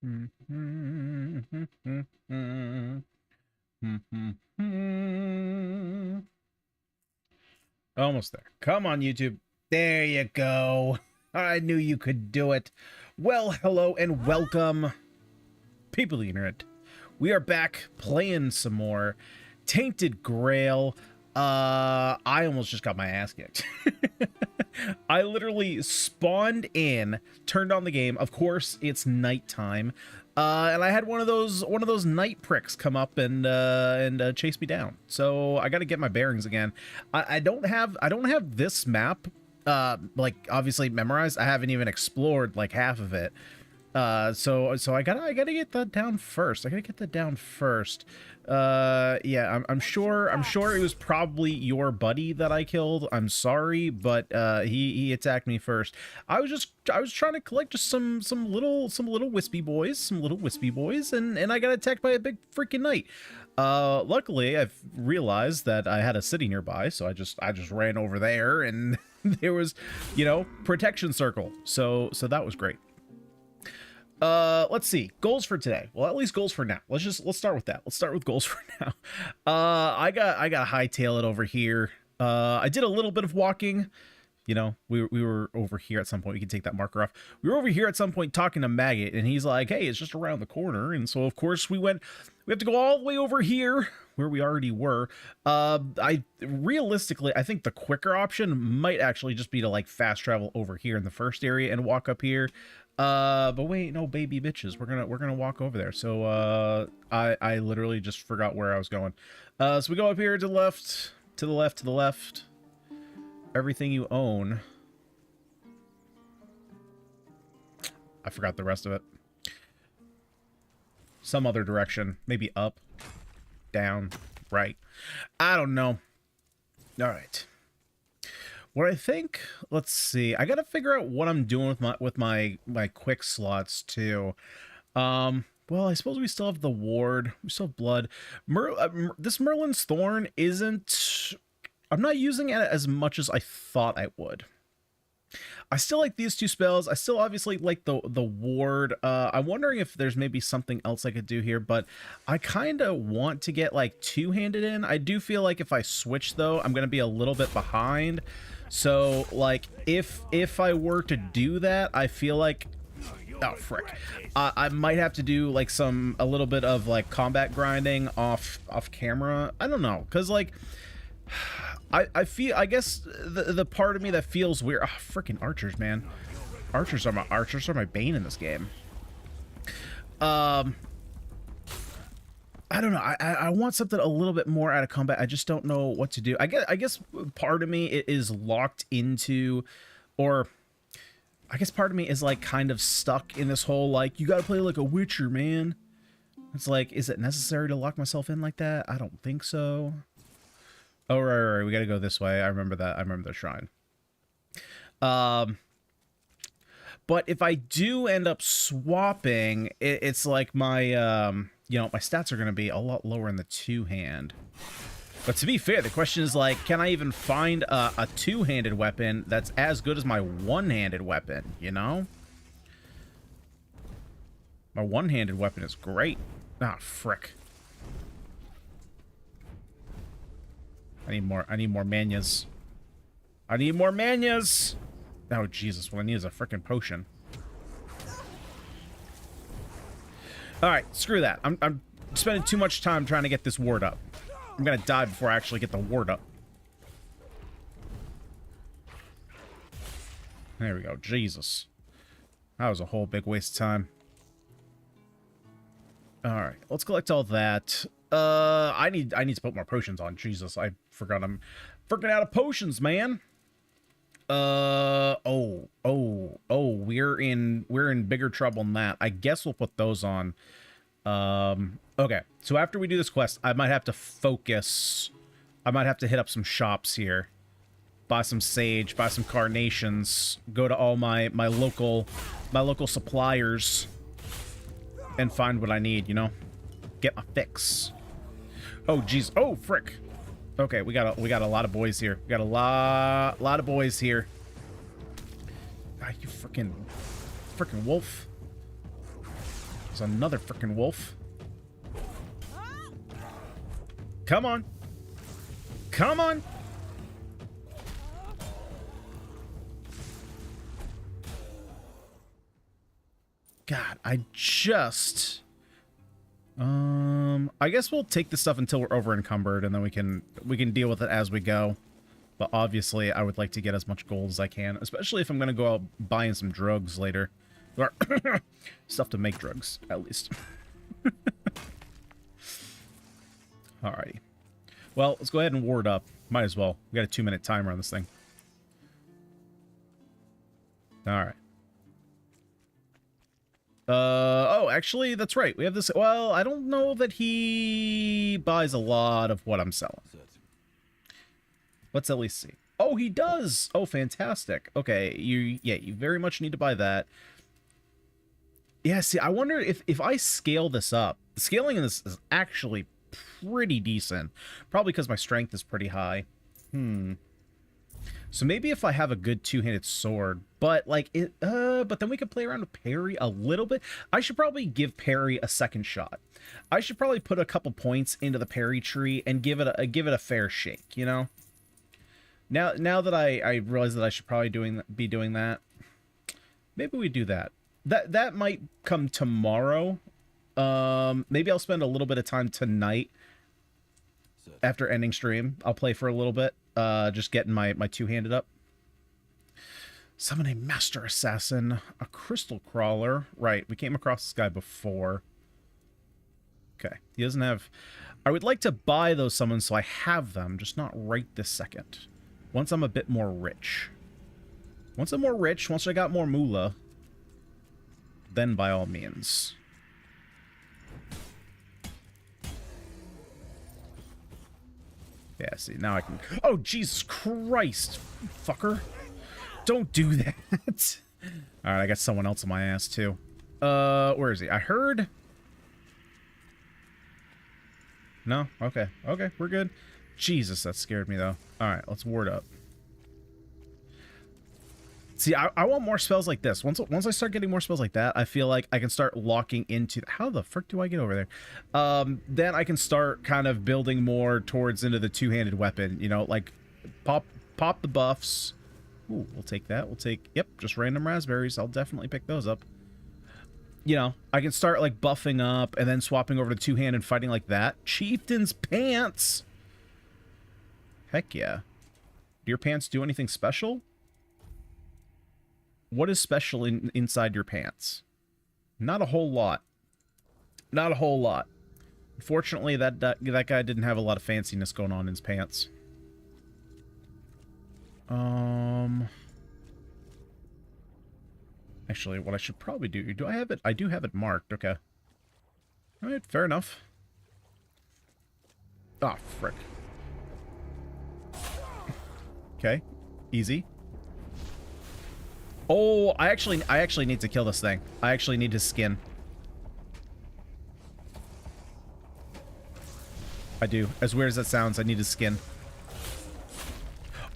Almost there. Come on, YouTube. There you go. I knew you could do it. Well, hello and welcome, people of the internet. We are back playing some more Tainted Grail. I almost just got my ass kicked. I literally spawned in, turned on the game. Of course, it's nighttime. And I had one of those night pricks come up and chase me down. So I got to get my bearings again. I don't have this map like obviously memorized. I haven't even explored like half of it. So I gotta get that down first. Yeah, I'm sure it was probably your buddy that I killed. I'm sorry, but he attacked me first. I was trying to collect just some little wispy boys, and I got attacked by a big freaking knight. Luckily I've realized that I had a city nearby, so I just ran over there, and there was, you know, protection circle. So that was great. Let's see, goals for today. Well, at least goals for now. Let's start with that. Let's start with goals for now. I got hightail it over here. I did a little bit of walking. You know, we were over here at some point. We can take that marker off. We were over here at some point talking to Maggot, and he's like, hey, it's just around the corner. And so of course we have to go all the way over here where we already were. Realistically, I think the quicker option might actually just be to like fast travel over here in the first area and walk up here. But wait, no, baby bitches, we're gonna walk over there. So I literally just forgot where I was going. So we go up here to the left, to the left, to the left. Everything you own. I forgot the rest of it. Some other direction, maybe up, down, right. I don't know. All right. What I think, let's see. I got to figure out what I'm doing with my quick slots too. Well, I suppose we still have the ward. We still have blood. This Merlin's Thorn isn't. I'm not using it as much as I thought I would. I still like these two spells. I still obviously like the ward. I'm wondering if there's maybe something else I could do here, but I kind of want to get like two-handed in. I do feel like if I switch though, I'm going to be a little bit behind. So like if I were to do that, I feel like, oh frick, I might have to do like a little bit of like combat grinding off camera. I don't know, because like I feel, I guess the part of me that feels weird. Oh, freaking archers, man. Archers are my bane in this game. I don't know. I want something a little bit more out of combat. I just don't know what to do. I guess part of me is locked into, or I guess part of me is like kind of stuck in this whole like, you got to play like a Witcher, man. It's like, is it necessary to lock myself in like that? I don't think so. Oh, right. We got to go this way. I remember that. I remember the shrine. But if I do end up swapping, it's like my, you know, my stats are going to be a lot lower in the two-hand. But to be fair, the question is like, can I even find a two-handed weapon that's as good as my one-handed weapon, you know? My one-handed weapon is great. Ah, frick. I need more manias. I need more manias! Oh, Jesus. What I need is a frickin' potion. Alright, screw that. I'm spending too much time trying to get this ward up. I'm gonna die before I actually get the ward up. There we go. Jesus. That was a whole big waste of time. Alright, let's collect all that. I need to put more potions on. Jesus, I forgot I'm freaking out of potions, man. Oh, we're in bigger trouble than that. I guess we'll put those on. Okay, so after we do this quest, I might have to focus. I might have to hit up some shops here, buy some sage, buy some carnations, go to all my local suppliers, and find what I need, you know, get my fix. Oh, jeez. Oh, frick. Okay, we got a lot of boys here. We got a lot of boys here. Ah, you freaking wolf. There's another freaking wolf. Come on. Come on. God, I just... I guess we'll take this stuff until we're over encumbered, and then we can deal with it as we go. But obviously, I would like to get as much gold as I can, especially if I'm going to go out buying some drugs later. Or stuff to make drugs, at least. Alrighty. Well, let's go ahead and ward up. Might as well. We got a 2-minute timer on this thing. Alright. Oh, actually, that's right. We have this... Well, I don't know that he buys a lot of what I'm selling. Let's at least see. Oh, he does! Oh, fantastic. Okay, you very much need to buy that. Yeah, see, I wonder if I scale this up. The scaling in this is actually pretty decent. Probably because my strength is pretty high. So maybe if I have a good two-handed sword, but like but then we could play around with parry a little bit. I should probably give parry a second shot. I should probably put a couple points into the parry tree and give it a fair shake, you know? Now that I realize that I should probably be doing that, maybe we do that. That might come tomorrow. Maybe I'll spend a little bit of time tonight after ending stream. I'll play for a little bit, just getting my two-handed up. Summon a Master Assassin, a Crystal Crawler. Right, we came across this guy before. Okay, he doesn't have... I would like to buy those summons so I have them, just not right this second. Once I'm a bit more rich. Once I'm more rich, once I got more moolah, then by all means. Yeah, see, now I can... Oh, Jesus Christ, fucker. Don't do that. Alright, I got someone else on my ass, too. Where is he? I heard... No? Okay. Okay, we're good. Jesus, that scared me, though. Alright, let's ward up. See, I want more spells like this. Once I start getting more spells like that, I feel like I can start locking into... How the frick do I get over there? Then I can start kind of building more into the two-handed weapon. You know, like, pop the buffs. Ooh, we'll take that. We'll take... Yep, just random raspberries. I'll definitely pick those up. You know, I can start, like, buffing up and then swapping over to two-hand and fighting like that. Chieftain's pants! Heck yeah. Do your pants do anything special? What is special inside your pants? Not a whole lot. Not a whole lot. Unfortunately, that guy didn't have a lot of fanciness going on in his pants. Actually, what I should probably do I have it? I do have it marked. Okay. All right, fair enough. Ah, frick. Okay, easy. Oh, I actually need to kill this thing. I actually need his skin. I do. As weird as that sounds, I need his skin.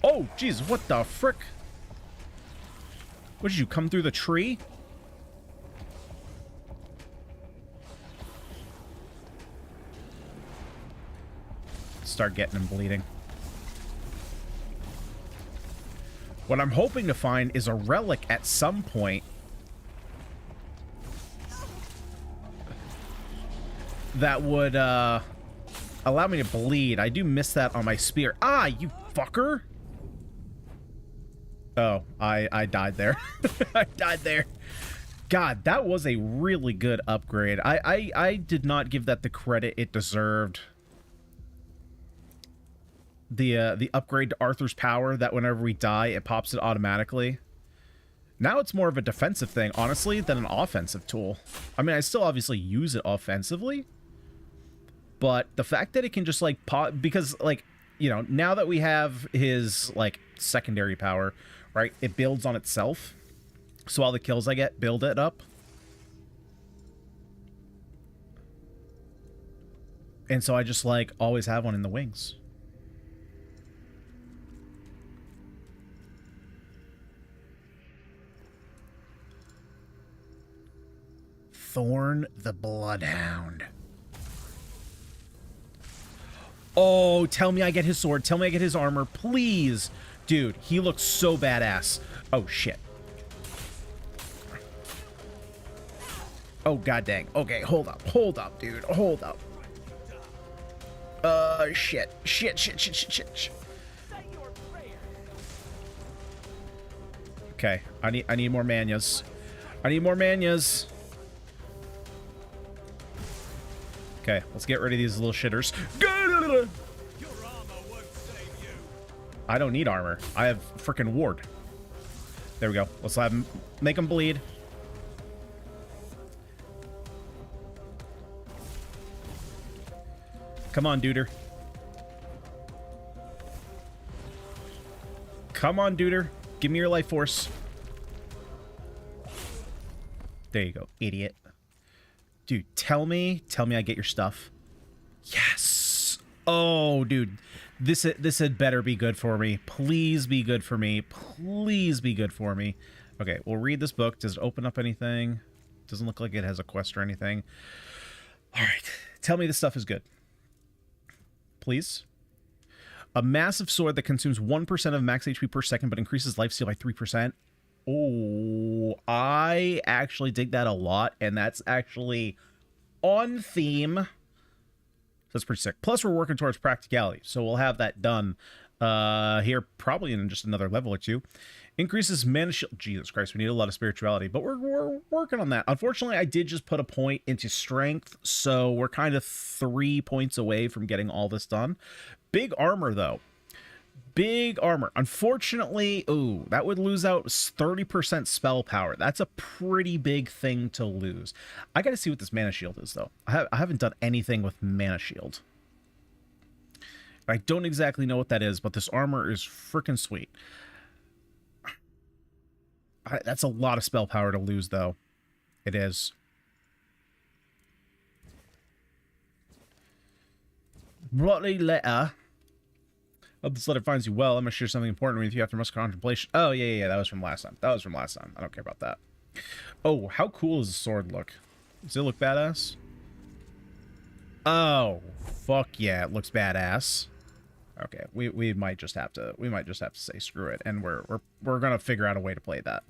Oh, jeez, what the frick? What, did you come through the tree? Start getting him bleeding. What I'm hoping to find is a relic at some point that would allow me to bleed. I do miss that on my spear. Ah, you fucker! Oh, I died there. I died there. God, that was a really good upgrade. I did not give that the credit it deserved. The upgrade to Arthur's power, that whenever we die, it pops it automatically. Now it's more of a defensive thing, honestly, than an offensive tool. I mean, I still obviously use it offensively, but the fact that it can just, like, pop... Because, like, you know, now that we have his, like, secondary power, right, it builds on itself. So all the kills I get build it up. And so I just, like, always have one in the wings. Thorn the Bloodhound. Oh, tell me I get his sword. Tell me I get his armor, please. Dude, he looks so badass. Oh, shit. Oh, god dang. Okay, hold up. Hold up, dude. Hold up. Shit. Shit. Okay, I need more manyas. I need more manyas. Okay, let's get rid of these little shitters. I don't need armor. I have freaking ward. There we go. Let's have him, make him bleed. Come on, duder. Come on, duder. Give me your life force. There you go, idiot. Dude, tell me I get your stuff. Yes. Oh, dude. This had better be good for me. Please be good for me. Please be good for me. Okay, we'll read this book. Does it open up anything? Doesn't look like it has a quest or anything. All right. Tell me this stuff is good. Please. A massive sword that consumes 1% of max HP per second but increases lifesteal by 3%. Oh, I actually dig that a lot, and that's actually on theme. That's pretty sick. Plus, we're working towards practicality, so we'll have that done here probably in just another level or two. Increases mana shield. Jesus Christ, we need a lot of spirituality, but we're working on that. Unfortunately, I did just put a point into strength, so we're kind of 3 points away from getting all this done. Big armor, though. Big armor. Unfortunately, ooh, that would lose out 30% spell power. That's a pretty big thing to lose. I gotta see what this mana shield is, though. I haven't done anything with mana shield. I don't exactly know what that is, but this armor is freaking sweet. That's a lot of spell power to lose, though. It is. Bloody letter. Hope this letter finds you well. I'm going to share something important with you after much contemplation. Oh, yeah. That was from last time. I don't care about that. Oh, how cool does the sword look? Does it look badass? Oh, fuck yeah, it looks badass. Okay, we might just have to say screw it, and we're gonna figure out a way to play that.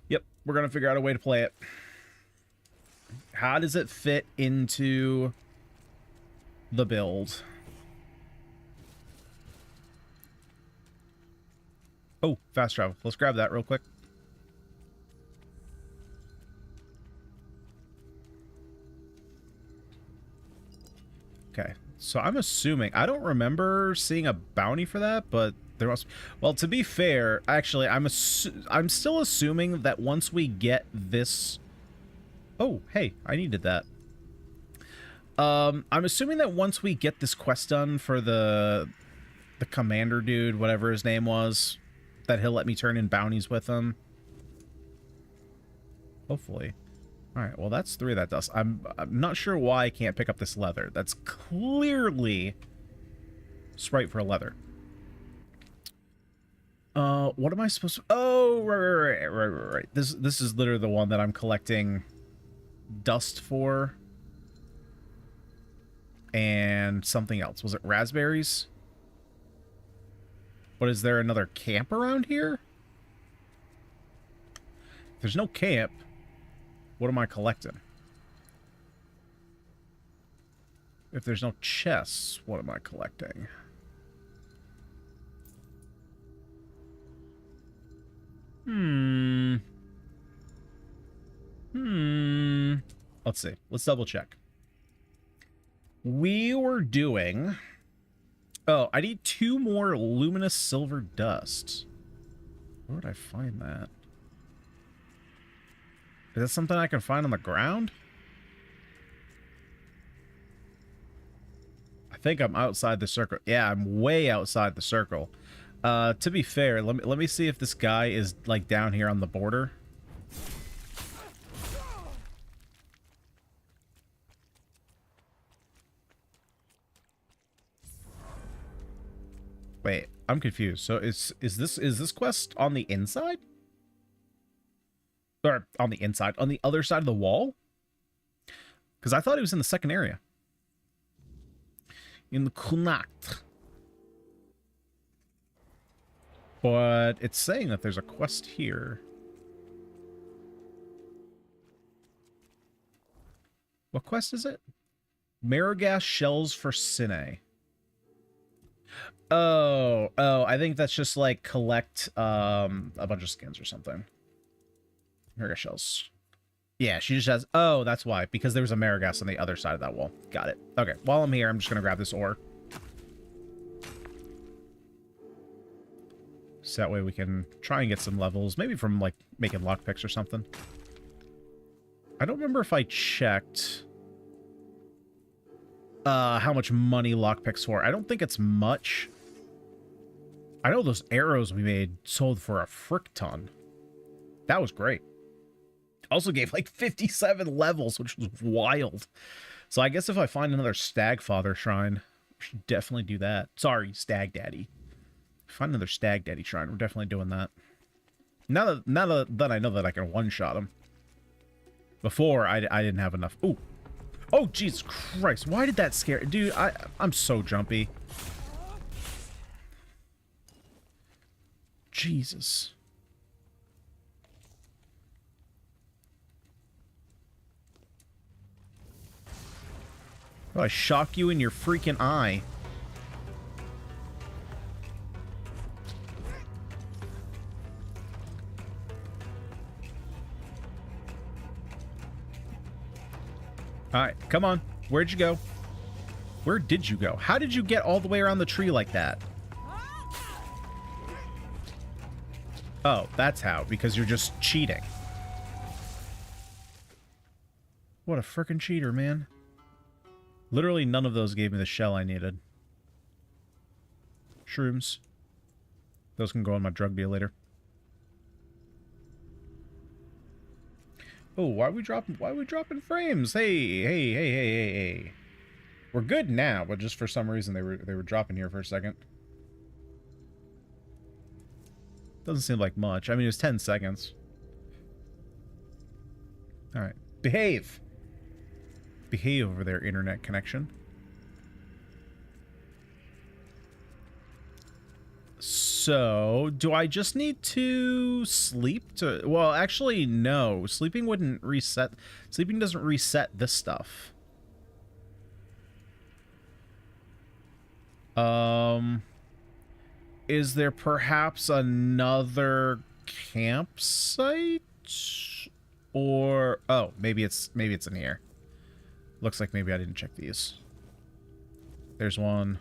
Yep, we're gonna figure out a way to play it. How does it fit into the build? Oh, fast travel. Let's grab that real quick. Okay, so I'm assuming, I don't remember seeing a bounty for that, but there must, well, to be fair, actually, I'm still assuming that once we get this, oh, hey, I needed that. I'm assuming that once we get this quest done for the commander dude, whatever his name was, that he'll let me turn in bounties with him. Hopefully. Alright, well that's 3 of that dust. I'm not sure why I can't pick up this leather. That's clearly sprite for a leather. What am I supposed to... Oh, right. This is literally the one that I'm collecting dust for. And something else. Was it raspberries? But is there another camp around here? If there's no camp, what am I collecting? If there's no chests, what am I collecting? Let's see. Let's double check. We were doing... Oh, I need 2 more luminous silver dust. Where would I find that? Is that something I can find on the ground? I think I'm outside the circle. Yeah, I'm way outside the circle. To be fair, let me see if this guy is like down here on the border. Wait, I'm confused. So is this quest on the inside? Or on the inside. On the other side of the wall? Because I thought it was in the second area. In the Kunakt. But it's saying that there's a quest here. What quest is it? Marigas shells for Sine. Oh, I think that's just like collect a bunch of skins or something. Marigas shells. Yeah, she just has... Oh, that's why. Because there was a Marigas on the other side of that wall. Got it. Okay, while I'm here, I'm just going to grab this ore. So that way we can try and get some levels. Maybe from, like, making lockpicks or something. I don't remember if I checked how much money lockpicks for. I don't think it's much. I know those arrows we made sold for a frick ton. That was great. Also gave like 57 levels, which was wild. So I guess if I find another Stagfather shrine, we should definitely do that. Sorry, Stag Daddy. Find another Stag Daddy shrine. We're definitely doing that. Now that I know that I can one-shot him. Before, I didn't have enough. Ooh. Oh, Jesus Christ. Why did that scare... Dude, I'm so jumpy. Jesus. Oh, I shock you in your freaking eye. Alright, come on. Where'd you go? Where did you go? How did you get all the way around the tree like that? Oh, that's how. Because you're just cheating. What a frickin' cheater, man. Literally none of those gave me the shell I needed. Shrooms. Those can go on my drug deal later. Oh, why are we dropping frames? Hey. We're good now, but just for some reason they were dropping here for a second. Doesn't seem like much. I mean, it was 10 seconds. Alright. Behave! Behave over there, internet connection. So, do I just need to sleep to... Well, actually, no. Sleeping wouldn't reset... Sleeping doesn't reset this stuff. Is there perhaps another campsite? Or... Oh, maybe it's in here. Looks like maybe I didn't check these. There's one.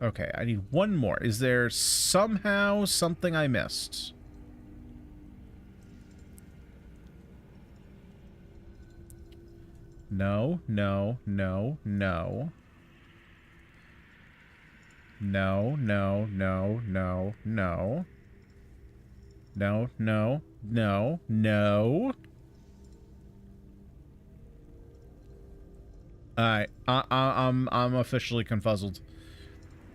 Okay, I need one more. Is there somehow something I missed? No. No. No. No. No. No. No. No. No. No. No. No. No. Alright, I'm officially confuzzled.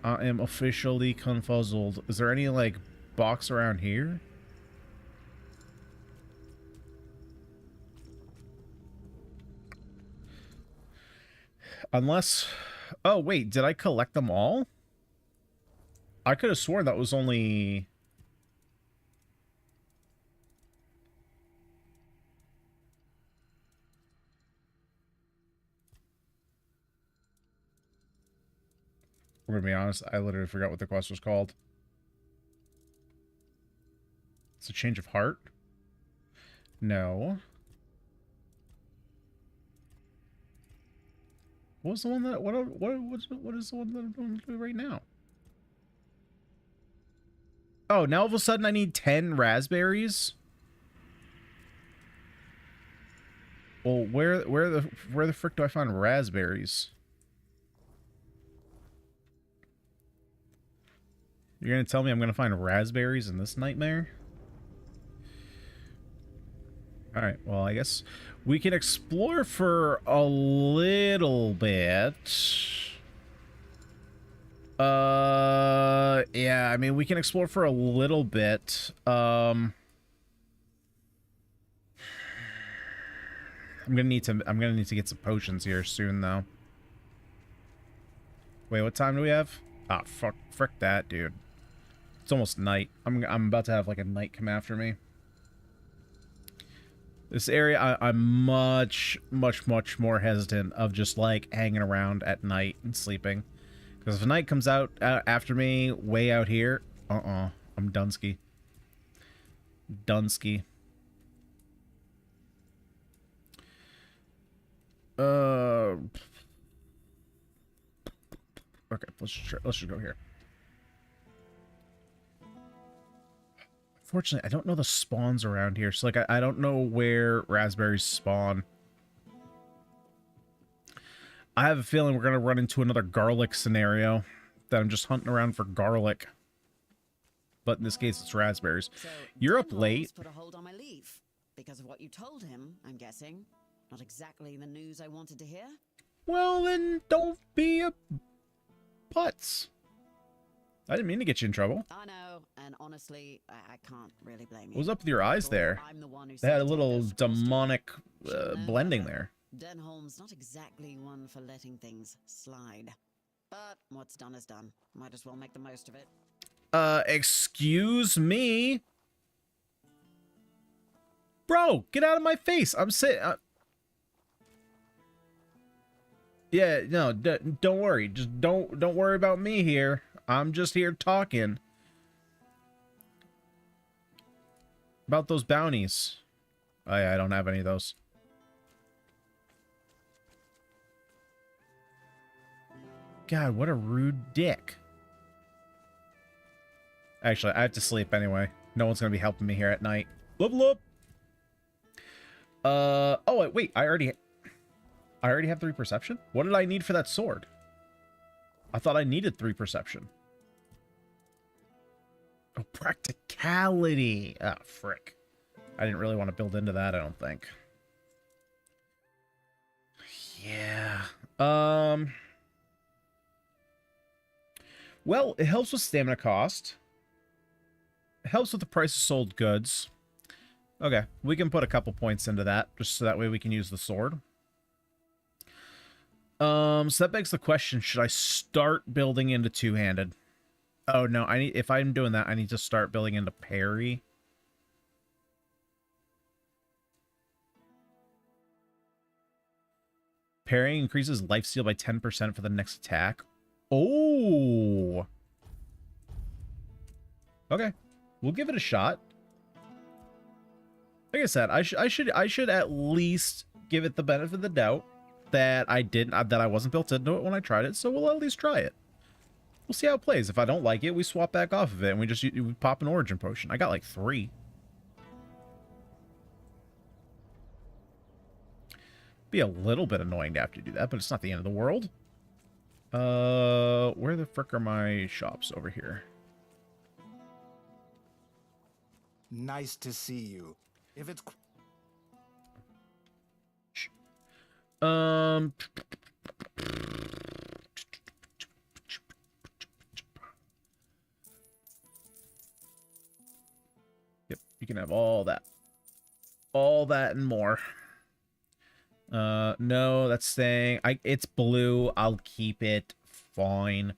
I am officially confuzzled. Is there any, like, box around here? Unless... Oh, wait, did I collect them all? I could have sworn that was only... I'm gonna be honest, I literally forgot what the quest was called. It's a change of heart? No. What was the one that... What is the one that I'm doing right now? Oh, now all of a sudden I need 10 raspberries? Well, where the frick do I find raspberries? You're gonna tell me I'm gonna find raspberries in this nightmare? Alright, well, I guess we can explore for a little bit. Yeah, I mean, we can explore for a little bit. I'm gonna need to get some potions here soon, though. Wait, what time do we have? Ah, frick that, dude. It's almost night. I'm about to have like a night come after me. This area, I'm much more hesitant of just like hanging around at night and sleeping, because if night comes out after me way out here, I'm Dunsky. Okay, let's just go here. Unfortunately, I don't know the spawns around here, so like I don't know where raspberries spawn. I have a feeling we're gonna run into another garlic scenario, that I'm just hunting around for garlic. But in this case, it's raspberries. So You're up late. put a hold on my leave because of what you told him, I'm guessing. Not exactly the news I wanted to hear. Well, then don't be a putz. I didn't mean to get you in trouble. I know, and honestly, I can't really blame you. What was up with your eyes there? I'm the one who They had a set little those demonic costumes. blending there. Denholm's not exactly one for letting things slide. But what's done is done. Might as well make the most of it. Excuse me? Bro, get out of my face. I'm saying... yeah, no, don't worry. Just don't worry about me here. I'm just here talking about those bounties. Oh, yeah, I don't have any of those. God, what a rude dick. Actually, I have to sleep anyway. No one's gonna be helping me here at night. Level up. Oh wait, I already have 3 perception. What did I need for that sword? I thought I needed 3 perception. Oh, practicality. Ah, frick. I didn't really want to build into that, I don't think. Yeah. Well, it helps with stamina cost. It helps with the price of sold goods. Okay, we can put a couple points into that, just so that way we can use the sword. So that begs the question, should I start building into two-handed? Oh no, if I'm doing that, I need to start building into parry. Parrying increases lifesteal by 10% for the next attack. Oh. Okay, we'll give it a shot. Like I said, I should at least give it the benefit of the doubt that I wasn't built into it when I tried it. So we'll at least try it. We'll see how it plays. If I don't like it, we swap back off of it and we pop an origin potion. I got like 3. Be a little bit annoying to have to do that, but it's not the end of the world. Where the frick are my shops? Over here. Nice to see you. If it's... Yep, you can have all that. All that and more. No, that's staying. It's blue. I'll keep it. Fine.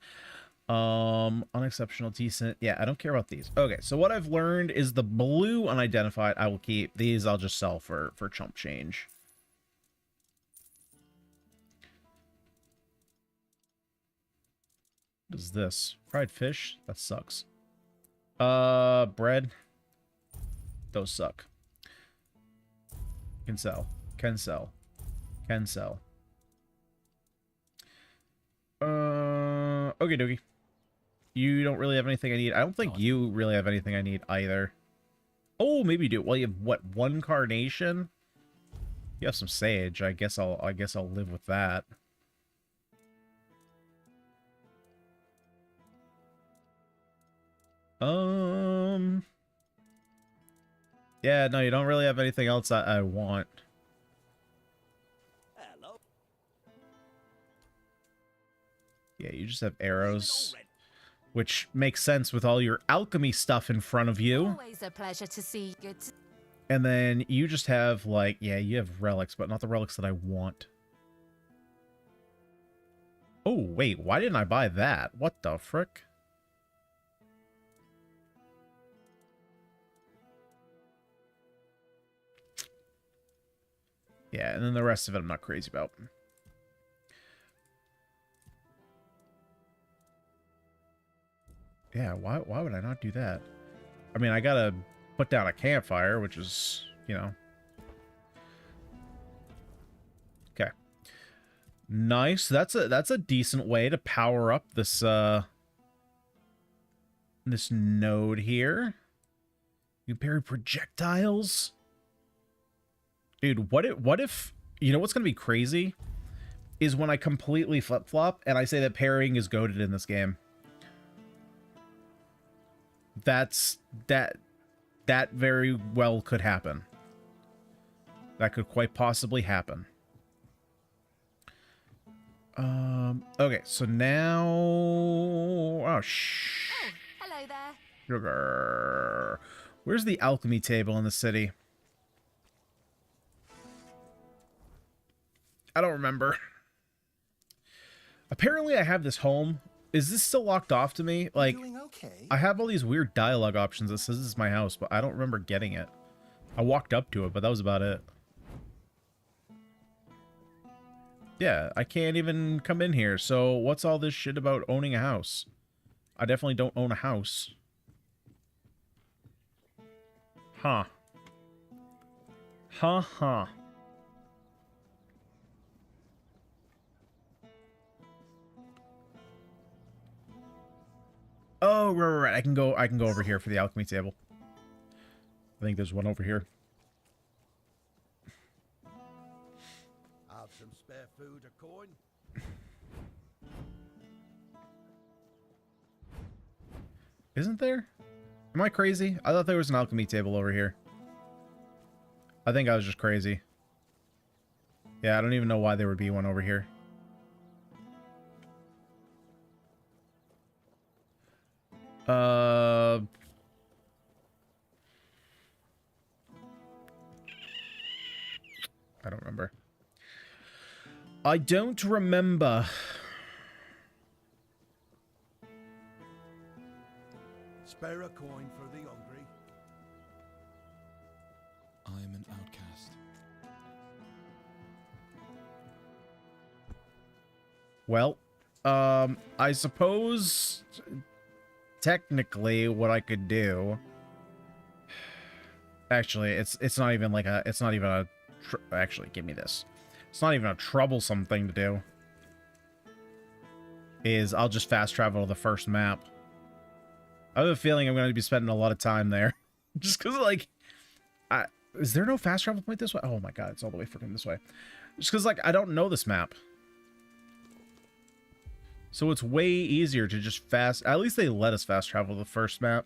Unexceptional, decent. Yeah, I don't care about these. Okay, so what I've learned is the blue unidentified I will keep. These I'll just sell for chump change. What is this? Fried fish? That sucks. Bread. Those suck. Can sell. Can sell. Can sell. Okay, dokie. You don't really have anything I need. I don't think you really have anything I need either. Oh, maybe you do. Well, you have what? 1 carnation? You have some sage. I guess I'll live with that. Yeah, no, you don't really have anything else I want. Hello. Yeah, you just have arrows. which makes sense with all your alchemy stuff in front of you. Always a pleasure to see you. And then you just have, like, yeah, you have relics, but not the relics that I want. Oh, wait, why didn't I buy that? What the frick? Yeah, and then the rest of it I'm not crazy about. Yeah, why would I not do that? I mean, I gotta put down a campfire, which is, you know. Okay. Nice. That's a decent way to power up this this node here. You parry projectiles. Dude, what if you know what's gonna be crazy? Is when I completely flip-flop and I say that parrying is goated in this game. That very well could happen. That could quite possibly happen. Okay, so now... Oh, Oh, hello there. sugar. Where's the alchemy table in the city? I don't remember. Apparently I have this home. Is this still locked off to me? Like, Doing okay. I have all these weird dialogue options that says this is my house, but I don't remember getting it. I walked up to it, but that was about it. Yeah, I can't even come in here, so what's all this shit about owning a house? I definitely don't own a house. Huh. Huh. Oh, right. I can go over here for the alchemy table. I think there's one over here. Have some spare food or coin? Isn't there? Am I crazy? I thought there was an alchemy table over here. I think I was just crazy. Yeah, I don't even know why there would be one over here. I don't remember. I don't remember. Spare a coin for the hungry. I am an outcast. Well, I suppose technically what I could do. Actually, it's not even like a. It's not even a. Actually, give me this. It's not even a troublesome thing to do. Is I'll just fast travel to the first map. I have a feeling I'm going to be spending a lot of time there. Just because, like... is there no fast travel point this way? Oh my god, it's all the way freaking this way. Just because, like, I don't know this map. So it's way easier to just fast... At least they let us fast travel to the first map.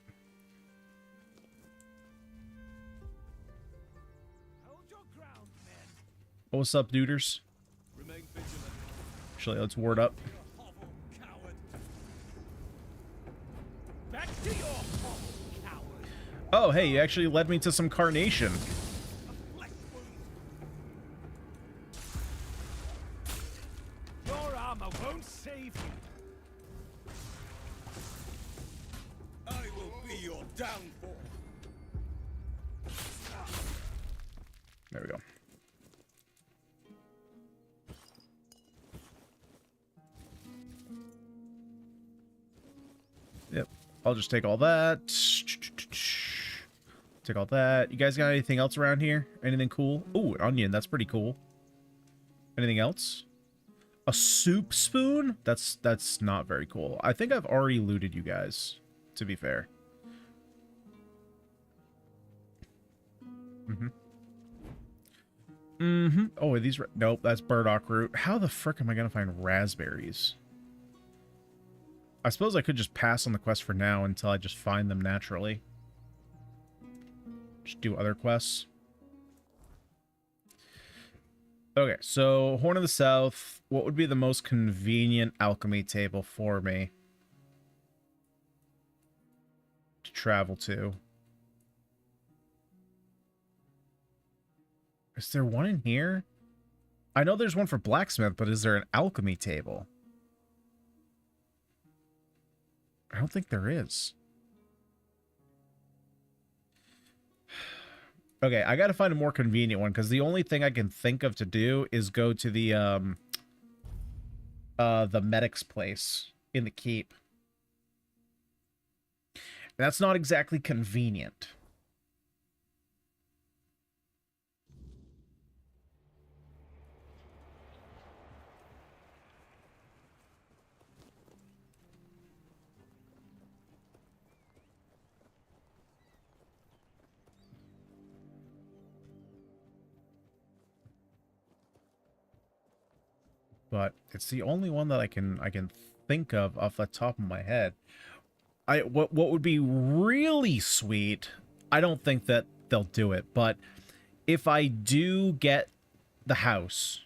Hold your ground, men. Oh, what's up, duders? Remain vigilant. Actually, let's ward up. Hovel, coward. Back to your hovel, coward. Oh, hey, you actually led me to some carnation. A flesh wound. Your armor won't save you. I will be your downfall. There we go. Yep. I'll just take all that. Take all that. You guys got anything else around here? Anything cool? Ooh, an onion. That's pretty cool. Anything else? A soup spoon? That's not very cool. I think I've already looted you guys, to be fair. Oh, are these... Nope, that's burdock root. How the frick am I going to find raspberries? I suppose I could just pass on the quest for now until I just find them naturally. Just do other quests. Okay, so Horn of the South. What would be the most convenient alchemy table for me? travel to. Is there one in here? I know there's one for blacksmith, but is there an alchemy table? I don't think there is. Okay, I gotta find a more convenient one, because the only thing I can think of to do is go to the medic's place in the keep. That's not exactly convenient. But it's the only one that I can think of off the top of my head. What would be really sweet, I don't think that they'll do it, but if I do get the house,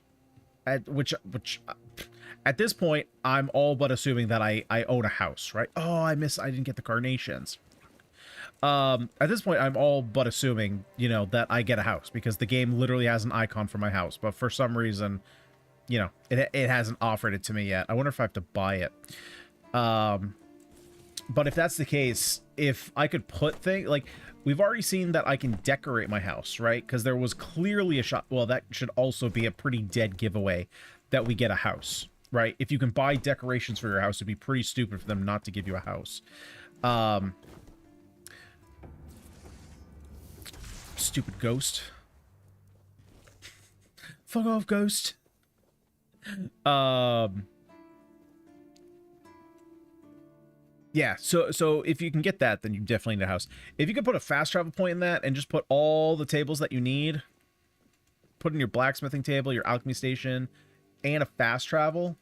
which at this point I'm all but assuming that I own a house, right? Oh, I didn't get the carnations. At this point I'm all but assuming, you know, that I get a house, because the game literally has an icon for my house, but for some reason, you know, it hasn't offered it to me yet. I wonder if I have to buy it. But if that's the case, if I could put things, like, we've already seen that I can decorate my house, right? Because there was clearly a shot. Well, that should also be a pretty dead giveaway that we get a house, right? If you can buy decorations for your house, it'd be pretty stupid for them not to give you a house. Stupid ghost. Fuck off, ghost. Yeah, so if you can get that, then you definitely need a house. If you could put a fast travel point in that and just put all the tables that you need, put in your blacksmithing table, your alchemy station, and a fast travel.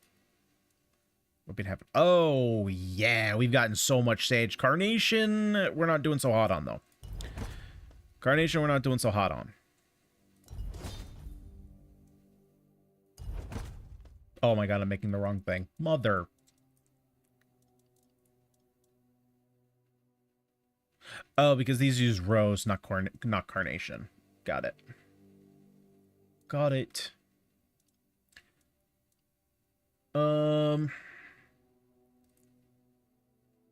What would happen? Oh, yeah, we've gotten so much sage. Carnation, we're not doing so hot on, though. Carnation, we're not doing so hot on. Oh my god, I'm making the wrong thing. Mother. Oh, because these use rose, not carnation. Got it. Got it.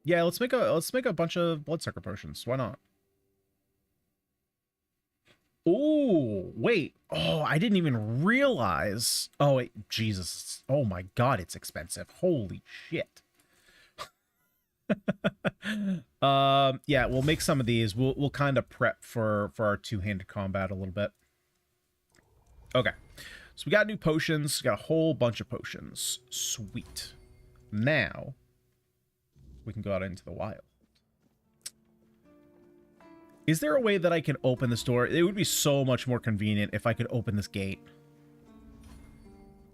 Yeah, let's make a bunch of bloodsucker potions. Why not? Oh, wait. Oh, I didn't even realize. Oh, wait. Jesus. Oh my god, it's expensive. Holy shit. Yeah, we'll make some of these. We'll kind of prep for our two-handed combat a little bit. Okay. So we got new potions. Got a whole bunch of potions. Sweet. Now we can go out into the wild. Is there a way that I can open this door? It would be so much more convenient if I could open this gate.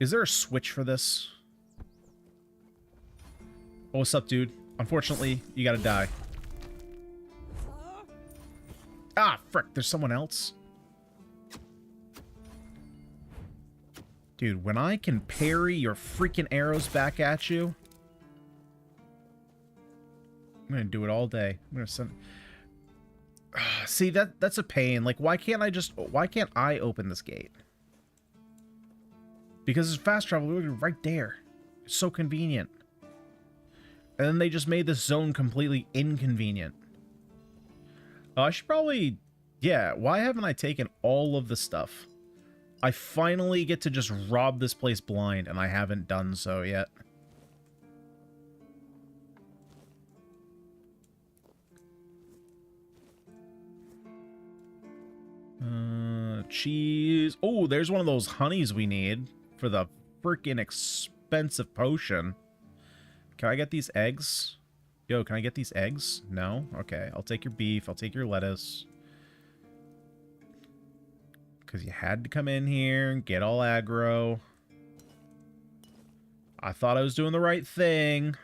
Is there a switch for this? Oh, what's up, dude? Unfortunately, you gotta die. Ah, frick, there's someone else. Dude, when I can parry your freaking arrows back at you, I'm gonna do it all day. I'm gonna send... See, that's a pain. Like, why can't I open this gate? Because it's fast travel literally right there. It's so convenient. And then they just made this zone completely inconvenient. I should probably... Yeah, why haven't I taken all of the stuff? I finally get to just rob this place blind, and I haven't done so yet. Cheese. Oh, there's one of those honeys we need for the freaking expensive potion. Can I get these eggs? Yo, can I get these eggs? No? Okay, I'll take your beef. I'll take your lettuce. Because you had to come in here and get all aggro. I thought I was doing the right thing.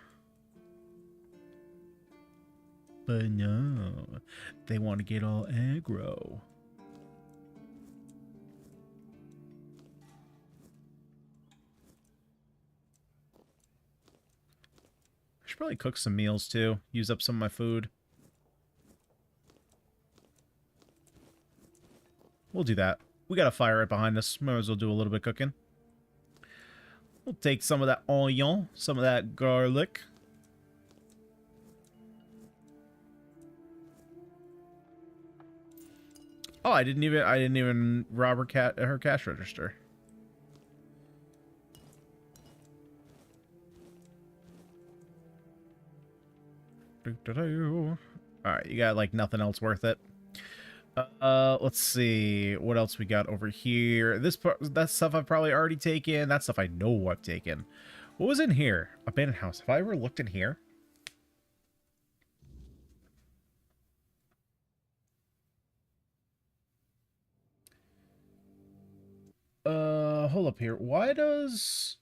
But no. They want to get all aggro. I should probably cook some meals too. Use up some of my food. we'll do that. We got a fire right behind us. Might as well do a little bit of cooking. We'll take some of that onion, some of that garlic. Oh, I didn't even rob her cash register. Alright, you got like nothing else worth it. Let's see what else we got over here. That stuff I've probably already taken. That stuff I know I've taken. What was in here? Abandoned house. Have I ever looked in here? Hold up here. Why does...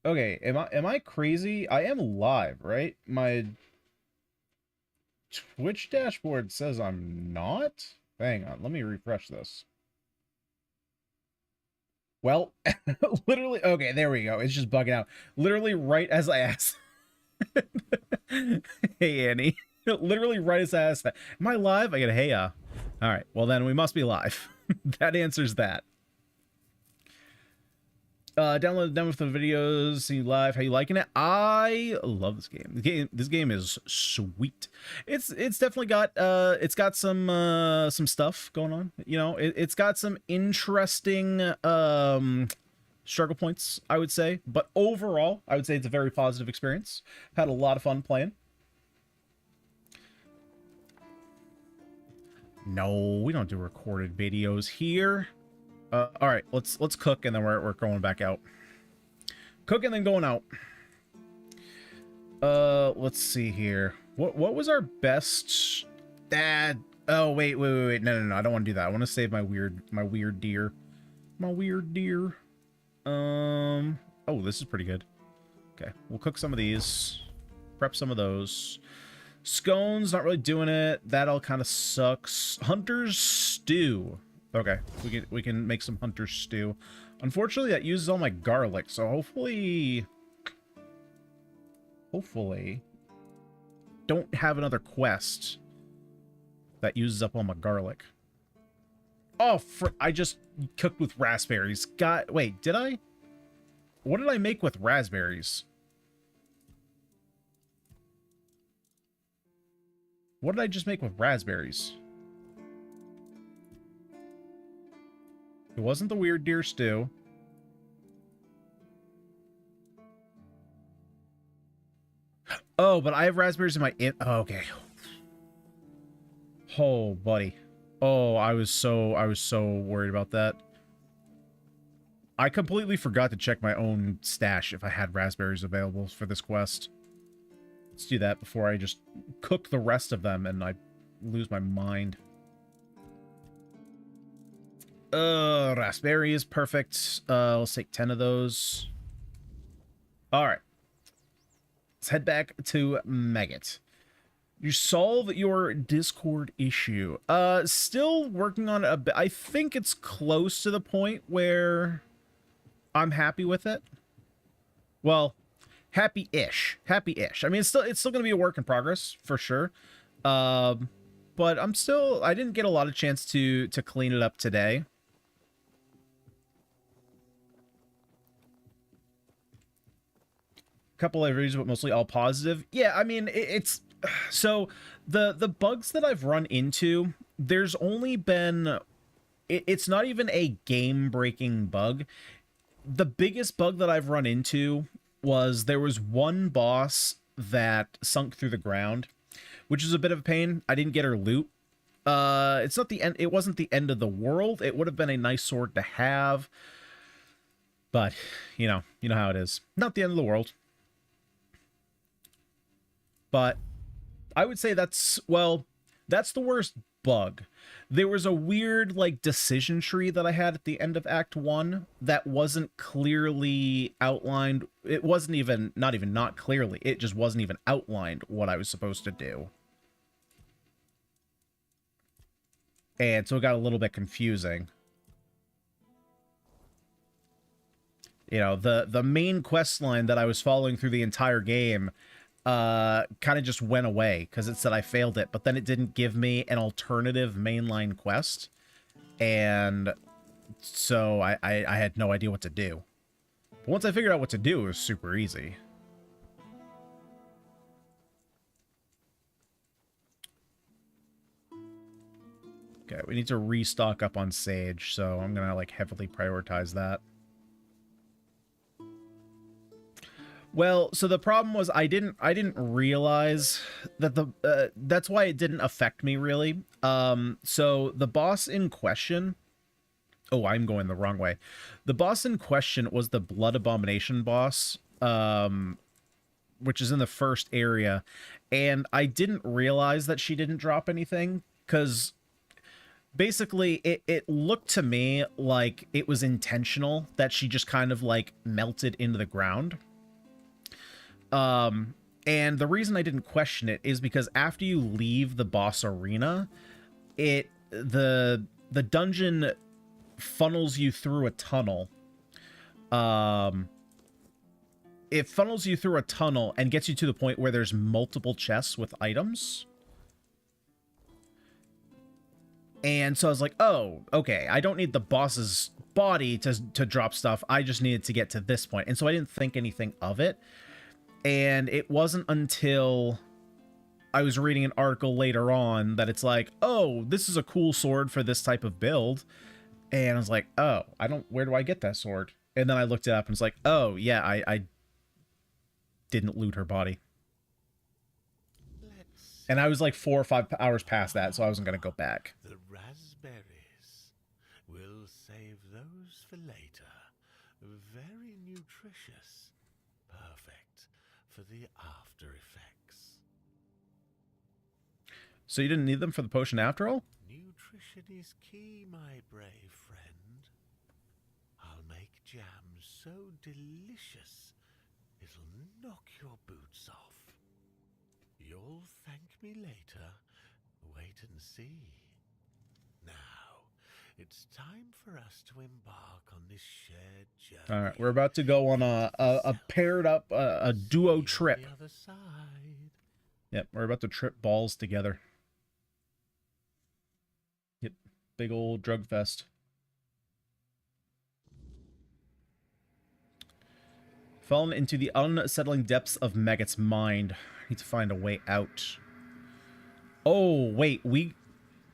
Okay, am I crazy? I am live, right? My Twitch dashboard says I'm not? Hang on, let me refresh this. Well, literally, okay, there we go. It's just bugging out. Literally right as I asked. Hey, Annie. Literally right as I asked that. Am I live? I get a hey, All right, well then we must be live. That answers that. Download the demo for the videos, see you live. How you liking it? I love this game. This game is sweet. It's definitely got some stuff going on. You know, it's got some interesting struggle points, I would say. But overall, I would say it's a very positive experience. Had a lot of fun playing. No, we don't do recorded videos here. All right, let's cook and then we're going back out. Cook and then going out. Let's see here. What was our best? Oh wait. No. I don't want to do that. I want to save my weird deer. My weird deer. Oh, this is pretty good. Okay, we'll cook some of these. Prep some of those. Scones, not really doing it. That all kind of sucks. Hunter's stew. Okay, we can make some hunter stew. Unfortunately, that uses all my garlic, so hopefully don't have another quest that uses up all my garlic. Oh, I just cooked with raspberries. Wait, did I? What did I make with raspberries? What did I just make with raspberries? It wasn't the weird deer stew. Oh, but I have raspberries in my... Oh, okay. Oh, buddy. Oh, I was so worried about that. I completely forgot to check my own stash if I had raspberries available for this quest. Let's do that before I just cook the rest of them and I lose my mind. Raspberry is perfect. Let's take 10 of those. All right. Let's head back to Maggot. You solve your Discord issue. Still working on it a bit. I think it's close to the point where I'm happy with it. Well, happy-ish. Happy-ish. I mean, it's still going to be a work in progress, for sure. But I didn't get a lot of chance to clean it up today. Couple of reviews, but mostly all positive. Yeah, I mean, it's so the bugs that I've run into, there's only been it's not even a game-breaking bug. The biggest bug that I've run into was there was one boss that sunk through the ground, which is a bit of a pain. I didn't get her loot. It's not the end. It wasn't the end of the world. It would have been a nice sword to have, but you know how it is. Not the end of the world. But I would say that's the worst bug. There was a weird, like, decision tree that I had at the end of Act 1 that wasn't clearly outlined. It wasn't even, not clearly. It just wasn't even outlined what I was supposed to do. And so it got a little bit confusing. You know, the main quest line that I was following through the entire game kind of just went away because it said I failed it, but then it didn't give me an alternative mainline quest, And so I had no idea what to do. But once I figured out what to do, it was super easy. Okay, we need to restock up on sage, so I'm gonna like heavily prioritize that. Well, so the problem was I didn't realize that that's why it didn't affect me really. So the boss in question, oh, I'm going the wrong way. The boss in question was the Blood Abomination boss, which is in the first area, and I didn't realize that she didn't drop anything because basically it looked to me like it was intentional that she just kind of like melted into the ground. And the reason I didn't question it is because after you leave the boss arena, the dungeon funnels you through a tunnel. It funnels you through a tunnel and gets you to the point where there's multiple chests with items. And so I was like, oh, okay, I don't need the boss's body to drop stuff. I just needed to get to this point. And so I didn't think anything of it. And it wasn't until I was reading an article later on that it's like, oh, this is a cool sword for this type of build. And I was like, oh, where do I get that sword? And then I looked it up and it's like, oh, yeah, I didn't loot her body. And I was like 4 or 5 hours past that, so I wasn't going to go back. The raspberries. We'll save those for later. Very nutritious. Perfect for the after effects. So you didn't need them for the potion after all? Nutrition is key, my brave friend. I'll make jam so delicious it'll knock your boots off. You'll thank me later. Wait and see. Now, it's time for us to embark on this shared journey. All right, we're about to go on a paired up, a duo trip. The other side. Yep, we're about to trip balls together. Yep, big old drug fest. Fallen into the unsettling depths of Maggot's mind. Need to find a way out. Oh, wait,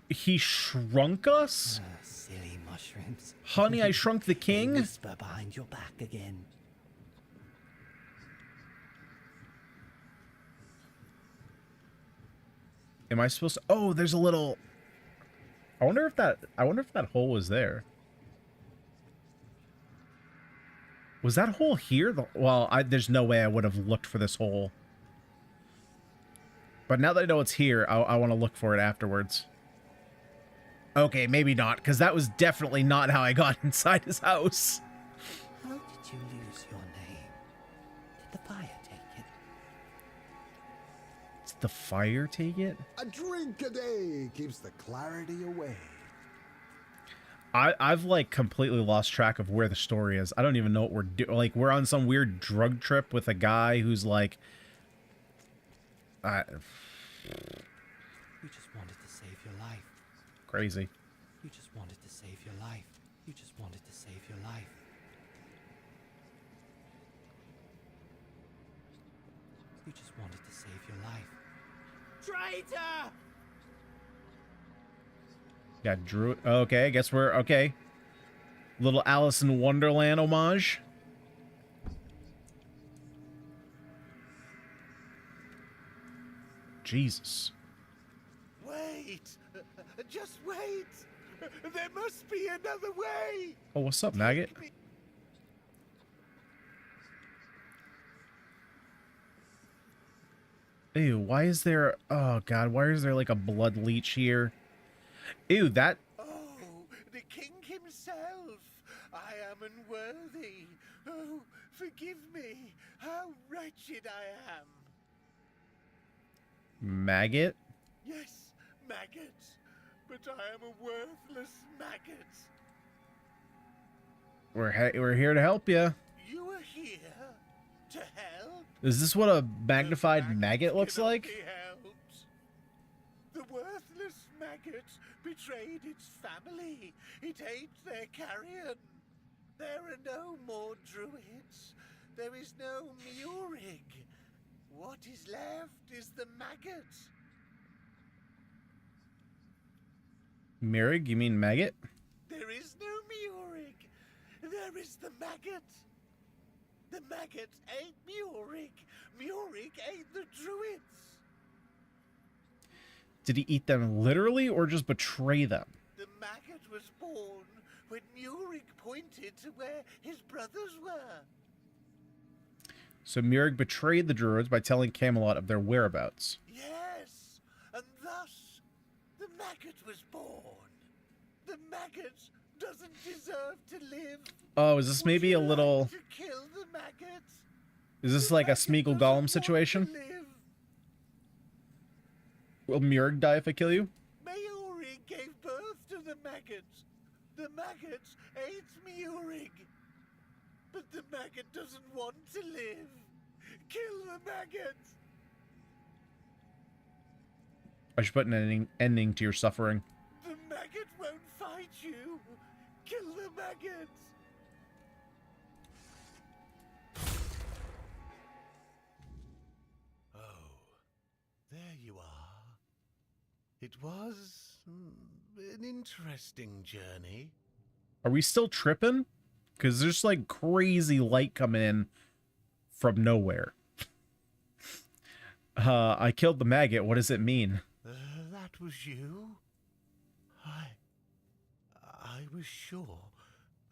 he shrunk us? Silly mushrooms. Honey, I Shrunk the King? They whisper behind your back again. Am I supposed to? Oh, there's a little. I wonder if that hole was there. Was that hole here? Well, there's no way I would have looked for this hole. But now that I know it's here, I want to look for it afterwards. Okay, maybe not, because that was definitely not how I got inside his house. How did you lose your name? Did the fire take it? Did the fire take it? A drink a day keeps the clarity away. I've like completely lost track of where the story is. I don't even know what we're doing. Like, we're on some weird drug trip with a guy who's like... You just wanted to save your life. Crazy. You just wanted to save your life. You just wanted to save your life. You just wanted to save your life. Traitor! Got Drew. Okay, I guess we're okay. Little Alice in Wonderland homage. Jesus. Wait! Just wait! There must be another way! Oh, what's up, Maggot? Ew, why is there... Oh, God, why is there like a blood leech here? Ew, that... Oh, the king himself! I am unworthy! Oh, forgive me! How wretched I am! Maggot? Yes, maggot! But I am a worthless maggot! We're here to help you. You are here to help? Is this what a magnified maggot looks cannot like? be helped. The worthless venomous maggot betrayed its family. It ate their carrion. There are no more druids. There is no Murig. What is left is the maggot. Mirig? You mean maggot? There is no Murig. There is the maggot. The maggot ate Murig. Murig ate the druids. Did he eat them literally or just betray them? The maggot was born when Murig pointed to where his brothers were. So Mirig betrayed the druids by telling Camelot of their whereabouts. Yes, and thus the maggot was born. The maggot doesn't deserve to live. Oh, is this maybe a Would you little... like to kill the maggot? Is this The like a maggot Smeagol doesn't Gollum want to situation? live. Will Mirig die if I kill you? Murig gave birth to the maggot. The maggot ate Murig. But the maggot doesn't want to live. Kill the maggot. I should put an ending to your suffering. The maggot won't fight you. Kill the maggot. Oh, there you are. It was an interesting journey. Are we still tripping? Because there's like crazy light coming in from nowhere. I killed the maggot. What does it mean? That was you? I was sure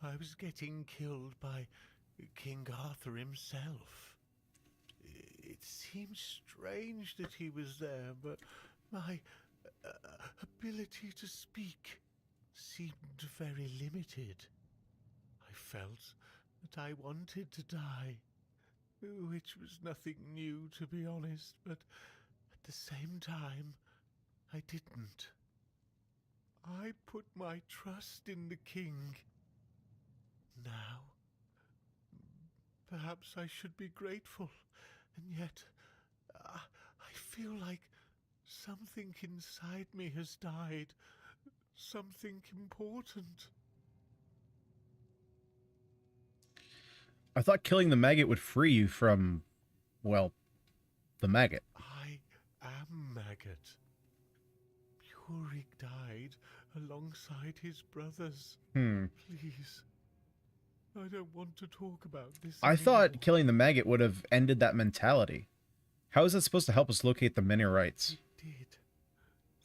I was getting killed by King Arthur himself. It seemed strange that he was there, but my ability to speak seemed very limited. I felt that I wanted to die, which was nothing new, to be honest, but at the same time, I didn't. I put my trust in the king. Now, perhaps I should be grateful, and yet I feel like something inside me has died. Something important. I thought killing the maggot would free you from, well, the maggot. I am maggot. Murig died alongside his brothers. Please. I don't want to talk about this I anymore. thought killing the maggot would have ended that mentality. How is that supposed to help us locate the Minorites? It did.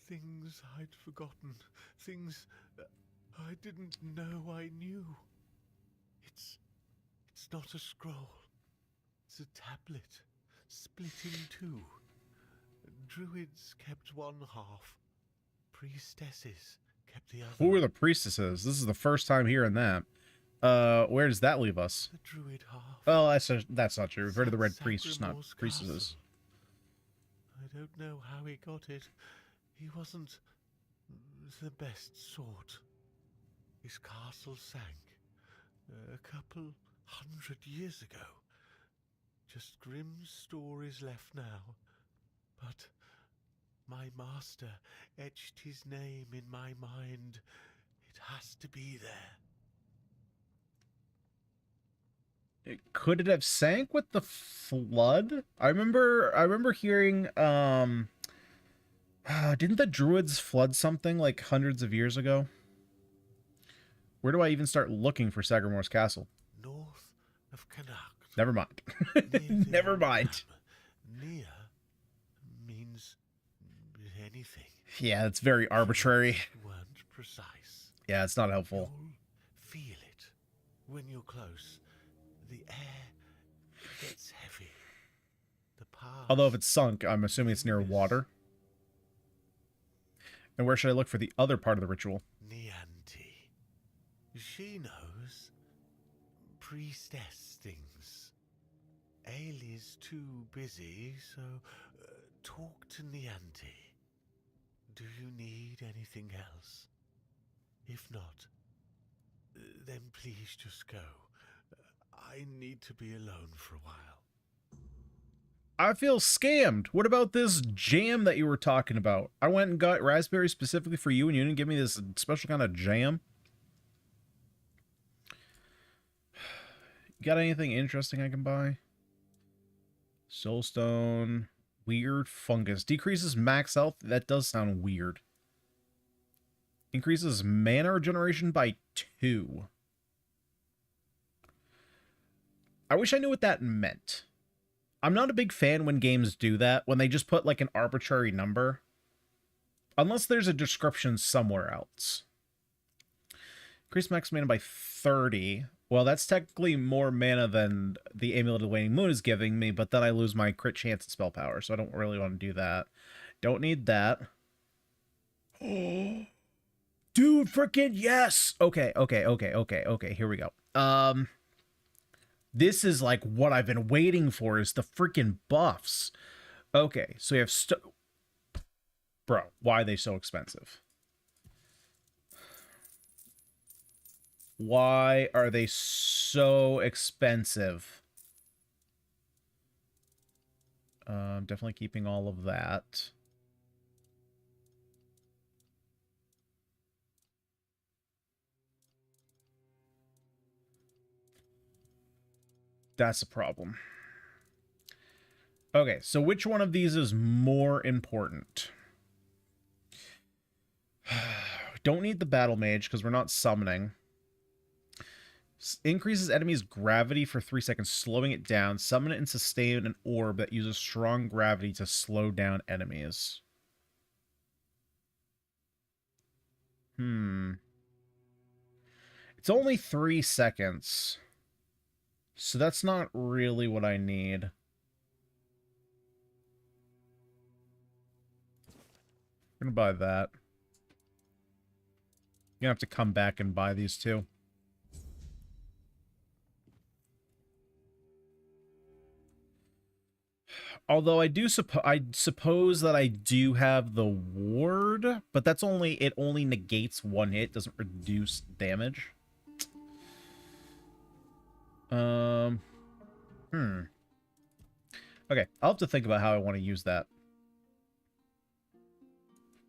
Things I'd forgotten. Things I didn't know I knew. It's not a scroll. It's a tablet, split in two. Druids kept one half. Priestesses kept the other. Who were the priestesses? This is the first time hearing that. Where does that leave us? The druid half. Oh, that's not true. We've heard of the red priest, just not Sagremore's priestesses. castle. I don't know how he got it. He wasn't the best sort. His castle sank a couple 100 years ago. Just grim stories left now. But my master etched his name in my mind. It has to be there. Could it have sank with the flood? I remember hearing didn't the druids flood something like hundreds of years ago? Where do I even start looking for Sagremore's castle? North of Connacht. Never mind. Near the Never old mind. map. Near means anything. Yeah, it's very arbitrary. Weren't precise. Yeah, it's not helpful. You'll feel it when you're close. The air gets heavy. The path. Although if it's sunk, I'm assuming it's near water. And where should I look for the other part of the ritual? Nianti. She knows. Priestess things. Ailey's too busy, so talk to Nianti. Do you need anything else? If not, then please just go. I need to be alone for a while. I feel scammed. What about this jam that you were talking about? I went and got raspberry specifically for you, and you didn't give me this special kind of jam. You got anything interesting I can buy? Soulstone. Weird fungus. Decreases max health. That does sound weird. Increases mana regeneration by 2. I wish I knew what that meant. I'm not a big fan when games do that, when they just put like an arbitrary number. Unless there's a description somewhere else. Increase max mana by 30. Well, that's technically more mana than the Amulet of the Waning Moon is giving me, but then I lose my crit chance and spell power, so I don't really want to do that. Don't need that. Dude, freaking yes! Okay, here we go. This is like what I've been waiting for, is the freaking buffs. Okay, so you have Bro, why are they so expensive? Why are they so expensive? Definitely keeping all of that. That's a problem. Okay, so which one of these is more important? Don't need the Battle Mage because we're not summoning. Increases enemies' gravity for 3 seconds, slowing it down. Summon it and sustain an orb that uses strong gravity to slow down enemies. It's only 3 seconds. So that's not really what I need. I'm gonna buy that. You're gonna have to come back and buy these two. Although I suppose that I do have the ward, but that's it only negates 1 hit, doesn't reduce damage. Okay, I'll have to think about how I want to use that.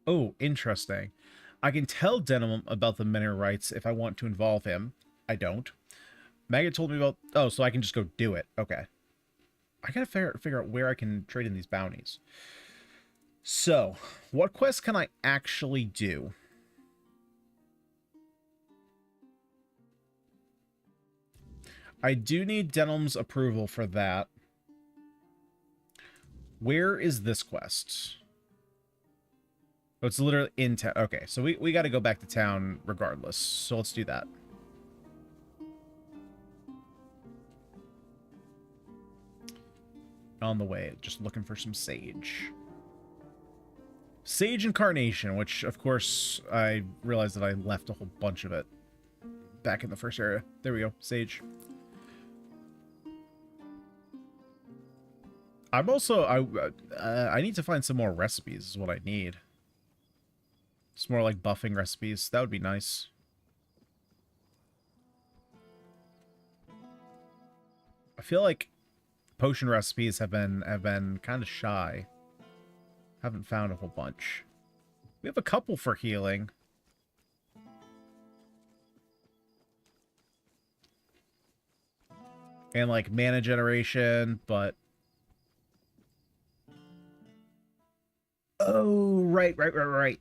Oh, interesting. I can tell Denim about the mineral rights if I want to involve him. I don't. Maggot told me about... Oh, so I can just go do it. Okay. I gotta figure out where I can trade in these bounties. So, what quests can I actually do? I do need Denim's approval for that. Where is this quest? Oh, it's literally in town. Okay, so we got to go back to town regardless. So let's do that. On the way, just looking for some sage. Sage Incarnation, which, of course, I realized that I left a whole bunch of it back in the first area. There we go, sage. I'm also... I need to find some more recipes is what I need. It's more like buffing recipes. That would be nice. I feel like potion recipes have been kind of shy. Haven't found a whole bunch. We have a couple for healing. And like mana generation, but... Oh, right.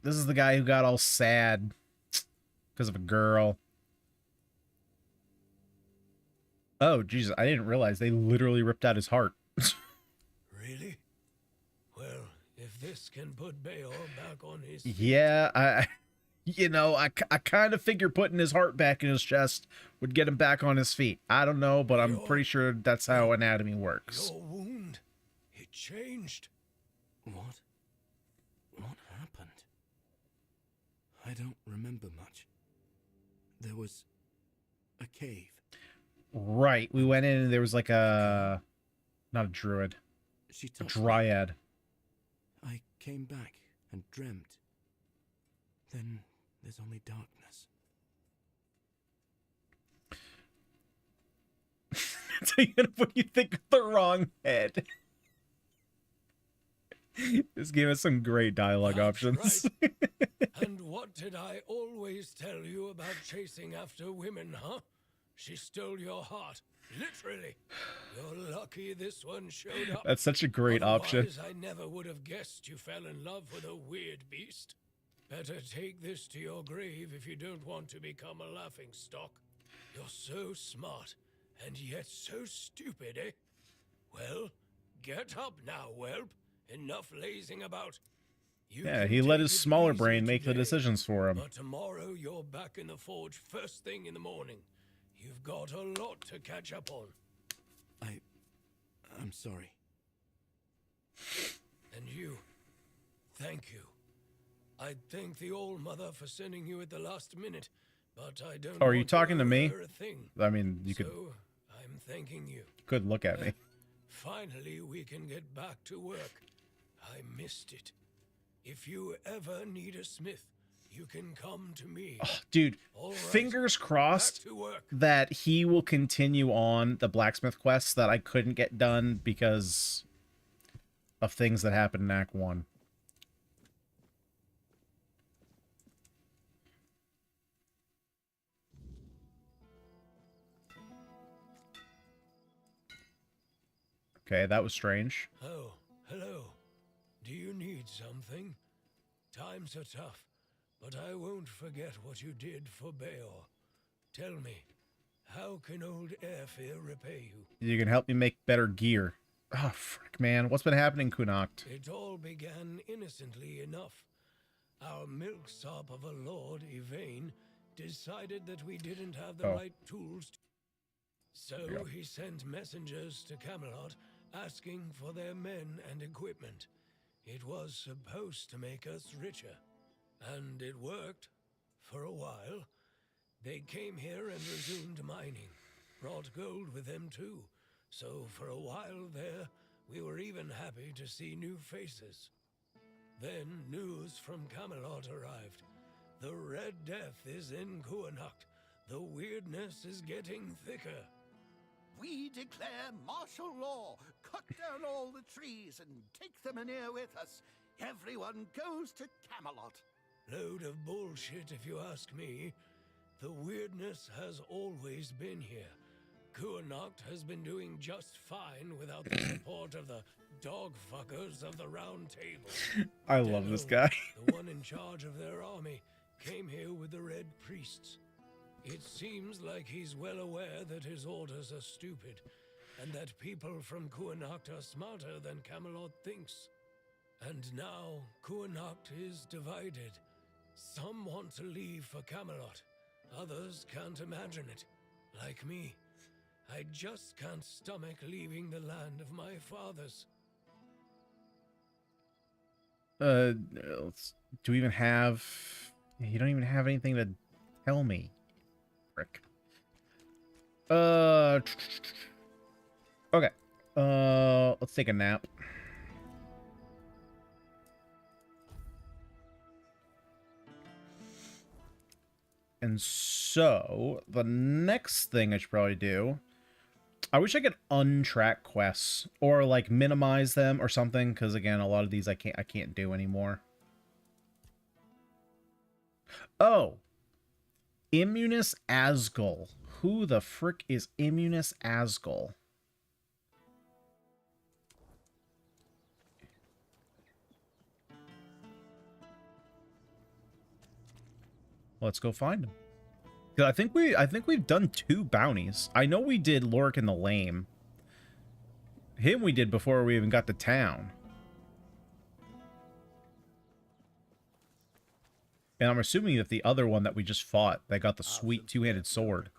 This is the guy who got all sad because of a girl. Oh, Jesus, I didn't realize they literally ripped out his heart. Really? Well, if this can put Bayor back on his... Yeah, I kind of figure putting his heart back in his chest would get him back on his feet. I don't know, but I'm pretty sure that's how anatomy works. Your wound, it changed. What? What happened? I don't remember much. There was a cave. Right, we went in and there was like a... Not a druid. She A touched me. dryad. I came back and dreamt. Then there's only darkness. So you gotta put you think of the wrong head. This gave us some great dialogue That's options. right. And what did I always tell you about chasing after women, huh? She stole your heart, literally. You're lucky this one showed up. That's such a great option. Otherwise, I never would have guessed you fell in love with a weird beast. Better take this to your grave if you don't want to become a laughingstock. You're so smart, and yet so stupid, eh? Well, get up now, whelp. Enough lazing about. You Yeah, can he let take his it smaller easy brain make the today, decisions for him. But tomorrow you're back in the forge first thing in the morning. You've got a lot to catch up on. I'm sorry. And you, thank you. I'd thank the Old Mother for sending you at the last minute, but I don't. Oh, are you want talking to owe me? her a thing. I mean, you So, could I'm thanking you. look at me. Finally, we can get back to work. I missed it. If you ever need a smith, you can come to me. Oh, dude, All right, fingers back crossed to work. that he will continue on the blacksmith quests that I couldn't get done because of things that happened in Act 1. Okay, that was strange. Oh, hello. Do you need something? Times are tough, but I won't forget what you did for Beor. Tell me, how can old Airfear repay you? You can help me make better gear. Oh, frick, man. What's been happening, Kunokt? It all began innocently enough. Our milksop of a lord, Yvain, decided that we didn't have the right tools. So he sent messengers to Camelot asking for their men and equipment. It was supposed to make us richer. And it worked. For a while. They came here and resumed mining. Brought gold with them too. So for a while there, we were even happy to see new faces. Then news from Camelot arrived. The Red Death is in Kuanacht. The weirdness is getting thicker. We declare martial law. Cut down all the trees and take them in here with us. Everyone goes to Camelot. Load of bullshit if you ask me. The weirdness has always been here. Kuanacht has been doing just fine without the support of the dog fuckers of the Round Table. I love this guy. The one in charge of their army came here with the Red Priests. It seems like he's well aware that his orders are stupid, and that people from Kuanacht are smarter than Camelot thinks. And now Kuanacht is divided. Some want to leave for Camelot. Others can't imagine it. Like me. I just can't stomach leaving the land of my fathers. Do we even have... You don't even have anything to tell me. Frick. Okay. Let's take a nap. And so, the next thing I should probably do... I wish I could untrack quests or like minimize them or something, because again, a lot of these I can't do anymore. Oh, Immunis Asgul. Who the frick is Immunis Asgul? Let's go find him. I think we've done 2 bounties. I know we did Lorik and the Lame. Him we did before we even got to town. And I'm assuming that the other one that we just fought, that got the sweet 2-handed sword.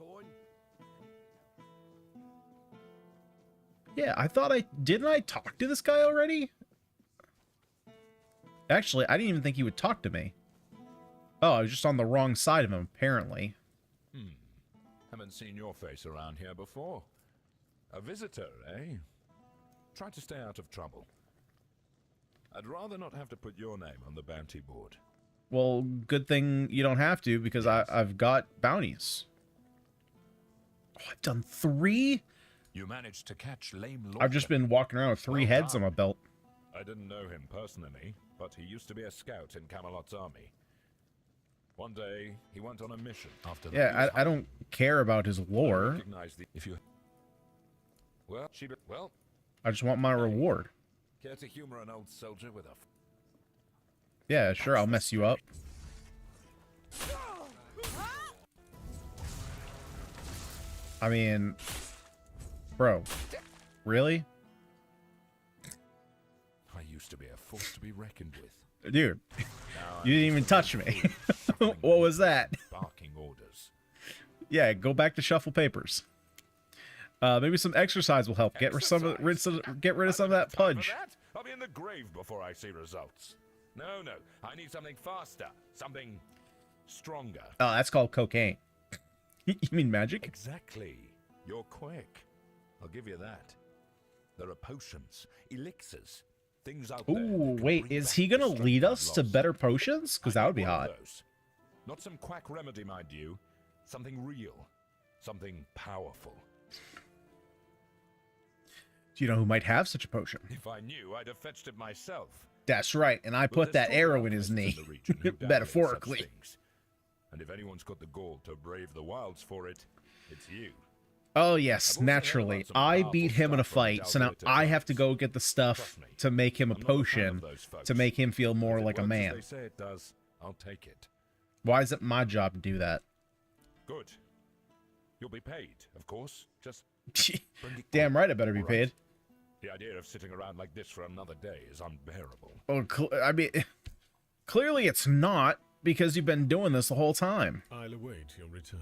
Yeah, I thought didn't I talk to this guy already? Actually, I didn't even think he would talk to me. Oh, I was just on the wrong side of him, apparently. Haven't seen your face around here before. A visitor, eh? Try to stay out of trouble. I'd rather not have to put your name on the bounty board. Well, good thing you don't have to, because I've got bounties. Oh, I've done 3? You managed to catch lame Lord. I've just been walking around with 3 heads on my belt. I didn't know him personally, but he used to be a scout in Camelot's army. One day, he went on a mission after the... Yeah, I don't care about his lore. If you... Well, I just want my reward. care to humor an old soldier with a... Yeah, sure, I'll mess you up. I mean, bro, really? I used to be a force to be reckoned with. Dude, you didn't even touch me. What was that? Barking orders. Yeah, go back to shuffle papers. Maybe some exercise will help. Get rid of some of that pudge. I'll be in the grave before I see results. No, I need something faster, something stronger. Oh, that's called cocaine. You mean magic? Exactly. You're quick. I'll give you that. There are potions, elixirs, things out there. Ooh, wait, is he gonna lead us to better potions? Because that would be hot. Not some quack remedy, mind you. Something real. Something powerful. Do you know who might have such a potion? If I knew, I'd have fetched it myself. That's right, and I put that arrow in his knee. Metaphorically. And if anyone's got the gall to brave the wilds for it, it's you. Oh yes, naturally. I beat him in a fight, so now I have to go get the stuff to make him a potion to make him feel more like a man. They say it does, I'll take it. Why is it my job to do that? Good. You'll be paid, of course. Just damn right I better be paid. The idea of sitting around like this for another day is unbearable. Oh, I mean, clearly it's not, because you've been doing this the whole time. I'll await your return.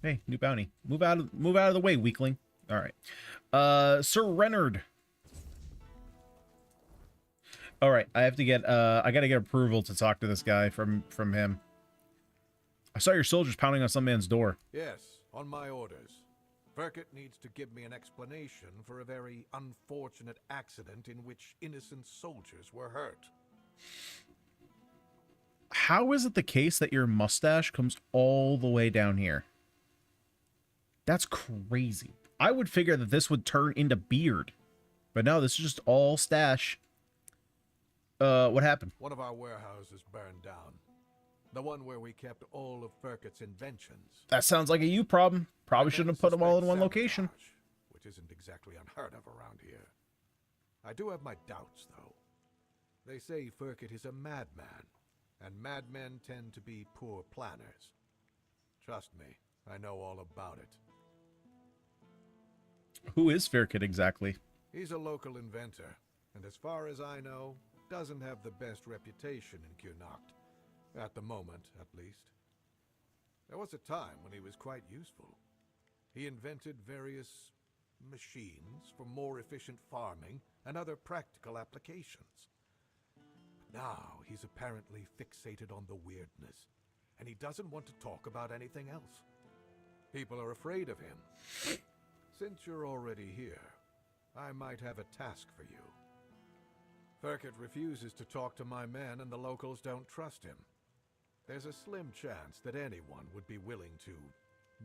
Hey, new bounty. Move out of the way, weakling. All right. Sir Renard. All right, I have to get I got to get approval to talk to this guy from him. I saw your soldiers pounding on some man's door. Yes, on my orders. Verkett needs to give me an explanation for a very unfortunate accident in which innocent soldiers were hurt. How is it the case that your mustache comes all the way down here? That's crazy. I would figure that this would turn into beard. But no, this is just all stash. What happened? One of our warehouses burned down. The one where we kept all of Verkett's inventions. That sounds like a you problem. Probably shouldn't have put them all in one location. Which isn't exactly unheard of around here. I do have my doubts, though. They say Verkett is a madman, and madmen tend to be poor planners. Trust me, I know all about it. Who is Verkett exactly? He's a local inventor, and as far as I know, doesn't have the best reputation in Ganyonz. At the moment, at least. There was a time when he was quite useful. He invented various machines for more efficient farming and other practical applications. But now he's apparently fixated on the weirdness, and he doesn't want to talk about anything else. People are afraid of him. Since you're already here, I might have a task for you. Verkett refuses to talk to my men, and the locals don't trust him. There's a slim chance that anyone would be willing to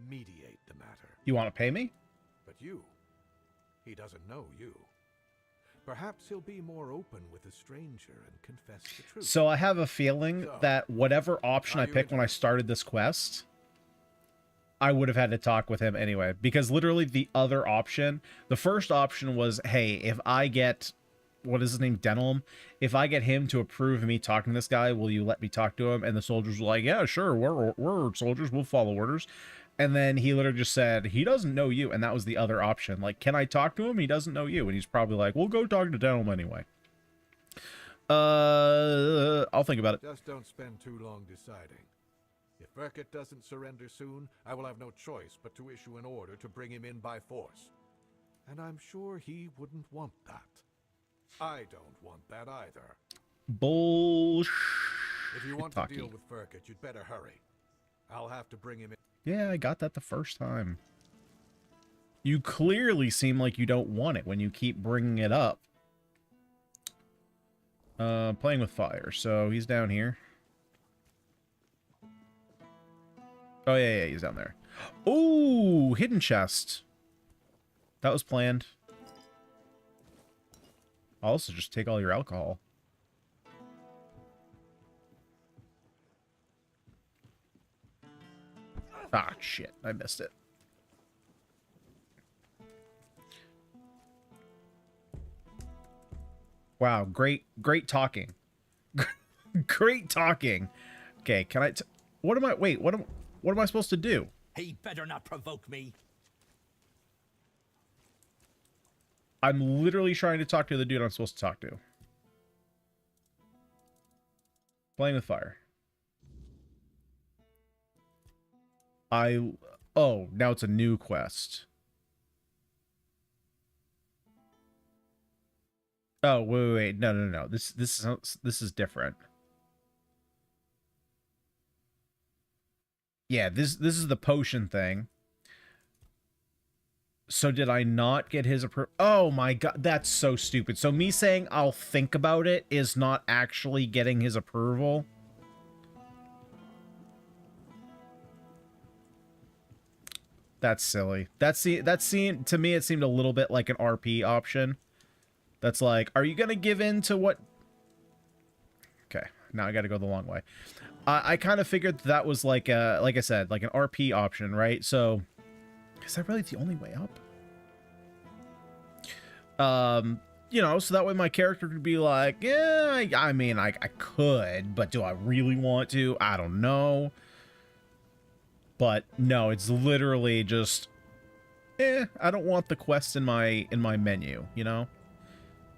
mediate the matter. You want to pay me? But he doesn't know you. Perhaps he'll be more open with a stranger and confess the truth. So I have a feeling that whatever option I picked when I started this quest, I would have had to talk with him anyway. Because literally the other option, the first option was, hey, if I get... what is his name? Denholm. If I get him to approve of me talking to this guy, will you let me talk to him? And the soldiers were like, yeah, sure. We're soldiers. We'll follow orders. And then he literally just said, he doesn't know you. And that was the other option. Like, can I talk to him? He doesn't know you. And he's probably like, we'll go talk to Denholm anyway. I'll think about it. Just don't spend too long deciding. If Verkett doesn't surrender soon, I will have no choice but to issue an order to bring him in by force. And I'm sure he wouldn't want that. I don't want that either. Bullshit. If you want to deal with Verkett, you'd better hurry. I'll have to bring him in. Yeah, I got that the first time. You clearly seem like you don't want it when you keep bringing it up. Playing with fire. So he's down here. Oh, yeah, he's down there. Ooh, hidden chest. That was planned. Also, just take all your alcohol. Ah, shit. I missed it. Wow, great talking. Great talking. Okay, can I what am I wait, what am I supposed to do? He better not provoke me. I'm literally trying to talk to the dude I'm supposed to talk to. Playing with fire. Oh, now it's a new quest. Oh, wait. No. This is different. Yeah, this is the potion thing. So did I not get his approval? Oh my god, that's so stupid. So me saying I'll think about it is not actually getting his approval. That's silly. To me it seemed a little bit like an RP option. That's like, are you gonna give in to what? Okay, now I gotta go the long way. I kind of figured that was like I said, like an RP option, right? So, is that really the only way up? You know, so that way my character could be like, yeah, I mean, I could, but do I really want to? I don't know. But no, it's literally just, I don't want the quest in my menu, you know?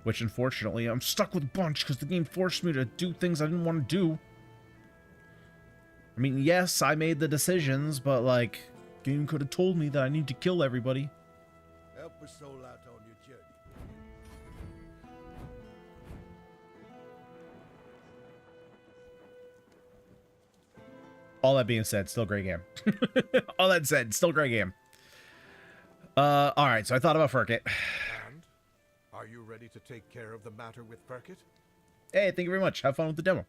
Which, unfortunately, I'm stuck with a bunch because the game forced me to do things I didn't want to do. I mean, yes, I made the decisions, but, like, game could have told me that I need to kill everybody. Help a soul out on your journey. All that being said, still great game. All that said, still great game. Alright, so I thought about Furkit. And are you ready to take care of the matter with Furkit? Hey, thank you very much. Have fun with the demo.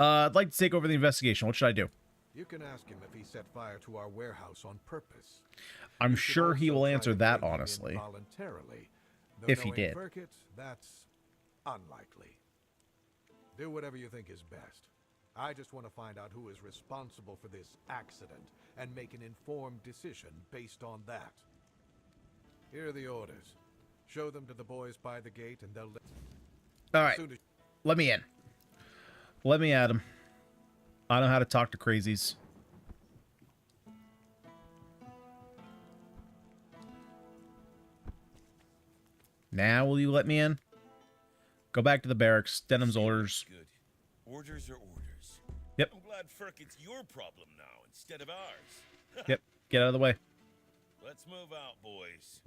I'd like to take over the investigation. What should I do? You can ask him if he set fire to our warehouse on purpose. I'm sure he will answer that honestly. Voluntarily, if he did. Furkit, that's unlikely. Do whatever you think is best. I just want to find out who is responsible for this accident and make an informed decision based on that. Here are the orders. Show them to the boys by the gate and they'll All right. Let me in. Let me at him. I know how to talk to crazies. Now will you let me in? Go back to the barracks. Denham's orders. Good. Orders are orders. Yep. I'm glad Furkit's your problem now instead of ours. Yep. Get out of the way. Let's move out, boys.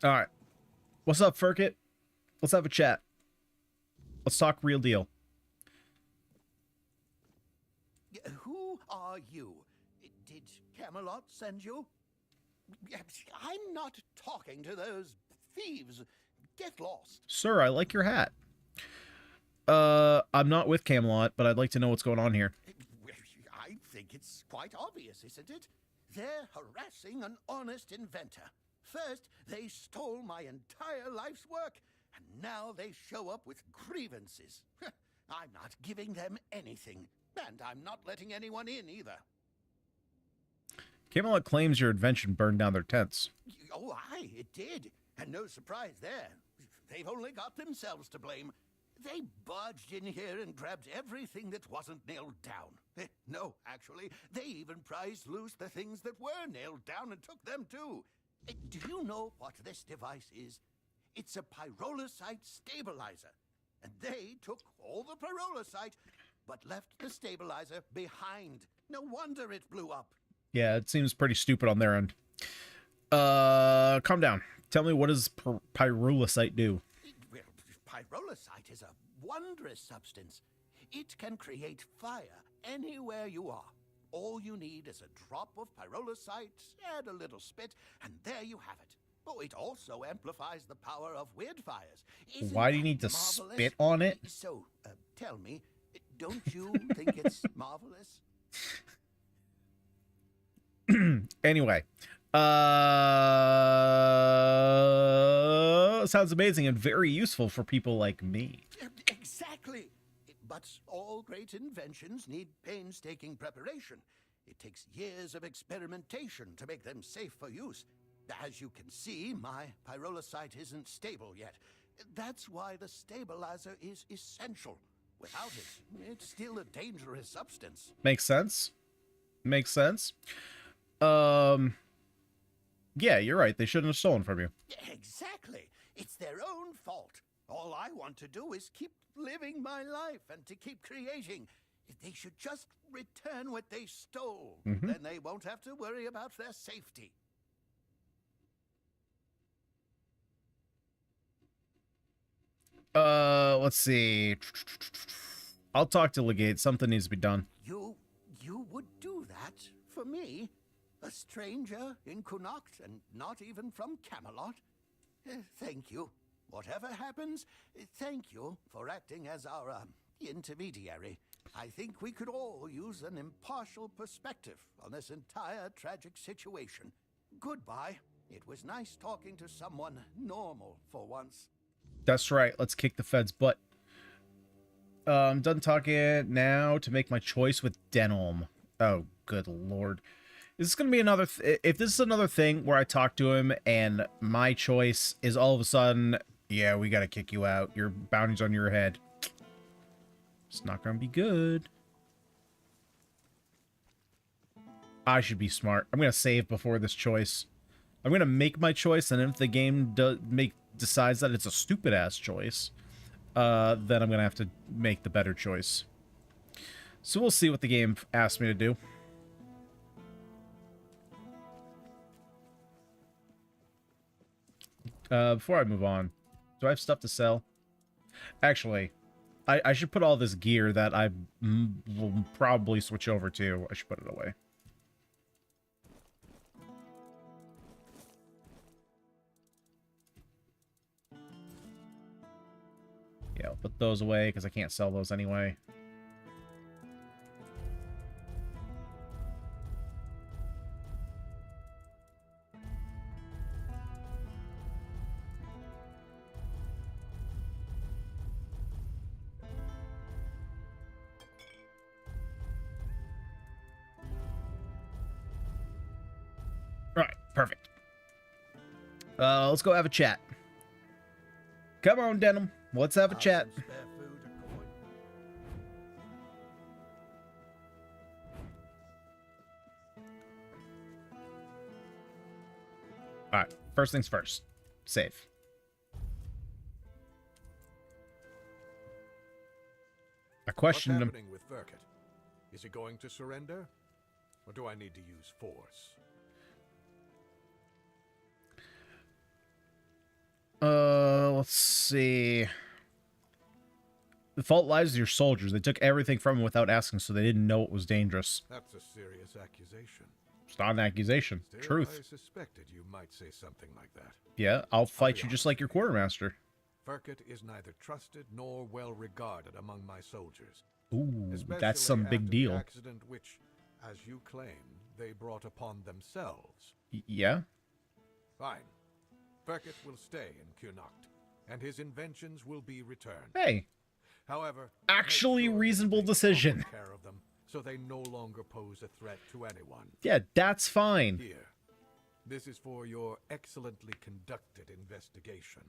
All right. What's up, Furkit? Let's have a chat. Let's talk real deal. Who are you? Did Camelot send you? I'm not talking to those thieves. Get lost. Sir, I like your hat. I'm not with Camelot, but I'd like to know what's going on here. I think it's quite obvious, isn't it? They're harassing an honest inventor. First, they stole my entire life's work, and now they show up with grievances. I'm not giving them anything, and I'm not letting anyone in either. Camelot claims your invention burned down their tents. Oh, aye, it did. And no surprise there. They've only got themselves to blame. They barged in here and grabbed everything that wasn't nailed down. No, actually, they even prized loose the things that were nailed down and took them too. Do you know what this device is? It's a pyrolusite stabilizer. And they took all the pyrolusite, but left the stabilizer behind. No wonder it blew up. Yeah, it seems pretty stupid on their end. Calm down. Tell me, what does pyrolusite do? Well, pyrolusite is a wondrous substance. It can create fire anywhere you are. All you need is a drop of pyrolusite, add a little spit, and there you have it. Oh, it also amplifies the power of weird fires. Why do you need to spit on it? So, tell me, don't you think it's marvelous? Anyway. Sounds amazing and very useful for people like me. Exactly. But all great inventions need painstaking preparation. It takes years of experimentation to make them safe for use. As you can see, my pyrolusite isn't stable yet. That's why the stabilizer is essential. Without it, it's still a dangerous substance. Makes sense. Makes sense. Yeah, you're right. They shouldn't have stolen from you. Exactly. It's their own fault. All I want to do is keep living my life and to keep creating. They should just return what they stole. Then they won't have to worry about their safety. Let's see. I'll talk to Legate. Something needs to be done. You would do that for me? A stranger in Connacht and not even from Camelot? Thank you. Whatever happens, thank you for acting as our intermediary. I think we could all use an impartial perspective on this entire tragic situation. Goodbye. It was nice talking to someone normal for once. That's right. Let's kick the Fed's butt. I'm done talking now to make my choice with Denholm. Oh, good lord. Is this going to be another... if this is another thing where I talk to him and my choice is all of a sudden, yeah, we got to kick you out. Your bounty's on your head. It's not going to be good. I should be smart. I'm going to save before this choice. I'm going to make my choice, and if the game decides that it's a stupid-ass choice, then I'm going to have to make the better choice. So we'll see what the game asks me to do. Before I move on, do I have stuff to sell? Actually, I should put all this gear that I will probably switch over to. I should put it away. Yeah, I'll put those away because I can't sell those anyway. Alright, perfect. Let's go have a chat. Come on, Denim. Let's have a chat. Alright, first things first. Save. I questioned him. What's happening with Verket? Is he going to surrender? Or do I need to use force? Let's see. The fault lies with your soldiers. They took everything from them without asking, so they didn't know it was dangerous. That's a serious accusation. It's not an accusation. Still, Truth. I suspected you might say something like that. Yeah, I'll fight you just like your quartermaster. Verket is neither trusted nor well regarded among my soldiers. Ooh, Especially that's some big after deal. the accident which, as you claim, they brought upon themselves. Yeah? Fine. Verket will stay in Connacht, and his inventions will be returned. Hey. However, actually make sure reasonable that they decision. take care of them, so they no longer pose a threat to anyone. Yeah, that's fine. Here. This is for your excellently conducted investigation.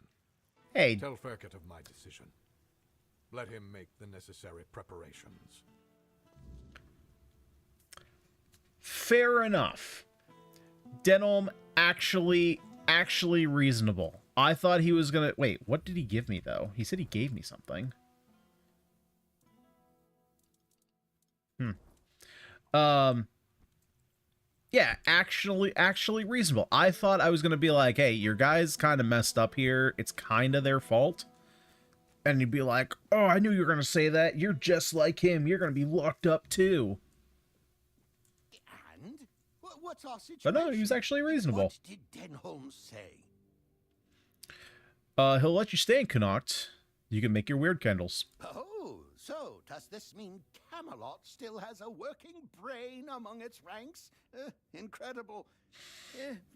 Hey. Tell Verket of my decision. Let him make the necessary preparations. Fair enough. Denholm actually reasonable. I thought he was gonna... Wait, what did he give me, though? He said he gave me something. Yeah, actually reasonable. I thought I was gonna be like, hey, your guy's kind of messed up here. It's kind of their fault. And you'd be like, oh, I knew you were gonna say that. You're just like him. You're gonna be locked up, too. And? What's our situation? But no, he was actually reasonable. What did Denholm say? He'll let you stay in Connacht. You can make your weird candles. Oh, So, does this mean Camelot still has a working brain among its ranks? Incredible.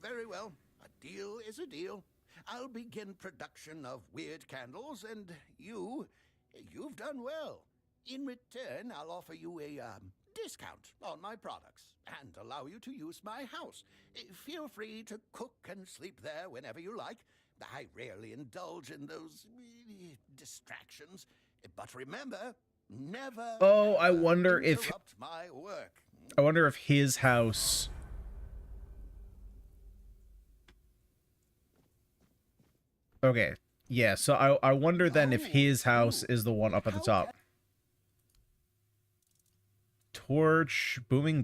Very well. A deal is a deal. I'll begin production of weird candles, and you've done well. In return, I'll offer you a discount on my products and allow you to use my house. Feel free to cook and sleep there whenever you like. I rarely indulge in those distractions. But remember, never. Oh, I wonder if. Interrupt my work. I wonder if his house. Okay. Yeah, so I wonder then if his house is the one up at the top. Torch, booming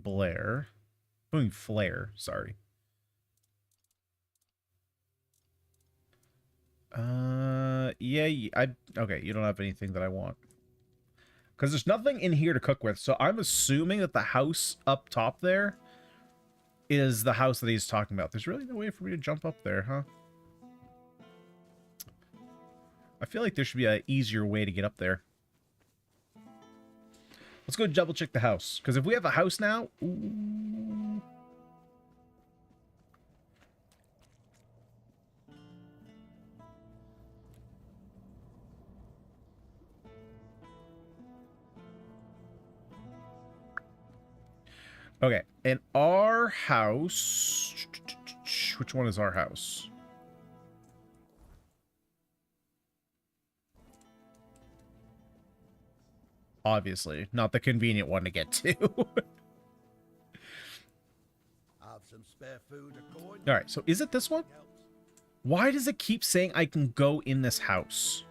flare, sorry. Yeah, okay, you don't have anything that I want. Because there's nothing in here to cook with, so I'm assuming that the house up top there is the house that he's talking about. There's really no way for me to jump up there, huh? I feel like there should be an easier way to get up there. Let's go double check the house. Because if we have a house now... Ooh. Okay, in our house... Which one is our house? Obviously, not the convenient one to get to. Have some spare food or coin. All right, so is it this one? Why does it keep saying I can go in this house?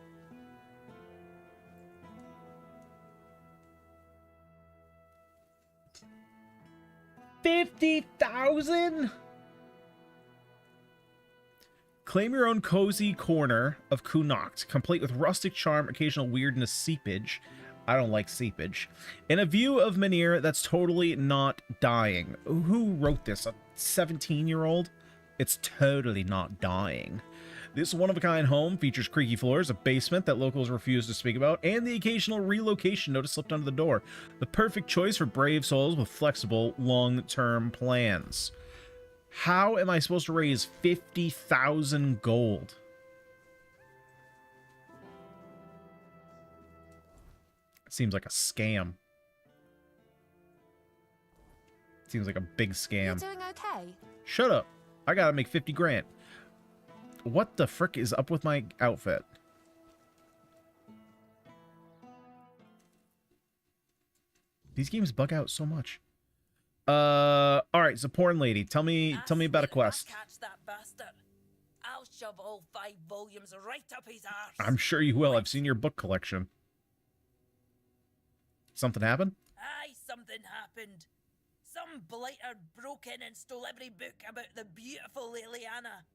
$50,000? Claim your own cozy corner of Connacht, complete with rustic charm, occasional weirdness, seepage. I don't like seepage. And a view of Menhir that's totally not dying. Who wrote this? A 17-year-old? It's totally not dying. This one-of-a-kind home features creaky floors, a basement that locals refuse to speak about, and the occasional relocation notice slipped under the door. The perfect choice for brave souls with flexible, long-term plans. How am I supposed to raise 50,000 gold? Seems like a scam. Seems like a big scam. You're doing okay? Shut up. I gotta make 50 grand. What the frick is up with my outfit? These games bug out so much. All right, so porn lady, tell me about a quest. Catch that bastard. I'll shove all 5 volumes right up his arse. I'm sure you will. I've seen your book collection. Something happened? Aye, something happened. Some blighter broke in and stole every book about the beautiful Liliana.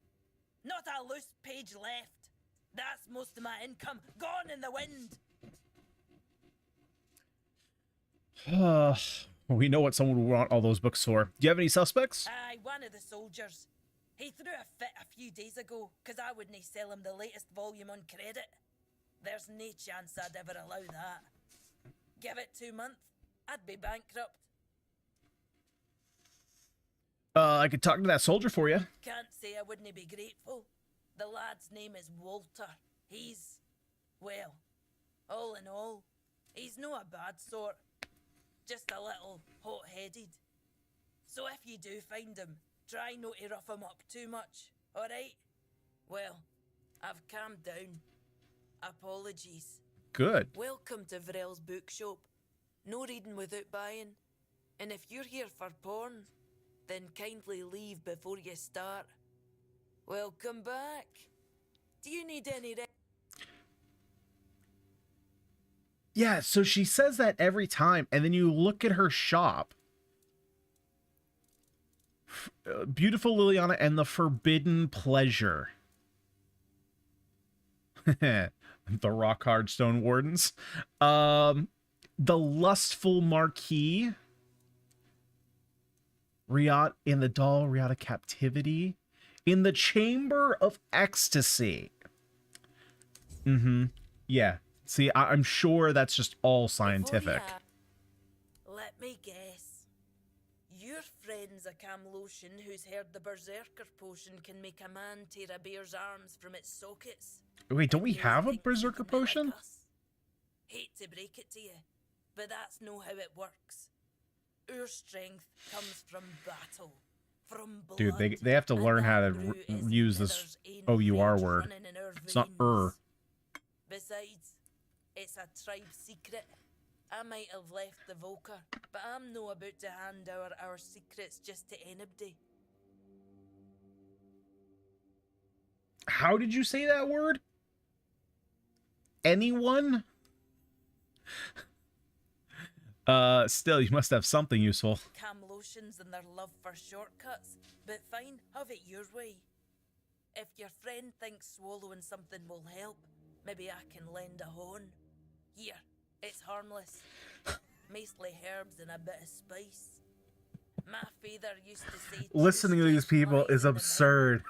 Not a loose page left. That's most of my income gone in the wind. We know what someone would want all those books for. Do you have any suspects? Aye, one of the soldiers. He threw a fit a few days ago, because I wouldn't sell him the latest volume on credit. There's no chance I'd ever allow that. Give it 2 months, I'd be bankrupt. I could talk to that soldier for you. Can't say I wouldn't be grateful. The lad's name is Walter. He's, well, all in all, he's no a bad sort. Just a little hot-headed. So if you do find him, try not to rough him up too much, alright? Well, I've calmed down. Apologies. Good. Welcome to Vrel's bookshop. No reading without buying. And if you're here for porn, then kindly leave before you start. Welcome back. Do you need any... Yeah, so she says that every time, and then you look at her shop. Beautiful Liliana and the Forbidden Pleasure. The Rock Hard Stone Wardens. The Lustful Marquis. Riot in the Doll, Riata Captivity. In the Chamber of Ecstasy. Yeah. See, I'm sure that's just all scientific. Let me guess. Your friend's a Camlotion who's heard the Berserker potion can make a man tear a bear's arms from its sockets. Wait, don't we have a Berserker potion? Hate to break it to you, but that's no how it works. Our strength comes from battle, from blood. Dude, they have to learn how to use this OUR word. It's not Besides, it's a tribe secret. I might have left the Volker, but I'm no about to hand our secrets just to anybody. How did you say that word? Anyone? Still, you must have something useful. Camlotions and their love for shortcuts, but fine, have it your way. If your friend thinks swallowing something will help, maybe I can lend a horn. Here, it's harmless. Mostly herbs and a bit of spice. My father used to say... Listening to these people is absurd.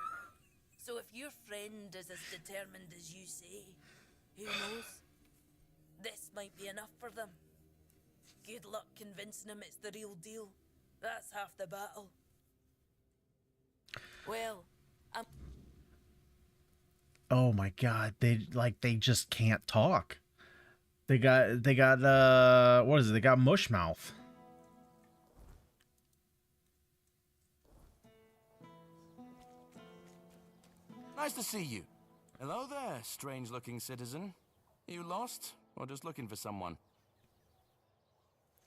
So if your friend is as determined as you say, who knows? This might be enough for them. Good luck convincing them it's the real deal. That's half the battle. Well, Oh my god, they just can't talk. They got what is it? They got mush mouth. Nice to see you. Hello there, strange-looking citizen. You lost, or just looking for someone?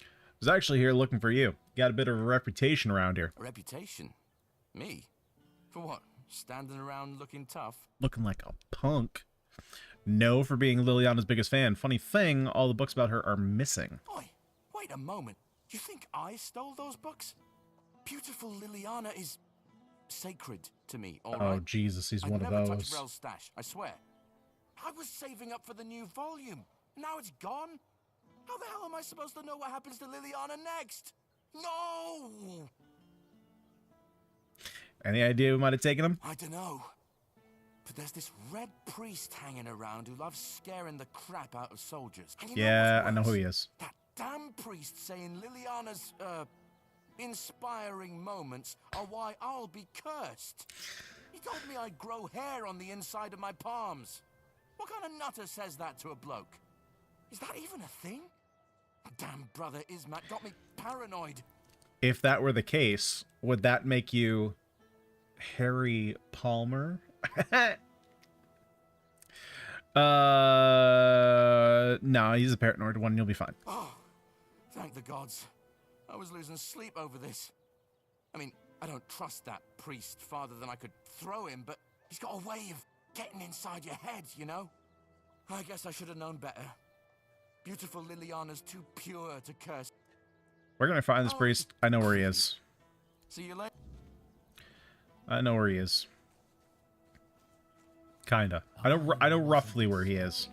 I was actually here looking for you. Got a bit of a reputation around here. A reputation? Me? For what? Standing around looking tough? Looking like a punk. No, for being Liliana's biggest fan. Funny thing, all the books about her are missing. Oi, wait a moment. You think I stole those books? Beautiful Liliana is sacred to me, all right? Oh, Jesus, he's one of never those. touched Grell's stash, I swear. I was saving up for the new volume. Now it's gone? How the hell am I supposed to know what happens to Liliana next? No! Any idea who might have taken him? I don't know. But there's this red priest hanging around who loves scaring the crap out of soldiers. And you Yeah, know I know who he is. That damn priest saying Liliana's, inspiring moments are why I'll be cursed. He told me I'd grow hair on the inside of my palms. What kind of nutter says that to a bloke? Is that even a thing? Damn brother Ismat got me paranoid. If that were the case, would that make you Harry Palmer? No, he's a paranoid one. You'll be fine. Oh, thank the gods. I was losing sleep over this. I mean, I don't trust that priest farther than I could throw him, but he's got a way of getting inside your head, you know? I guess I should have known better. Beautiful Liliana's too pure to curse. Where can I find this priest? I know where he is. See you later. I know where he is. Kinda. I know roughly where he is.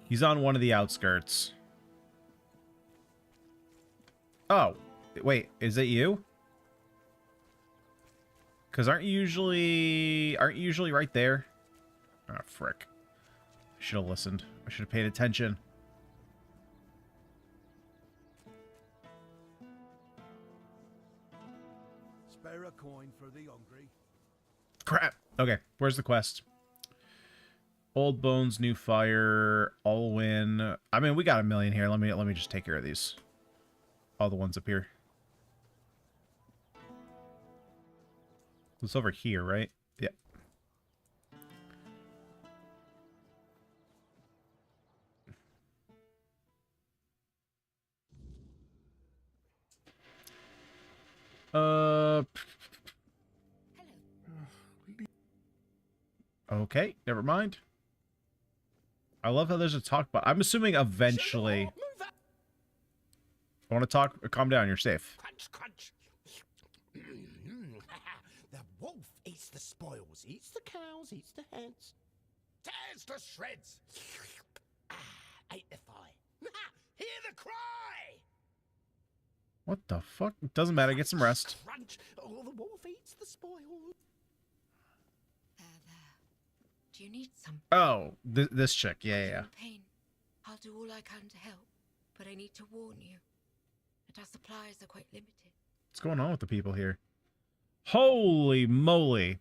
He's on one of the outskirts. Oh, wait, is it you? Because aren't you usually right there? Oh, frick. I should have listened. I should have paid attention. Spare a coin for the hungry. Crap. Okay, where's the quest? Old bones, new fire, all win. I mean, we got 1 million here. Let me just take care of these. All the ones up here. It's over here, right? Yep. Okay, never mind. I love how there's a talk bot. I'm assuming eventually. I want to talk. Calm down. You're safe. Crunch, crunch. The wolf eats the spoils, eats the cows, eats the hens, tears to shreds. Ate the thigh. Hear the cry! What the fuck? Doesn't matter. Get some rest. Crunch. Oh, the wolf eats the spoils. Do you need some Oh, this chick. Yeah. pain? I'll do all I can to help, but I need to warn you that our supplies are quite limited. What's going on with the people here? Holy moly.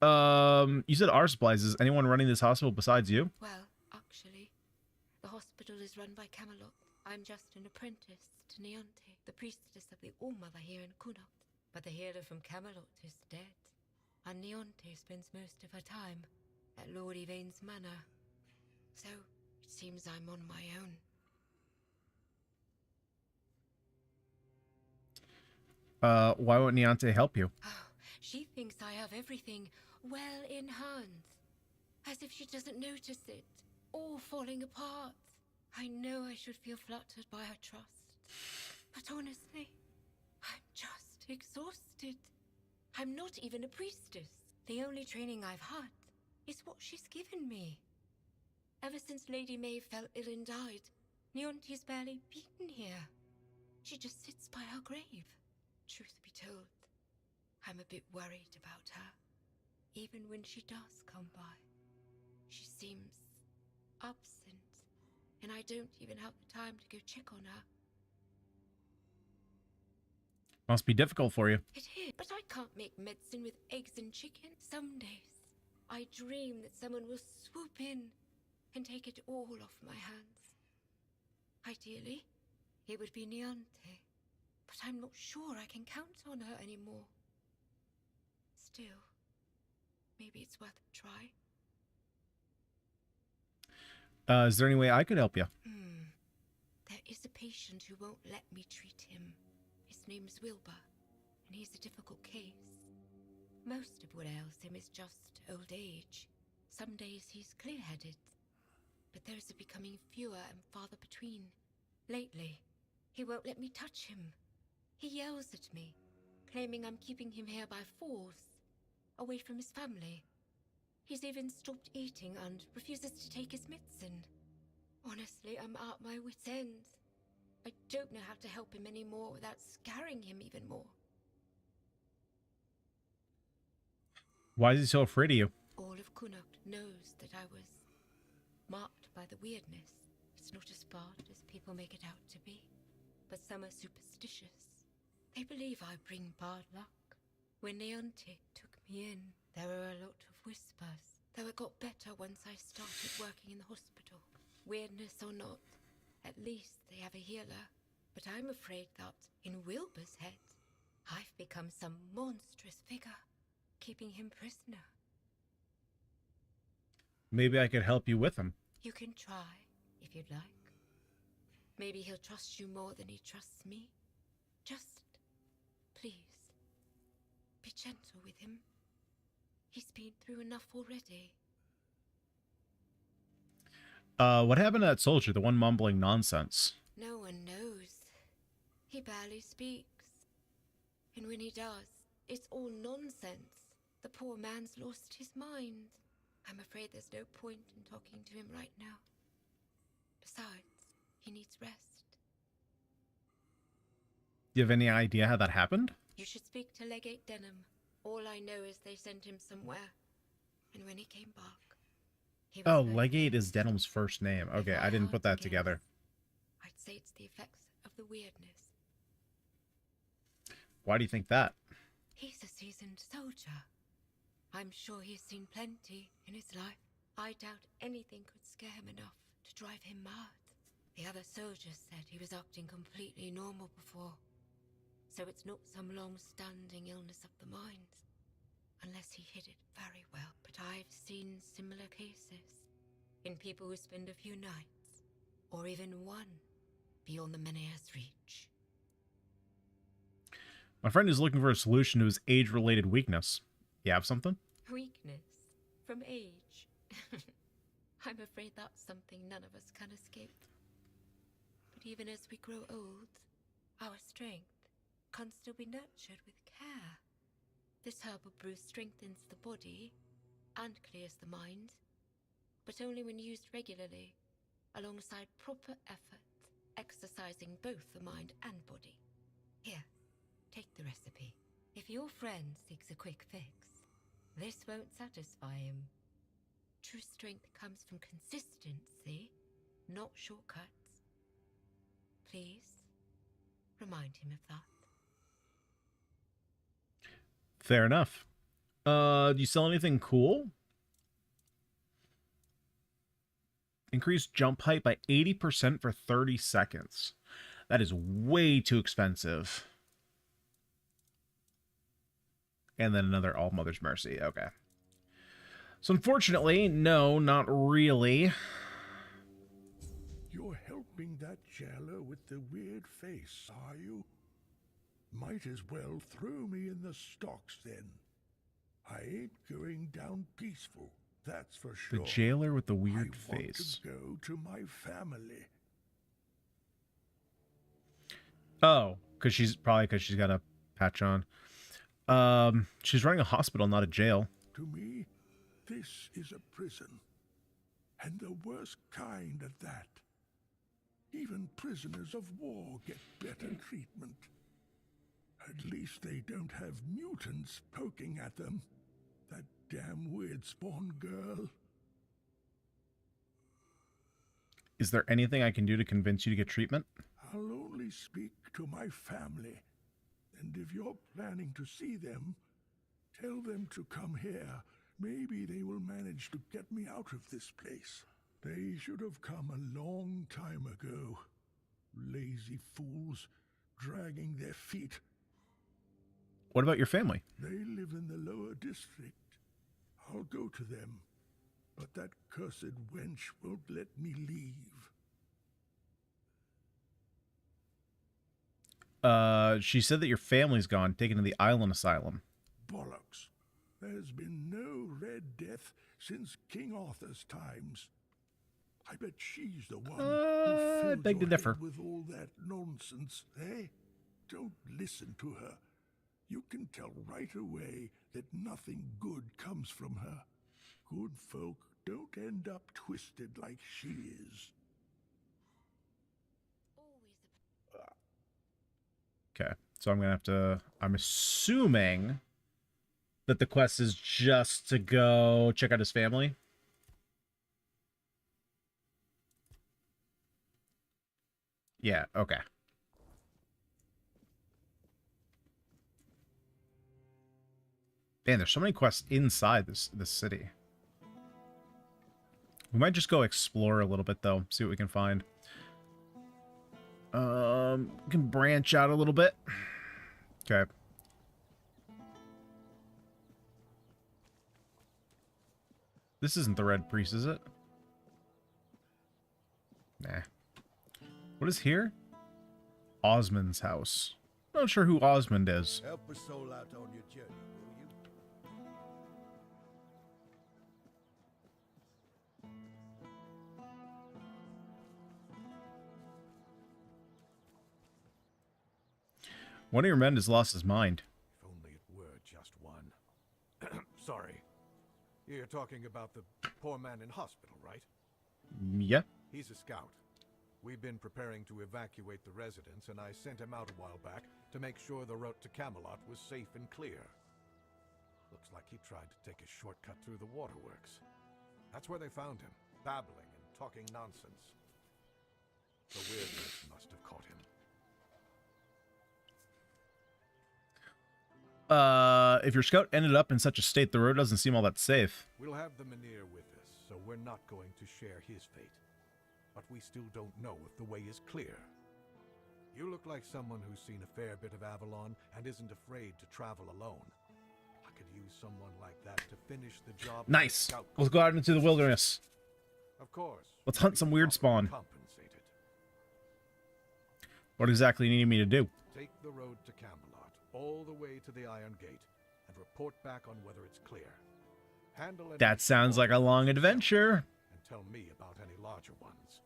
You said our supplies. Is anyone running this hospital besides you? Well, actually, the hospital is run by Camelot. I'm just an apprentice to Neonte, the priestess of the All-Mother here in Connaught. But the healer from Camelot is dead, and Neonte spends most of her time at Lord Yvain's manor. So, it seems I'm on my own. Why won't Neonte help you? Oh, she thinks I have everything well in hand. As if she doesn't notice it, all falling apart. I know I should feel flattered by her trust. But honestly, I'm just exhausted. I'm not even a priestess. The only training I've had is what she's given me. Ever since Lady May fell ill and died, Neonte's barely been here. She just sits by her grave. Truth be told, I'm a bit worried about her. Even when she does come by, she seems absent, and I don't even have the time to go check on her. Must be difficult for you. It is, but I can't make medicine with eggs and chicken. Some days, I dream that someone will swoop in and take it all off my hands. Ideally, it would be Neonte, but I'm not sure I can count on her anymore. Still, maybe it's worth a try. Is there any way I could help you? There is a patient who won't let me treat him. His name's Wilbur, and he's a difficult case. Most of what ails him is just old age. Some days he's clear-headed, but those are becoming fewer and farther between. Lately, he won't let me touch him. He yells at me, claiming I'm keeping him here by force, away from his family. He's even stopped eating and refuses to take his medicine. Honestly, I'm at my wit's end. I don't know how to help him anymore without scaring him even more. Why is he so afraid of you? All of Connaught knows that I was marked by the weirdness. It's not as bad as people make it out to be, but some are superstitious. They believe I bring bad luck. When Neonte took me in, there were a lot of whispers, though it got better once I started working in the hospital. Weirdness or not, at least they have a healer. But I'm afraid that, in Wilbur's head, I've become some monstrous figure, keeping him prisoner. Maybe I could help you with him. You can try, if you'd like. Maybe he'll trust you more than he trusts me. Just, please, be gentle with him. He's been through enough already. What happened to that soldier, the one mumbling nonsense? No one knows. He barely speaks. And when he does, it's all nonsense. The poor man's lost his mind. I'm afraid there's no point in talking to him right now. Besides, he needs rest. Do you have any idea how that happened? You should speak to Legate Denham. All I know is they sent him somewhere. And when he came back, he was Oh, Legate is Denham's first name. Okay, I didn't put that together. I'd say it's the effects of the weirdness. Why do you think that? He's a seasoned soldier. I'm sure he's seen plenty in his life. I doubt anything could scare him enough to drive him mad. The other soldiers said he was acting completely normal before. So it's not some long-standing illness of the mind. Unless he hid it very well. But I've seen similar cases. In people who spend a few nights, or even one, beyond the Menea's reach. My friend is looking for a solution to his age-related weakness. You have something? Weakness from age. I'm afraid that's something none of us can escape. But even as we grow old, our strength can still be nurtured with care. This herbal brew strengthens the body and clears the mind, but only when used regularly, alongside proper effort, exercising both the mind and body. Here, take the recipe. If your friend seeks a quick fix, this won't satisfy him. True strength comes from consistency, not shortcuts. Please, remind him of that. Fair enough. Do you sell anything cool? Increase jump height by 80% for 30 seconds. That is way too expensive. And then another All Mother's Mercy. Okay. So unfortunately, no, not really. You're helping that jailer with the weird face, are you? Might as well throw me in the stocks then. I ain't going down peaceful, that's for sure. The jailer with the weird face. I want to go to my family. Oh, because she's got a patch on. She's running a hospital, not a jail. To me, this is a prison. And the worst kind at that. Even prisoners of war get better treatment. At least they don't have mutants poking at them. That damn weird spawn girl. Is there anything I can do to convince you to get treatment? I'll only speak to my family. And if you're planning to see them, tell them to come here. Maybe they will manage to get me out of this place. They should have come a long time ago. Lazy fools, dragging their feet. What about your family? They live in the lower district. I'll go to them. But that cursed wench won't let me leave. She said that your family's gone, taken to the island asylum. Bollocks. There's been no Red Death since King Arthur's times. I bet she's the one who I beg to differ. with all that nonsense, eh? Don't listen to her. You can tell right away that nothing good comes from her. Good folk don't end up twisted like she is. Okay, so I'm gonna have to... I'm assuming that the quest is just to go check out his family. Yeah, okay. Man, there's so many quests inside this city. We might just go explore a little bit, though. See what we can find. We can branch out a little bit. Okay. This isn't the Red Priest, is it? Nah. What is here? Osmond's house. Not sure who Osmond is. Help a soul out on your journey, will you? One of your men has lost his mind. If only it were just one. Sorry. You're talking about the poor man in hospital, right? Yeah. He's a scout. We've been preparing to evacuate the residence, and I sent him out a while back to make sure the route to Camelot was safe and clear. Looks like he tried to take a shortcut through the waterworks. That's where they found him, babbling and talking nonsense. The weirdness must have caught him. If your scout ended up in such a state, the road doesn't seem all that safe. We'll have the Mynheer with us, so we're not going to share his fate. But we still don't know if the way is clear. You look like someone who's seen a fair bit of Avalon and isn't afraid to travel alone. I could use someone like that to finish the job. Nice. Let's go out into the wilderness. Of course. Let's hunt some weird spawn. Compensated. What exactly do you need me to do? Take the road to Camelot, all the way to the Iron Gate, and report back on whether it's clear. Handle any That sounds like a long adventure. And tell me about any larger ones.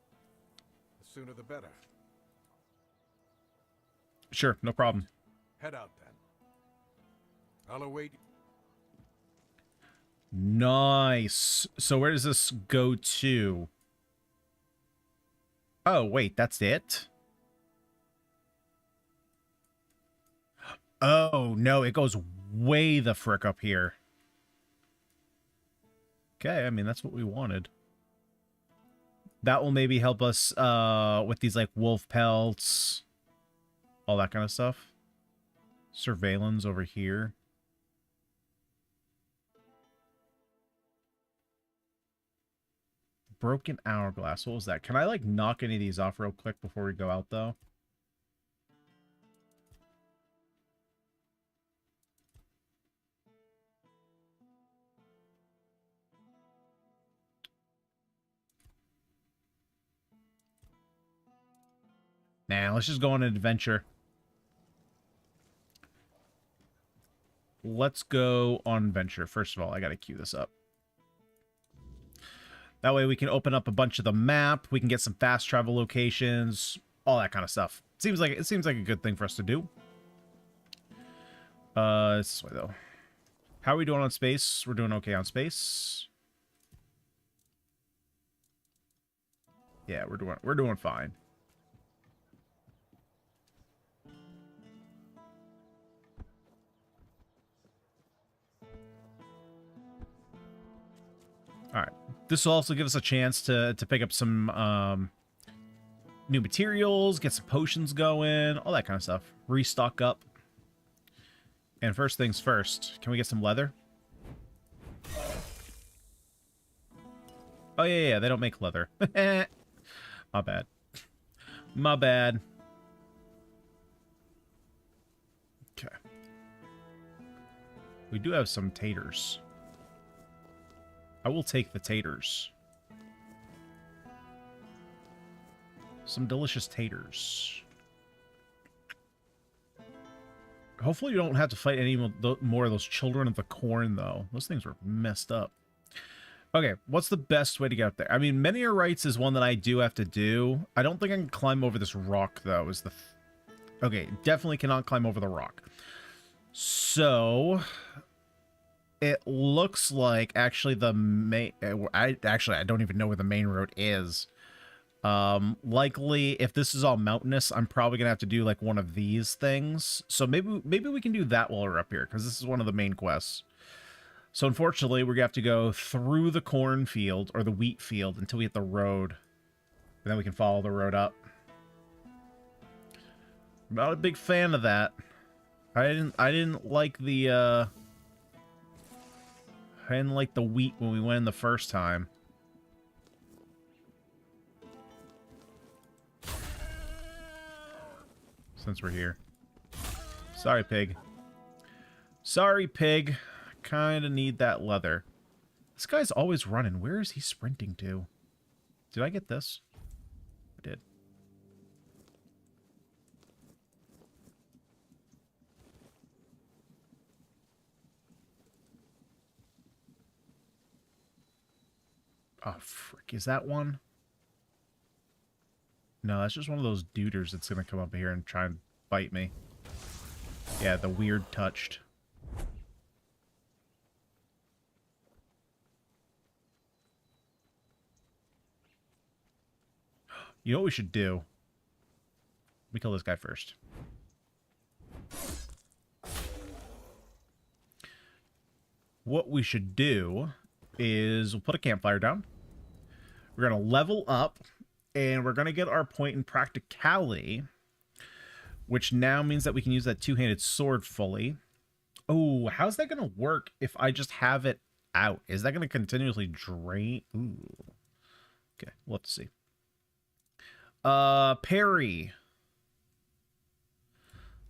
The sooner the better. Sure, no problem. Head out then. I'll await. Nice. So where does this go to? Oh, wait, that's it? Oh, no, it goes way the frick up here. Okay, I mean, that's what we wanted. That will maybe help us with these like wolf pelts, all that kind of stuff. Surveillance over here. Broken hourglass. What was that? Can I like knock any of these off real quick before we go out though? Nah, let's just go on an adventure. Let's go on adventure. First of all, I gotta queue this up. That way we can open up a bunch of the map. We can get some fast travel locations, all that kind of stuff. It seems like a good thing for us to do. This way though. How are we doing on space? We're doing okay on space. Yeah, we're doing fine. All right. This will also give us a chance to pick up some new materials, get some potions going, all that kind of stuff. Restock up. And first things first, can we get some leather? Oh, yeah, they don't make leather. My bad. My bad. Okay. We do have some taters. I will take the taters. Some delicious taters. Hopefully you don't have to fight any more of those children of the corn, though. Those things were messed up. Okay, what's the best way to get up there? I mean, Many Rights is one that I do have to do. I don't think I can climb over this rock, though. Okay, definitely cannot climb over the rock. So it looks like actually the main... I don't even know where the main road is. Likely, if this is all mountainous, I'm probably gonna have to do like one of these things. So maybe we can do that while we're up here, because this is one of the main quests. So unfortunately, we're gonna have to go through the cornfield or the wheat field until we hit the road, and then we can follow the road up. I'm not a big fan of that. I didn't like the I didn't like the wheat when we went in the first time. Since we're here. Sorry, pig. Sorry, pig. Kind of need that leather. This guy's always running. Where is he sprinting to? Did I get this? I did. Oh, frick. Is that one? No, that's just one of those duders that's going to come up here and try and bite me. Yeah, the weird touched. You know what we should do? Let me kill this guy first. What we should do is we'll put a campfire down. We're going to level up. And we're going to get our point in practicality, which now means that we can use that two-handed sword fully. Oh, how's that going to work if I just have it out? Is that going to continuously drain? Ooh. Okay, we'll have to see. Parry.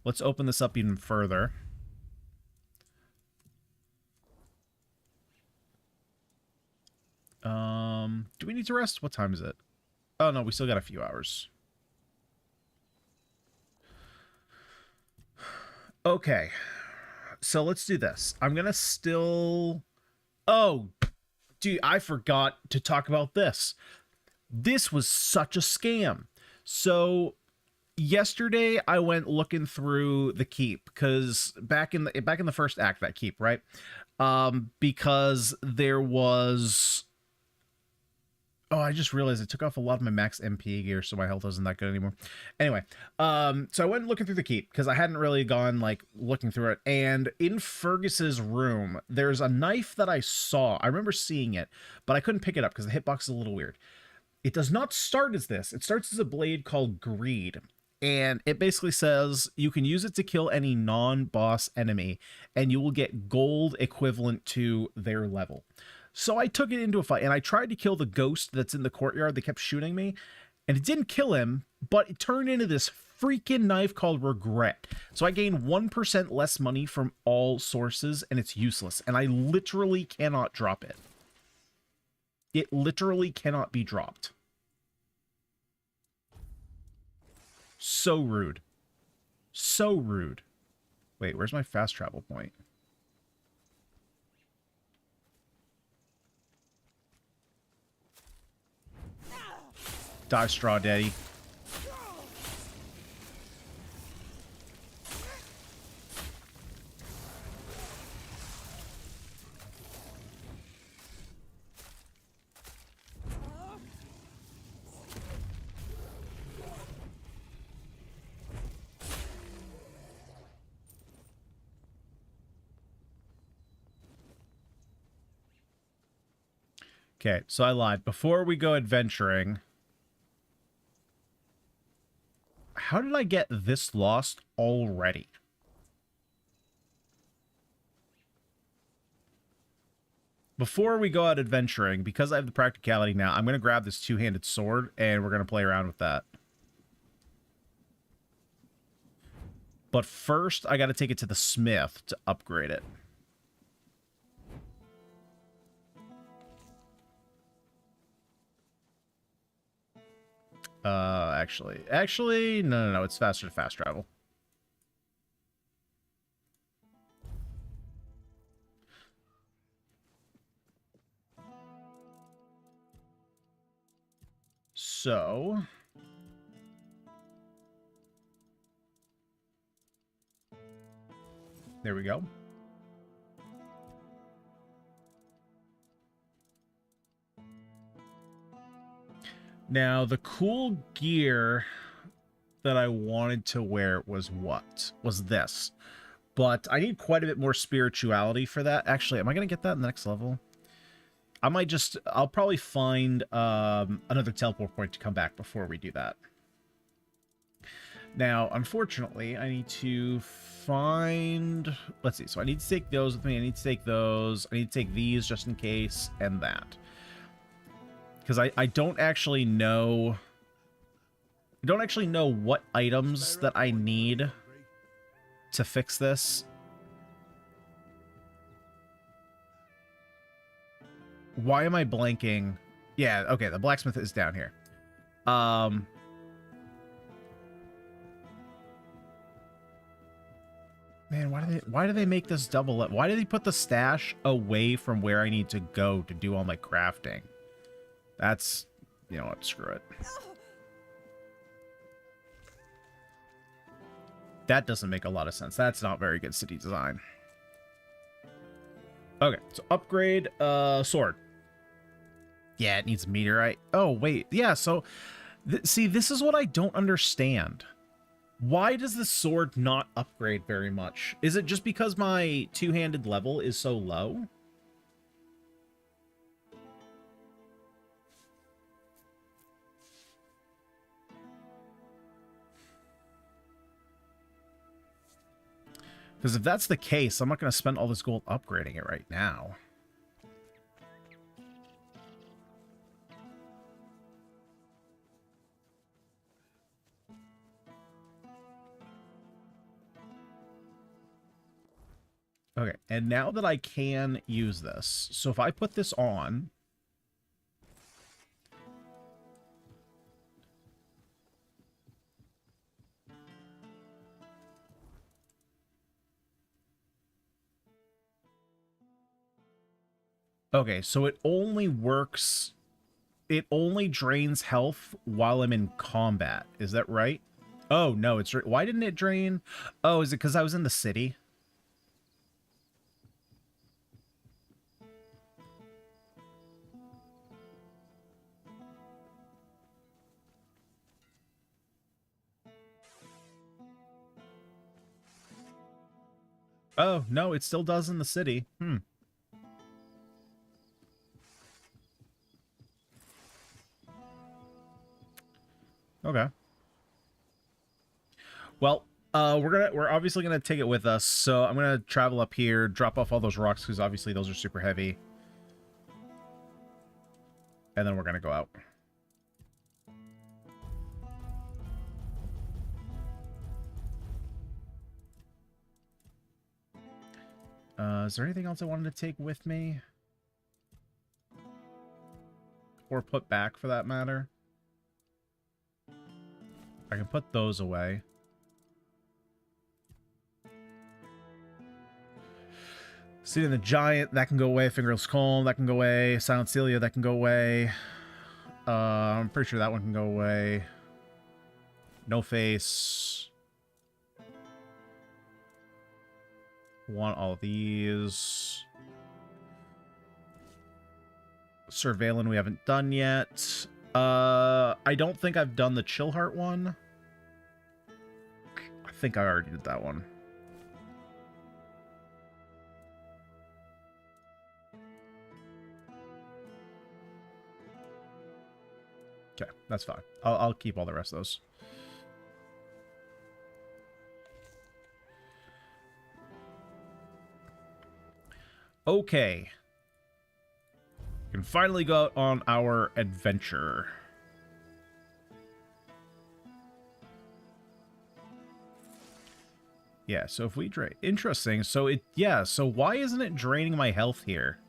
Let's open this up even further. Do we need to rest? What time is it? Oh, no, we still got a few hours. Okay. So let's do this. I'm going to still... Oh, dude, I forgot to talk about this. This was such a scam. So yesterday I went looking through the keep, because back in the first act, that keep, right? Because there was... Oh, I just realized I took off a lot of my max MP gear, so my health isn't that good anymore. Anyway, so I went looking through the keep, because I hadn't really gone, like, looking through it. And in Fergus's room, there's a knife that I saw. I remember seeing it, but I couldn't pick it up, because the hitbox is a little weird. It does not start as this. It starts as a blade called Greed. And it basically says you can use it to kill any non-boss enemy, and you will get gold equivalent to their level. So I took it into a fight, and I tried to kill the ghost that's in the courtyard that kept shooting me, and it didn't kill him, but it turned into this freaking knife called Regret. So I gained 1% less money from all sources, and it's useless, and I literally cannot drop it. It literally cannot be dropped. So rude. So rude. Wait, where's my fast travel point? Die, Straw Daddy. Okay, so I lied. Before we go adventuring, how did I get this lost already? Before we go out adventuring, because I have the practicality now, I'm going to grab this two-handed sword, and we're going to play around with that. But first, I got to take it to the smith to upgrade it. Actually, no, it's faster to fast travel. So, there we go. Now, the cool gear that I wanted to wear was what? Was this. But I need quite a bit more spirituality for that. Actually, am I going to get that in the next level? I might just... I'll probably find another teleport point to come back before we do that. Now, unfortunately, I need to find... Let's see. So I need to take those with me. I need to take those. I need to take these just in case. And that. Because I don't actually know... I don't actually know what items that I need to fix this. Why am I blanking? Yeah, okay, the blacksmith is down here. Man, why do they make this double up? Why do they put the stash away from where I need to go to do all my crafting? That's, you know what, screw it. That doesn't make a lot of sense. That's not very good city design. Okay, so upgrade sword. Yeah, it needs meteorite. Oh, wait. Yeah, so see, this is what I don't understand. Why does the sword not upgrade very much? Is it just because my two-handed level is so low? Because if that's the case, I'm not going to spend all this gold upgrading it right now. Okay, and now that I can use this, so if I put this on... Okay, so it only works... It only drains health while I'm in combat. Is that right? Oh, no, it's... Why didn't it drain... Oh, is it because I was in the city? Oh, no, it still does in the city. Okay. Well, we're obviously gonna take it with us, so I'm gonna travel up here, drop off all those rocks because obviously those are super heavy, and then we're gonna go out. Is there anything else I wanted to take with me? Or put back, for that matter? I can put those away. Seeing the Giant, that can go away. Fingerless Calm, that can go away. Silent Celia, that can go away. I'm pretty sure that one can go away. No Face. Want all these. Surveillance we haven't done yet. I don't think I've done the Chillheart one. I think I already did that one. Okay, that's fine. I'll keep all the rest of those. Okay. We can finally go out on our adventure. Yeah, so if we drain... Interesting. So it... Yeah, so why isn't it draining my health here?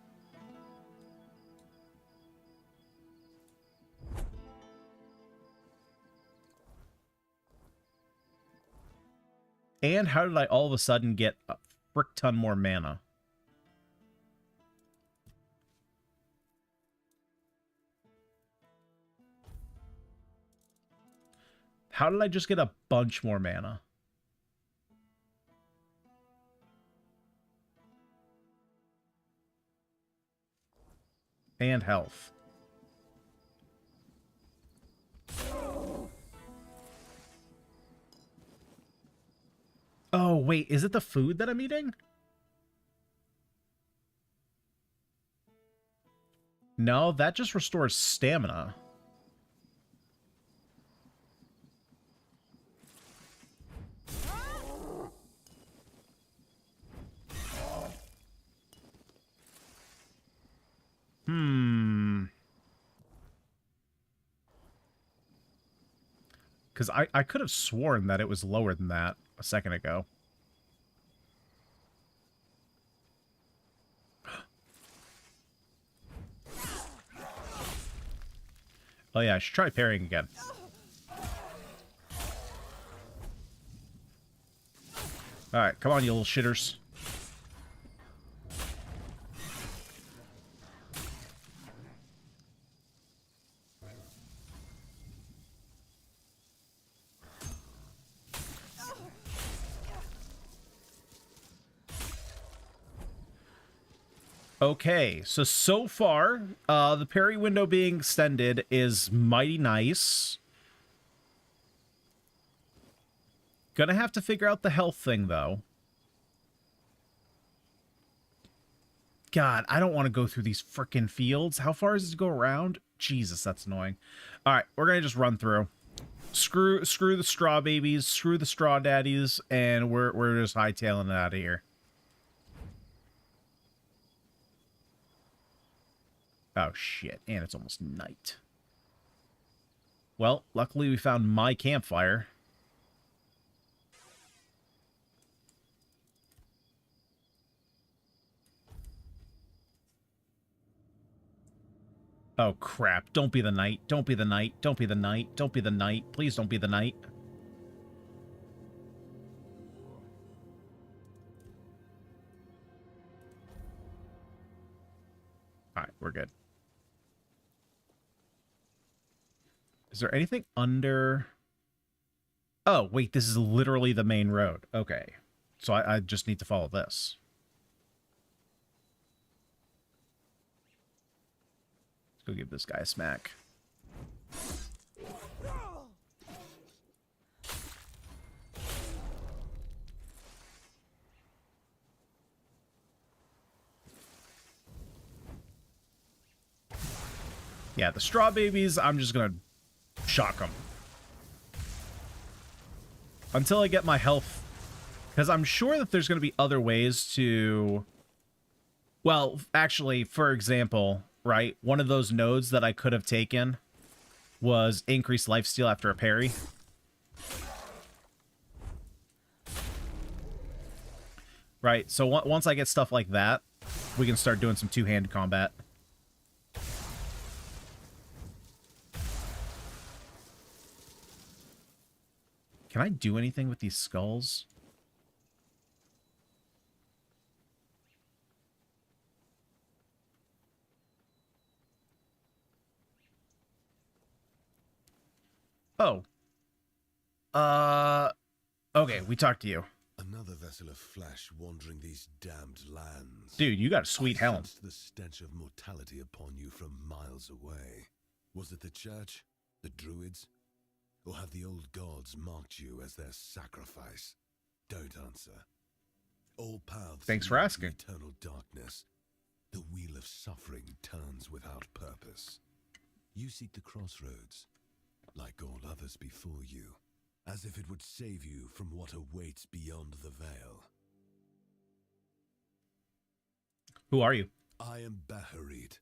And how did I all of a sudden get a frick ton more mana? How did I just get a bunch more mana? And health. Oh, wait, is it the food that I'm eating? No, that just restores stamina. Because I could have sworn that it was lower than that a second ago. Oh yeah, I should try parrying again. Alright, come on, you little shitters. Okay, so far, the parry window being extended is mighty nice. Gonna have to figure out the health thing, though. God, I don't want to go through these frickin' fields. How far is it to go around? Jesus, that's annoying. Alright, we're gonna just run through. Screw the straw babies, screw the straw daddies, and we're just hightailing it out of here. Oh, shit. And it's almost night. Well, luckily we found my campfire. Oh, crap. Don't be the night. Don't be the night. Don't be the night. Don't be the night. Please don't be the night. Alright, we're good. Is there anything under... Oh, wait, this is literally the main road. Okay. So I just need to follow this. Let's go give this guy a smack. Yeah, the straw babies, I'm just gonna shock them. Until I get my health. Because I'm sure that there's going to be other ways to... Well, actually, for example, right? One of those nodes that I could have taken was increased lifesteal after a parry. Right, so once I get stuff like that, we can start doing some two-handed combat. Can I do anything with these skulls? Oh. Okay, we talked to you. Another vessel of flesh wandering these damned lands. Dude, you got a sweet helm. Sensed the stench of mortality upon you from miles away. Was it the church? The druids? Or have the old gods marked you as their sacrifice? Don't answer. All paths Thanks for lead to asking. eternal darkness. The wheel of suffering turns without purpose. You seek the crossroads, like all others before you, as if it would save you from what awaits beyond the veil. Who are you? I am Baharit,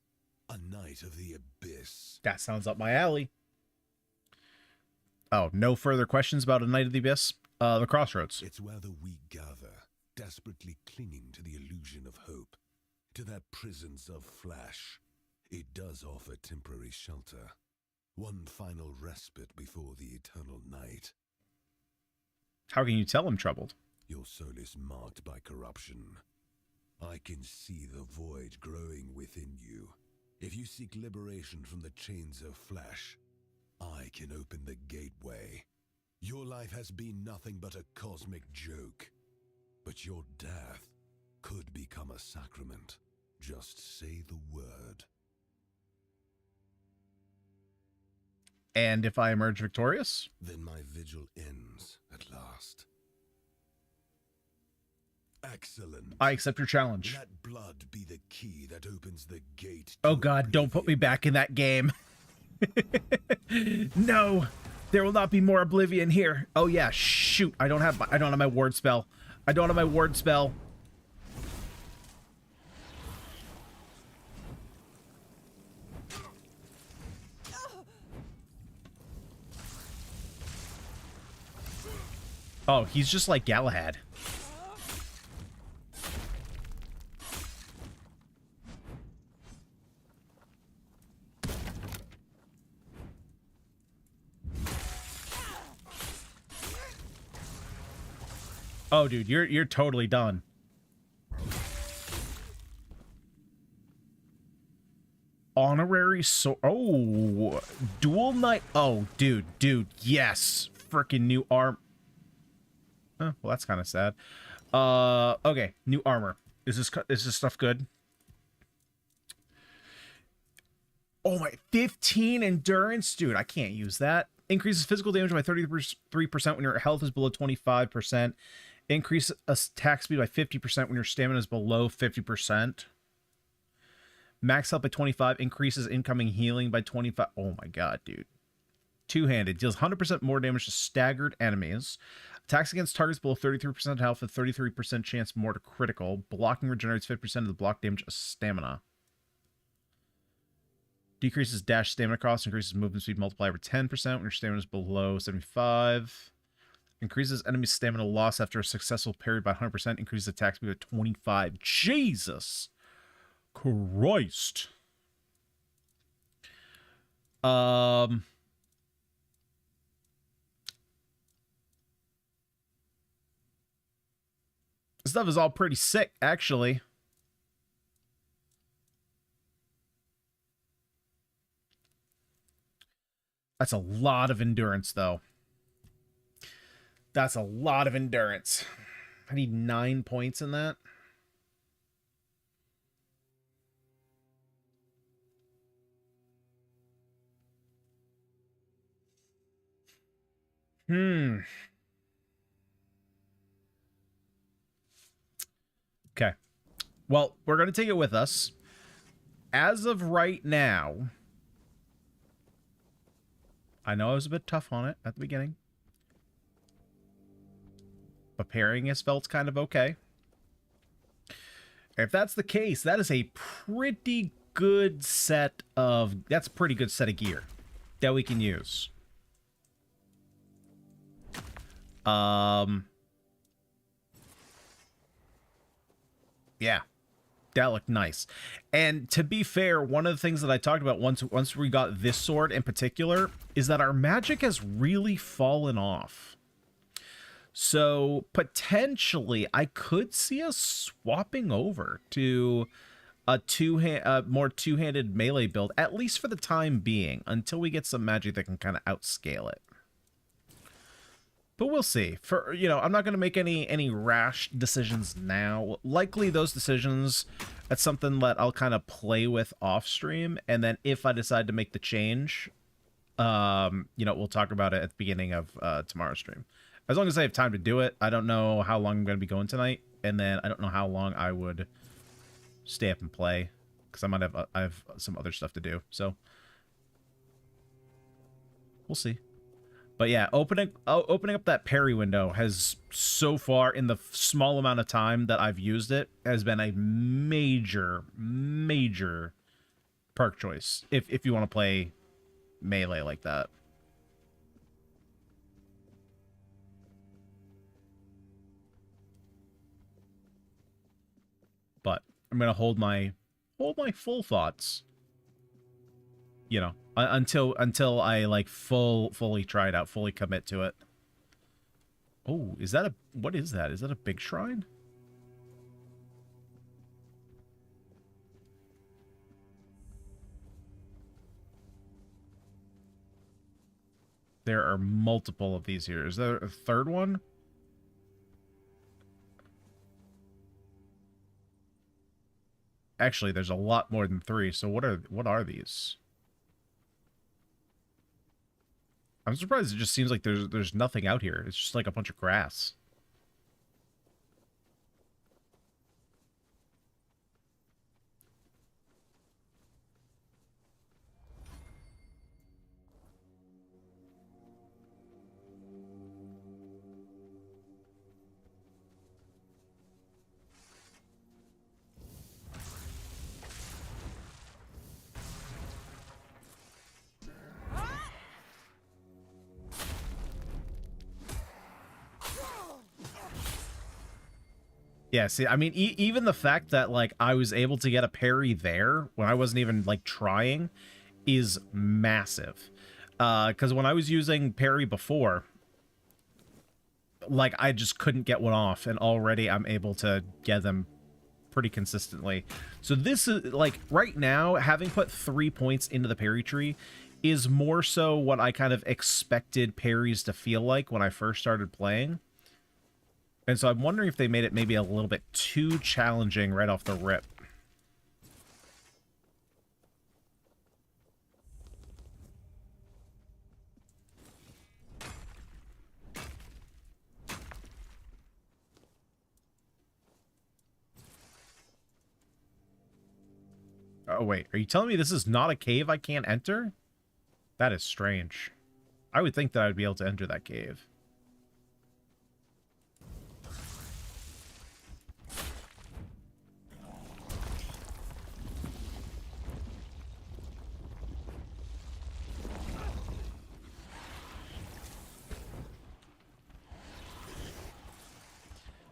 a knight of the abyss. That sounds up my alley. Oh, no further questions about a Knight of the Abyss? The Crossroads. It's where the weak gather, desperately clinging to the illusion of hope, to their prisons of flesh. It does offer temporary shelter, one final respite before the eternal night. How can you tell I'm troubled? Your soul is marked by corruption. I can see the void growing within you. If you seek liberation from the chains of flesh, I can open the gateway. Your life has been nothing but a cosmic joke. But your death could become a sacrament. Just say the word. And if I emerge victorious? Then my vigil ends at last. Excellent. I accept your challenge. Let blood be the key that opens the gate. Oh god, don't put me back in that game. No, there will not be more oblivion here. Oh yeah, shoot, I don't have my ward spell. I don't have my ward spell. Oh, he's just like Galahad. Oh, dude, you're totally done. Honorary oh, dual knight. Oh, dude, yes, freaking new arm. Well, that's kind of sad. Okay, new armor. Is this stuff good? Oh my, 15 endurance, dude. I can't use that. Increases physical damage by 33% when your health is below 25%. Increase attack speed by 50% when your stamina is below 50%. Max health by 25. Increases incoming healing by 25. Oh my god, dude. Two-handed. Deals 100% more damage to staggered enemies. Attacks against targets below 33% health with 33% chance more to critical. Blocking regenerates 50% of the block damage of stamina. Decreases dash stamina cost. Increases movement speed multiplier by 10% when your stamina is below 75. Increases enemy stamina loss after a successful parry by 100%. Increases attack speed by 25. Jesus Christ. This stuff is all pretty sick, actually. That's a lot of endurance, though. That's a lot of endurance. I need 9 points in that. Okay. Well, we're going to take it with us. As of right now, I know I was a bit tough on it at the beginning. but parrying has felt kind of okay. If that's the case, that is a pretty good set of... That's a pretty good set of gear that we can use. Yeah. That looked nice. And to be fair, one of the things that I talked about once we got this sword in particular is that our magic has really fallen off. So potentially I could see us swapping over to a more two-handed melee build, at least for the time being, until we get some magic that can kind of outscale it. But we'll see. For, you know, I'm not going to make any rash decisions now. Likely those decisions, that's something that I'll kind of play with off stream, and then if I decide to make the change, you know, we'll talk about it at the beginning of tomorrow's stream. As long as I have time to do it. I don't know how long I'm going to be going tonight, and then I don't know how long I would stay up and play, because I have some other stuff to do. So we'll see. But yeah, opening up that parry window has, so far, in the small amount of time that I've used it, has been a major perk choice if you want to play melee like that. But I'm gonna hold my full thoughts, you know, until I like fully try it out, fully commit to it. Oh, is that what is that? Is that a big shrine? There are multiple of these here. Is there a third one? Actually, there's a lot more than 3. So what are these? I'm surprised it just seems like there's nothing out here. It's just like a bunch of grass. Yeah, see, I mean, even the fact that, like, I was able to get a parry there when I wasn't even, like, trying is massive. Because when I was using parry before, like, I just couldn't get one off, and already I'm able to get them pretty consistently. So this is, like, right now, having put 3 points into the parry tree is more so what I kind of expected parries to feel like when I first started playing. And so I'm wondering if they made it maybe a little bit too challenging right off the rip. Oh, wait. Are you telling me this is not a cave I can't enter? That is strange. I would think that I would be able to enter that cave.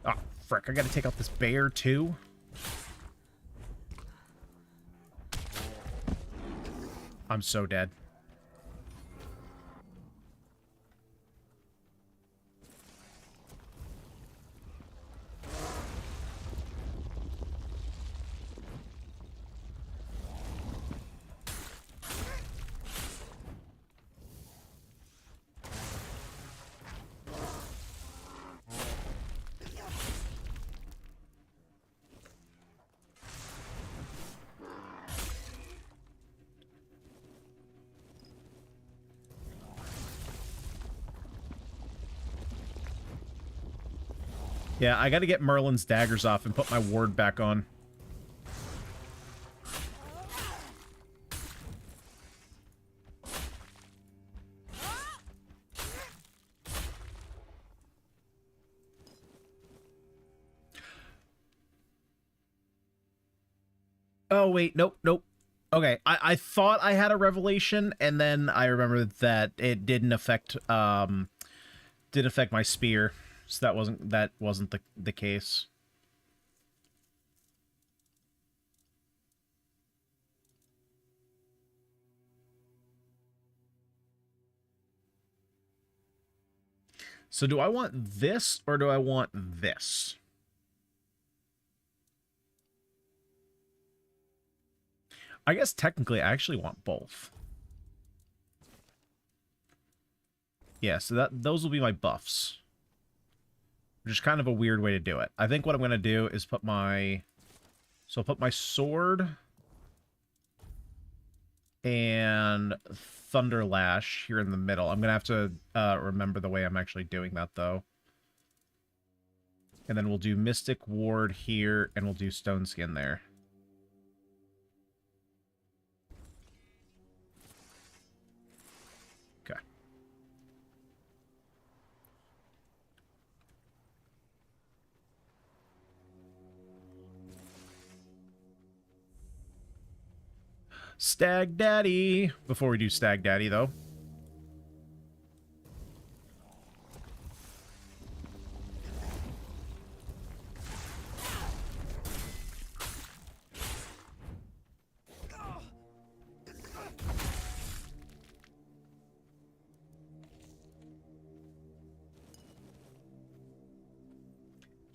Oh, frick. I gotta take out this bear, too? I'm so dead. Yeah, I gotta get Merlin's daggers off and put my ward back on. Oh, wait. Nope. Nope. Okay. I thought I had a revelation, and then I remembered that it didn't affect my spear. So that wasn't the case. So do I want this or do I want this? I guess technically I actually want both. Yeah, so those will be my buffs. Which is kind of a weird way to do it. I think what I'm going to do is put my... So I'll put my sword and Thunder Lash here in the middle. I'm going to have to remember the way I'm actually doing that, though. And then we'll do Mystic Ward here, and we'll do Stone Skin there. Okay. Stag Daddy! Before we do Stag Daddy, though.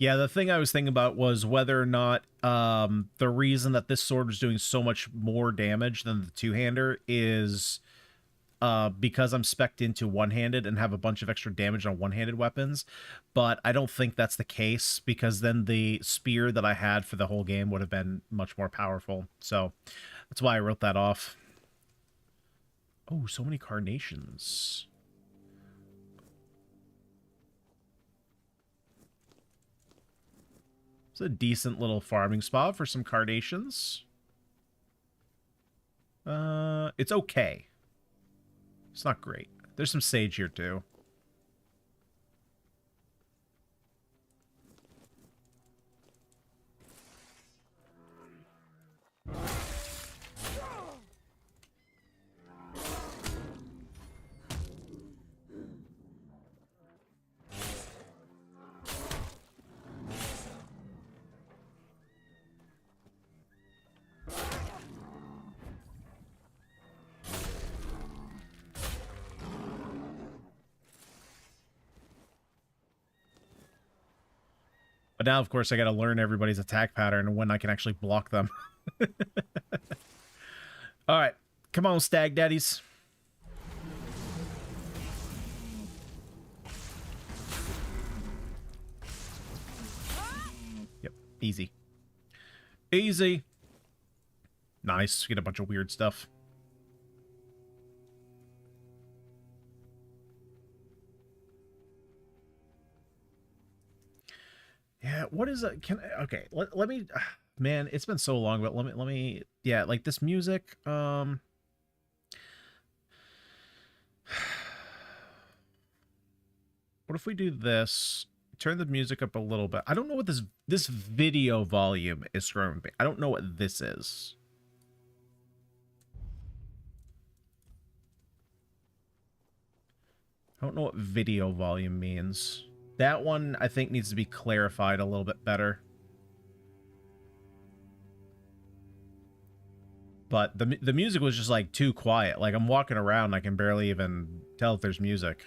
Yeah, the thing I was thinking about was whether or not the reason that this sword was doing so much more damage than the two-hander is because I'm spec'd into one-handed and have a bunch of extra damage on one-handed weapons. But I don't think that's the case, because then the spear that I had for the whole game would have been much more powerful. So that's why I wrote that off. Oh, so many carnations. It's a decent little farming spot for some carnations. It's okay. It's not great. There's some sage here too. But now, of course, I got to learn everybody's attack pattern and when I can actually block them. All right. Come on, Stag Daddies. Yep. Easy. Easy. Nice. Get a bunch of weird stuff. Yeah, what is it? Okay, let me, man, it's been so long, but let me, yeah, like this music, what if we do this, turn the music up a little bit. I don't know what this video volume is from. I don't know what this is. I don't know what video volume means. That one, I think, needs to be clarified a little bit better. But the music was just, like, too quiet. Like, I'm walking around and I can barely even tell if there's music.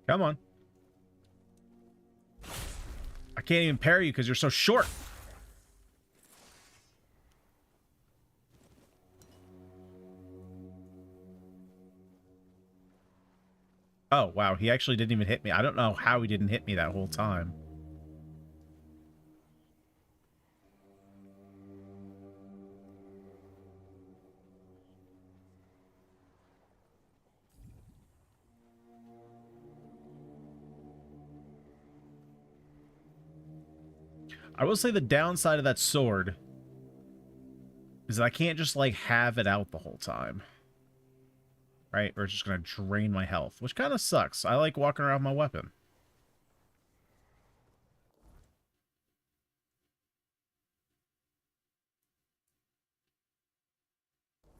Come on. I can't even parry you because you're so short. Oh, wow. He actually didn't even hit me. I don't know how he didn't hit me that whole time. I will say the downside of that sword is that I can't just, like, have it out the whole time. Right? Or it's just going to drain my health, which kind of sucks. I like walking around with my weapon.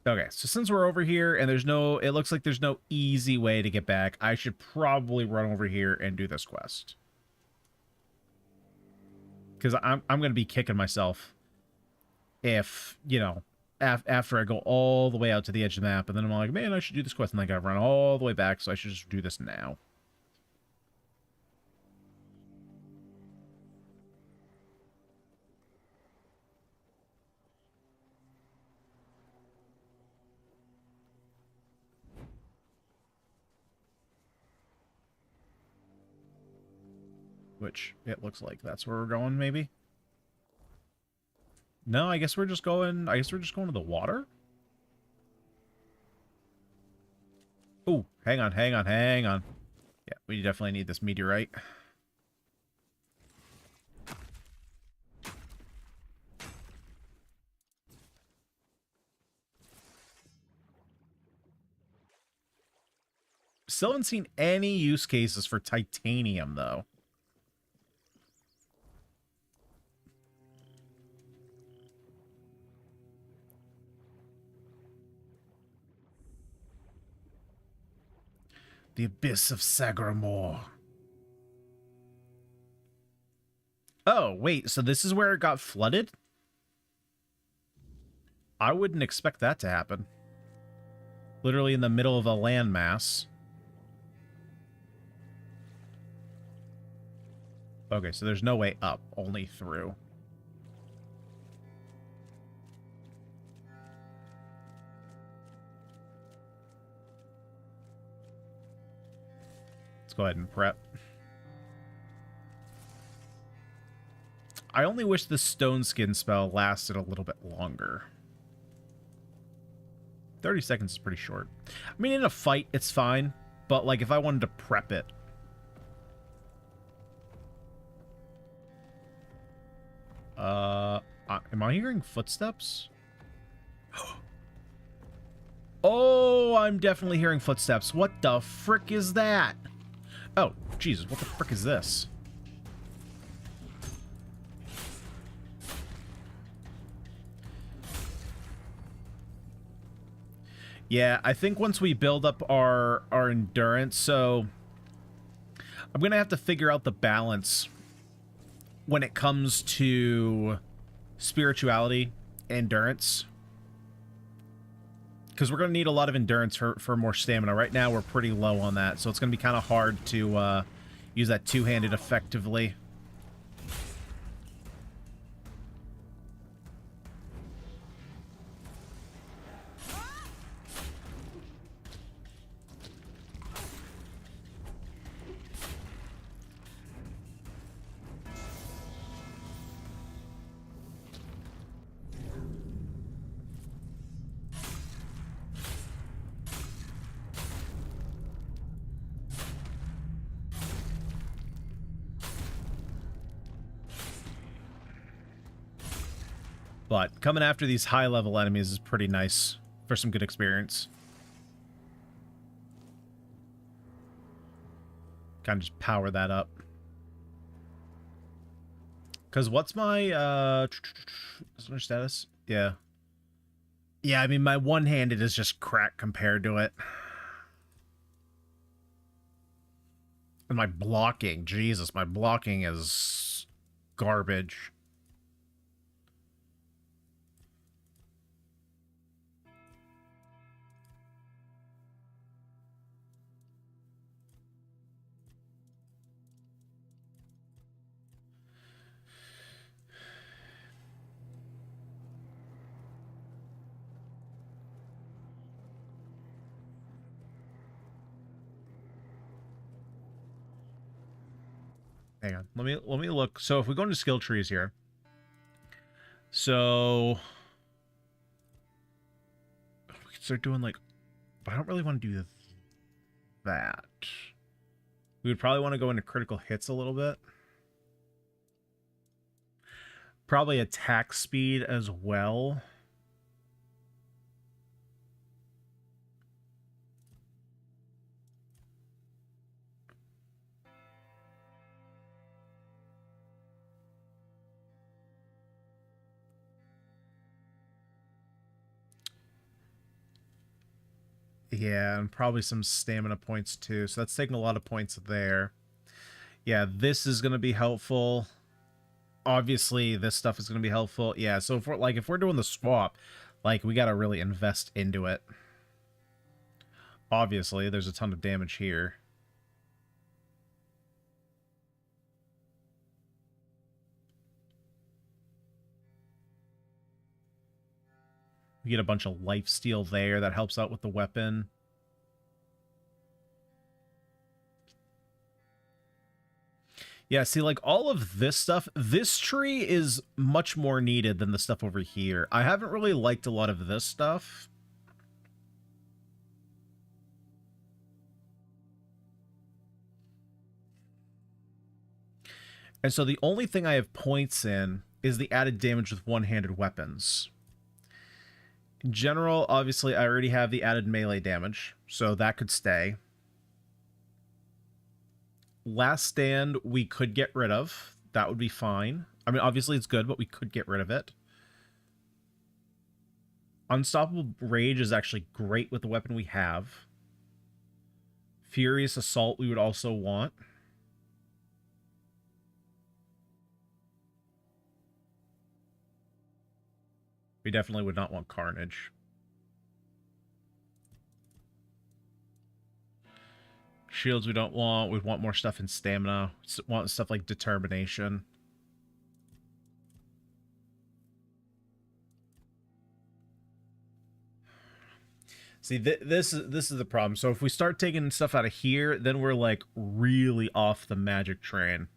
Okay, so since we're over here and there's no... It looks like there's no easy way to get back, I should probably run over here and do this quest. Because I'm going to be kicking myself if, you know, after I go all the way out to the edge of the map, and then I'm like, man, I should do this quest, and I gotta run all the way back, so I should just do this now. Which, it looks like that's where we're going, maybe? No, I guess we're just going to the water? Oh, hang on. Yeah, we definitely need this meteorite. Still haven't seen any use cases for titanium, though. The Abyss of Sagramore. Oh, wait, so this is where it got flooded? I wouldn't expect that to happen. Literally in the middle of a landmass. Okay, so there's no way up, only through. Let's go ahead and prep. I only wish this stone skin spell lasted a little bit longer. 30 seconds is pretty short. I mean, in a fight, it's fine. But, like, if I wanted to prep it. Am I hearing footsteps? Oh, I'm definitely hearing footsteps. What the frick is that? Oh, Jesus, what the frick is this? Yeah, I think once we build up our endurance, so I'm going to have to figure out the balance when it comes to spirituality, endurance. Because we're going to need a lot of endurance for more stamina. Right now, we're pretty low on that, so it's going to be kind of hard to use that two-handed effectively. But coming after these high-level enemies is pretty nice for some good experience. Kind of just power that up. Because what's my status? Yeah. Yeah, I mean, my one-handed is just crack compared to it. And my blocking, Jesus, my blocking is garbage. Hang on. Let me look. So if we go into skill trees here. So we can start doing like, but I don't really want to do that. We would probably want to go into critical hits a little bit. Probably attack speed as well. Yeah, and probably some stamina points too. So that's taking a lot of points there. Yeah, this is going to be helpful. Obviously, this stuff is going to be helpful. Yeah, so if we're doing the swap, like, we got to really invest into it. Obviously, there's a ton of damage here. We get a bunch of lifesteal there. That helps out with the weapon. Yeah, see, like, all of this stuff, this tree is much more needed than the stuff over here. I haven't really liked a lot of this stuff. And so the only thing I have points in is the added damage with one-handed weapons. In general, obviously, I already have the added melee damage, so that could stay. Last Stand, we could get rid of. That would be fine. I mean, obviously, it's good, but we could get rid of it. Unstoppable Rage is actually great with the weapon we have. Furious Assault we would also want. We definitely would not want Carnage. Shields we don't want. We'd want more stuff in stamina. We want stuff like Determination. See, this is the problem. So if we start taking stuff out of here, then we're like really off the magic train.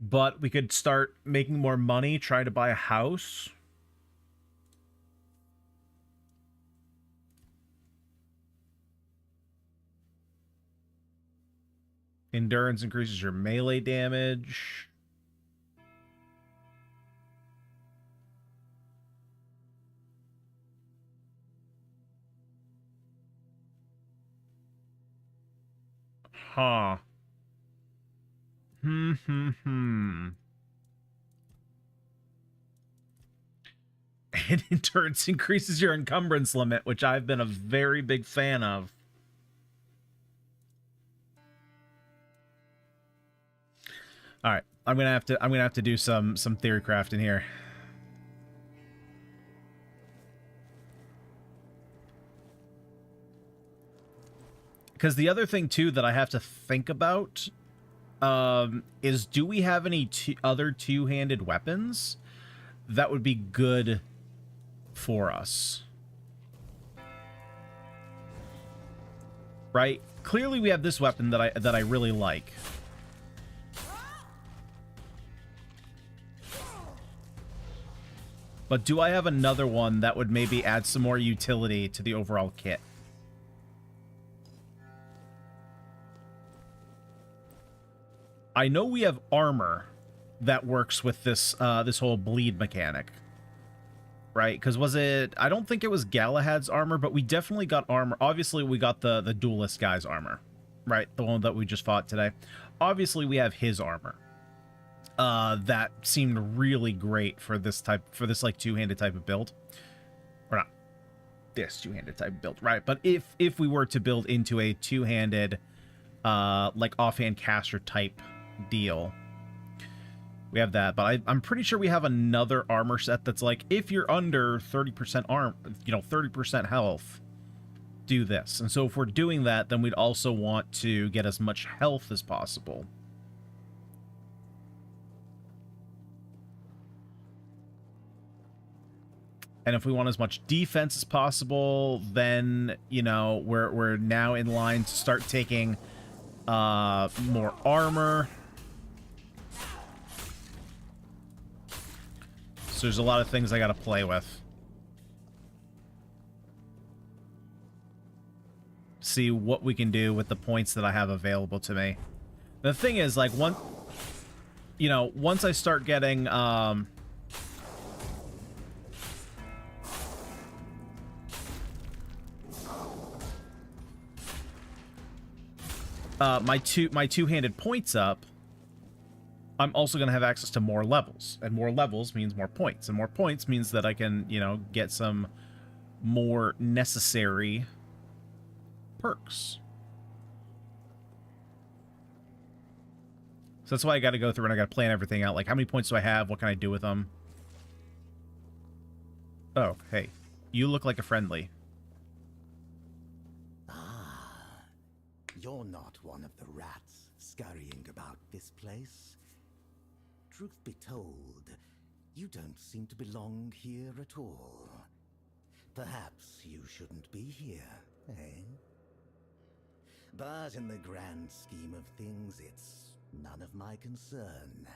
But we could start making more money, try to buy a house. Endurance increases your melee damage. Huh. And endurance increases your encumbrance limit, which I've been a very big fan of. All right, I'm gonna have to do some theory crafting here. Because the other thing too that I have to think about is, do we have any other two-handed weapons that would be good for us? Right? Clearly we have this weapon that I really like. But do I have another one that would maybe add some more utility to the overall kit? I know we have armor that works with this this whole bleed mechanic, right? Because was it? I don't think it was Galahad's armor, but we definitely got armor. Obviously, we got the duelist guy's armor, right? The one that we just fought today. Obviously, we have his armor. That seemed really great for this like two-handed type of build, or not this two-handed type of build, right? But if we were to build into a two-handed, like offhand caster type deal, we have that. But I'm pretty sure we have another armor set that's like, if you're under 30% 30% health, do this. And so if we're doing that, then we'd also want to get as much health as possible. And if we want as much defense as possible, then, you know, we're now in line to start taking more armor. So there's a lot of things I gotta play with. See what we can do with the points that I have available to me. The thing is, like, once I start getting, my two-handed points up, I'm also going to have access to more levels, and more levels means more points, and more points means that I can, get some more necessary perks. So that's why I got to go through and I got to plan everything out. Like, how many points do I have? What can I do with them? Oh, hey. You look like a friendly. Ah, you're not one of the rats scurrying about this place. Truth be told, you don't seem to belong here at all. Perhaps you shouldn't be here, eh? But in the grand scheme of things, it's none of my concern.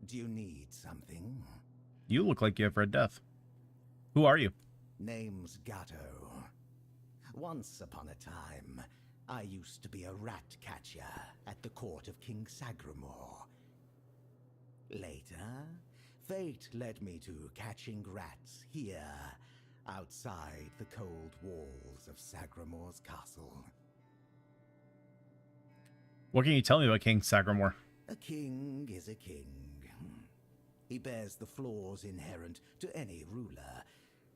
Do you need something? You look like you have Red Death. Who are you? Name's Gatto. Once upon a time, I used to be a rat catcher at the court of King Sagramore. Later, fate led me to catching rats here, outside the cold walls of Sagramore's castle. What can you tell me about King Sagramore? A king is a king. He bears the flaws inherent to any ruler,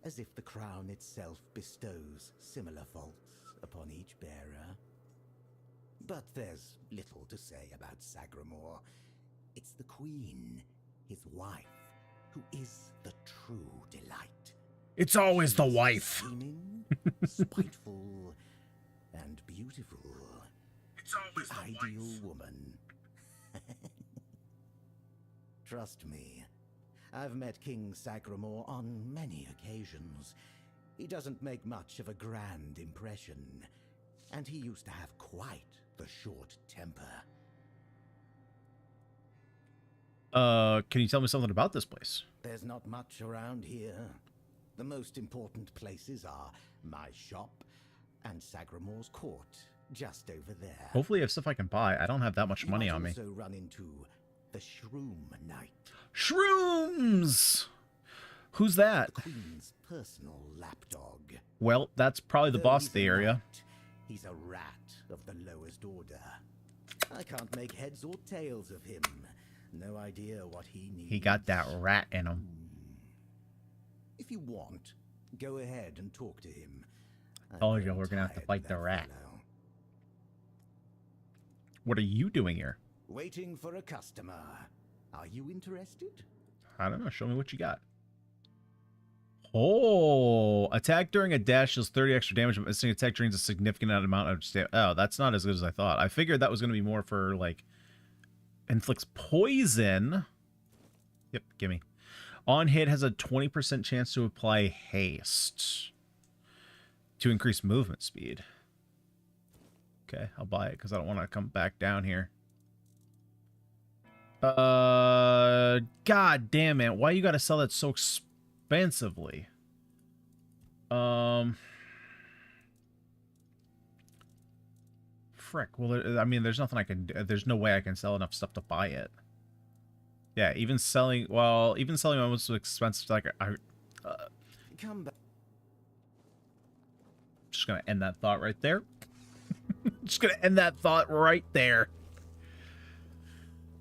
as if the crown itself bestows similar faults upon each bearer. But there's little to say about Sagramore. It's the queen, his wife, who is the true delight. It's always the wife. Scheming, spiteful, and beautiful. It's always the ideal woman. Trust me, I've met King Sagramore on many occasions. He doesn't make much of a grand impression, and he used to have quite the short temper. Can you tell me something about this place? There's not much around here. The most important places are my shop and Sagramore's court, just over there. Hopefully I have stuff I can buy. I don't have that much money on me. You also run into the Shroom Knight. Shrooms! Who's that? The Queen's personal lapdog. Well, that's probably the boss of the area. Knight, he's a rat of the lowest order. I can't make heads or tails of him. No idea what he needs. He got that rat in him. If you want, go ahead and talk to him. Oh, yeah, we're gonna have to fight the rat. Fellow. What are you doing here? Waiting for a customer. Are you interested? I don't know. Show me what you got. Oh, attack during a dash does 30 extra damage, but missing attack drains a significant amount of damage. Oh, that's not as good as I thought. I figured that was going to be more for, like, inflicts poison. Yep, gimme. On hit has a 20% chance to apply haste to increase movement speed. Okay, I'll buy it because I don't want to come back down here. God damn it. Why you gotta sell that so expensively? Frick. Well, I mean, there's nothing I can do. There's no way I can sell enough stuff to buy it. Yeah, even selling, well, even selling almost so expensive, like, Come back. Just gonna end that thought right there. Just gonna end that thought right there.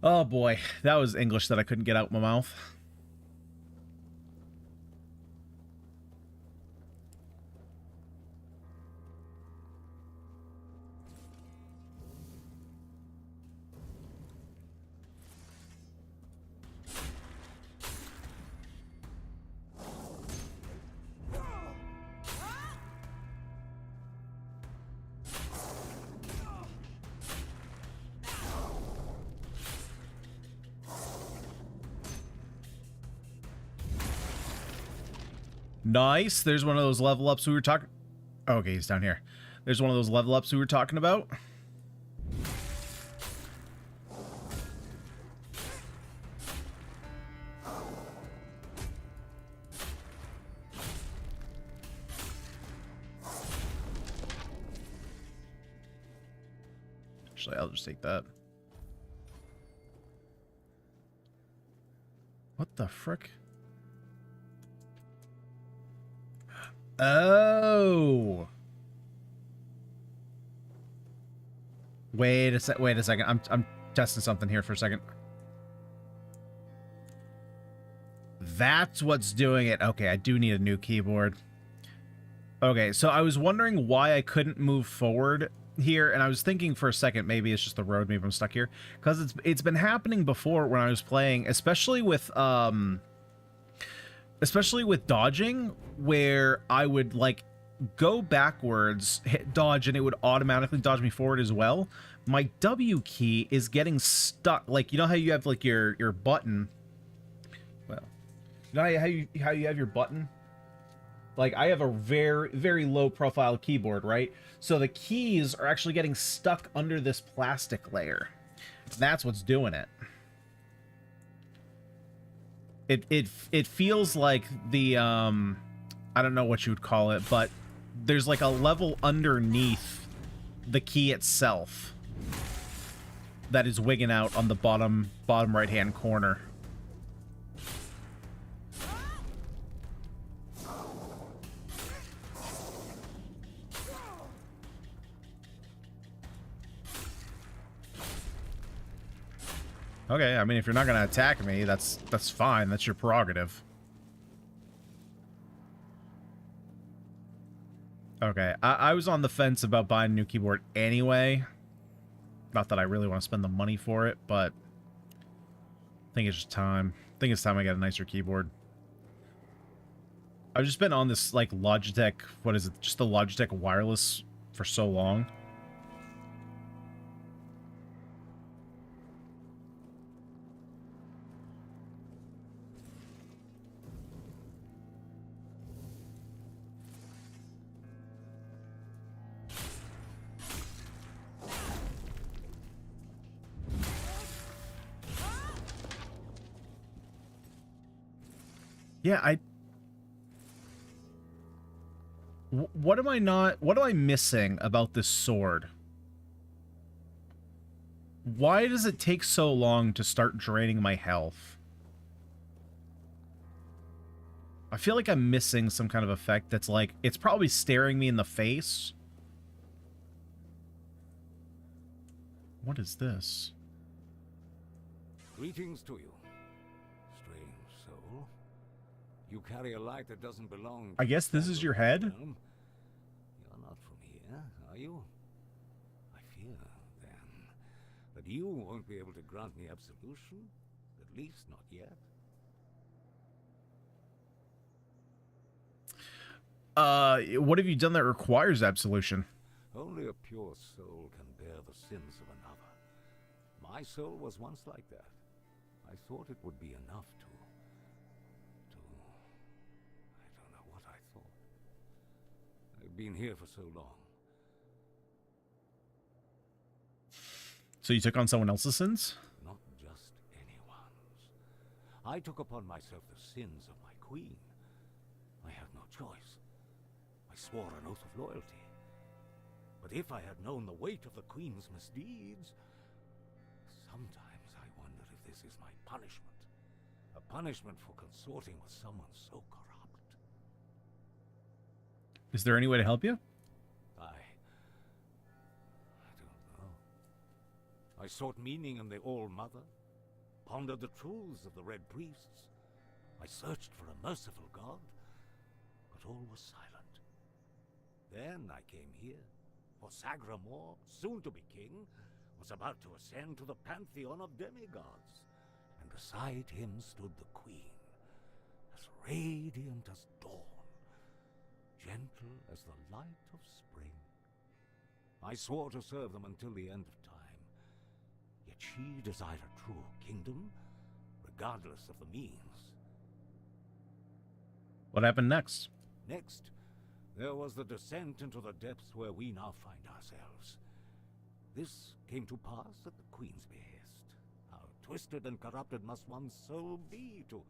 Oh boy, that was English that I couldn't get out my mouth. Nice. There's one of those level ups we were talking. Okay, he's down here. There's one of those level ups we were talking about. Actually, I'll just take that. What the frick? Oh. Wait a second. I'm testing something here for a second. That's what's doing it. Okay, I do need a new keyboard. Okay, so I was wondering why I couldn't move forward here, and I was thinking for a second maybe it's just the road, maybe I'm stuck here, because it's been happening before when I was playing, especially with dodging, where I would like go backwards, hit dodge, and it would automatically dodge me forward as well. My W key is getting stuck. Like, you know how you have like your button. Well, you know how you have your button. Like, I have a very, very low profile keyboard, right? So the keys are actually getting stuck under this plastic layer. That's what's doing it. It feels like the I don't know what you would call it, but there's like a level underneath the key itself that is wigging out on the bottom right hand corner. Okay, I mean, if you're not gonna attack me, that's fine. That's your prerogative. Okay, I was on the fence about buying a new keyboard anyway. Not that I really want to spend the money for it, but I think it's just time. I think it's time I get a nicer keyboard. I've just been on this, like, Logitech, what is it? Just the Logitech wireless for so long. Yeah, what am I missing about this sword? Why does it take so long to start draining my health? I feel like I'm missing some kind of effect that's like, it's probably staring me in the face. What is this? Greetings to you, strange soul. You carry a light that doesn't belong to I guess this is your head? You're not from here, are you? I fear, then, that you won't be able to grant me absolution, at least not yet. What have you done that requires absolution? Only a pure soul can bear the sins of another. My soul was once like that. I thought it would be enough to I don't know what I thought. I've been here for so long. So you took on someone else's sins? Not just anyone's. I took upon myself the sins of my queen. I had no choice. I swore an oath of loyalty. But if I had known the weight of the queen's misdeeds, sometimes I wonder if this is my punishment. A punishment for consorting with someone so corrupt. Is there any way to help you? I don't know. I sought meaning in the All-Mother, pondered the truths of the Red Priests. I searched for a merciful God, but all was silent. Then I came here, for Sagramore, soon to be king, was about to ascend to the pantheon of demigods, and beside him stood the queen, as radiant as dawn, gentle as the light of spring. I swore to serve them until the end of time, yet she desired a true kingdom, regardless of the means. What happened next? Next, there was the descent into the depths where we now find ourselves. This came to pass at the Queen's behest. How twisted and corrupted must one's soul be to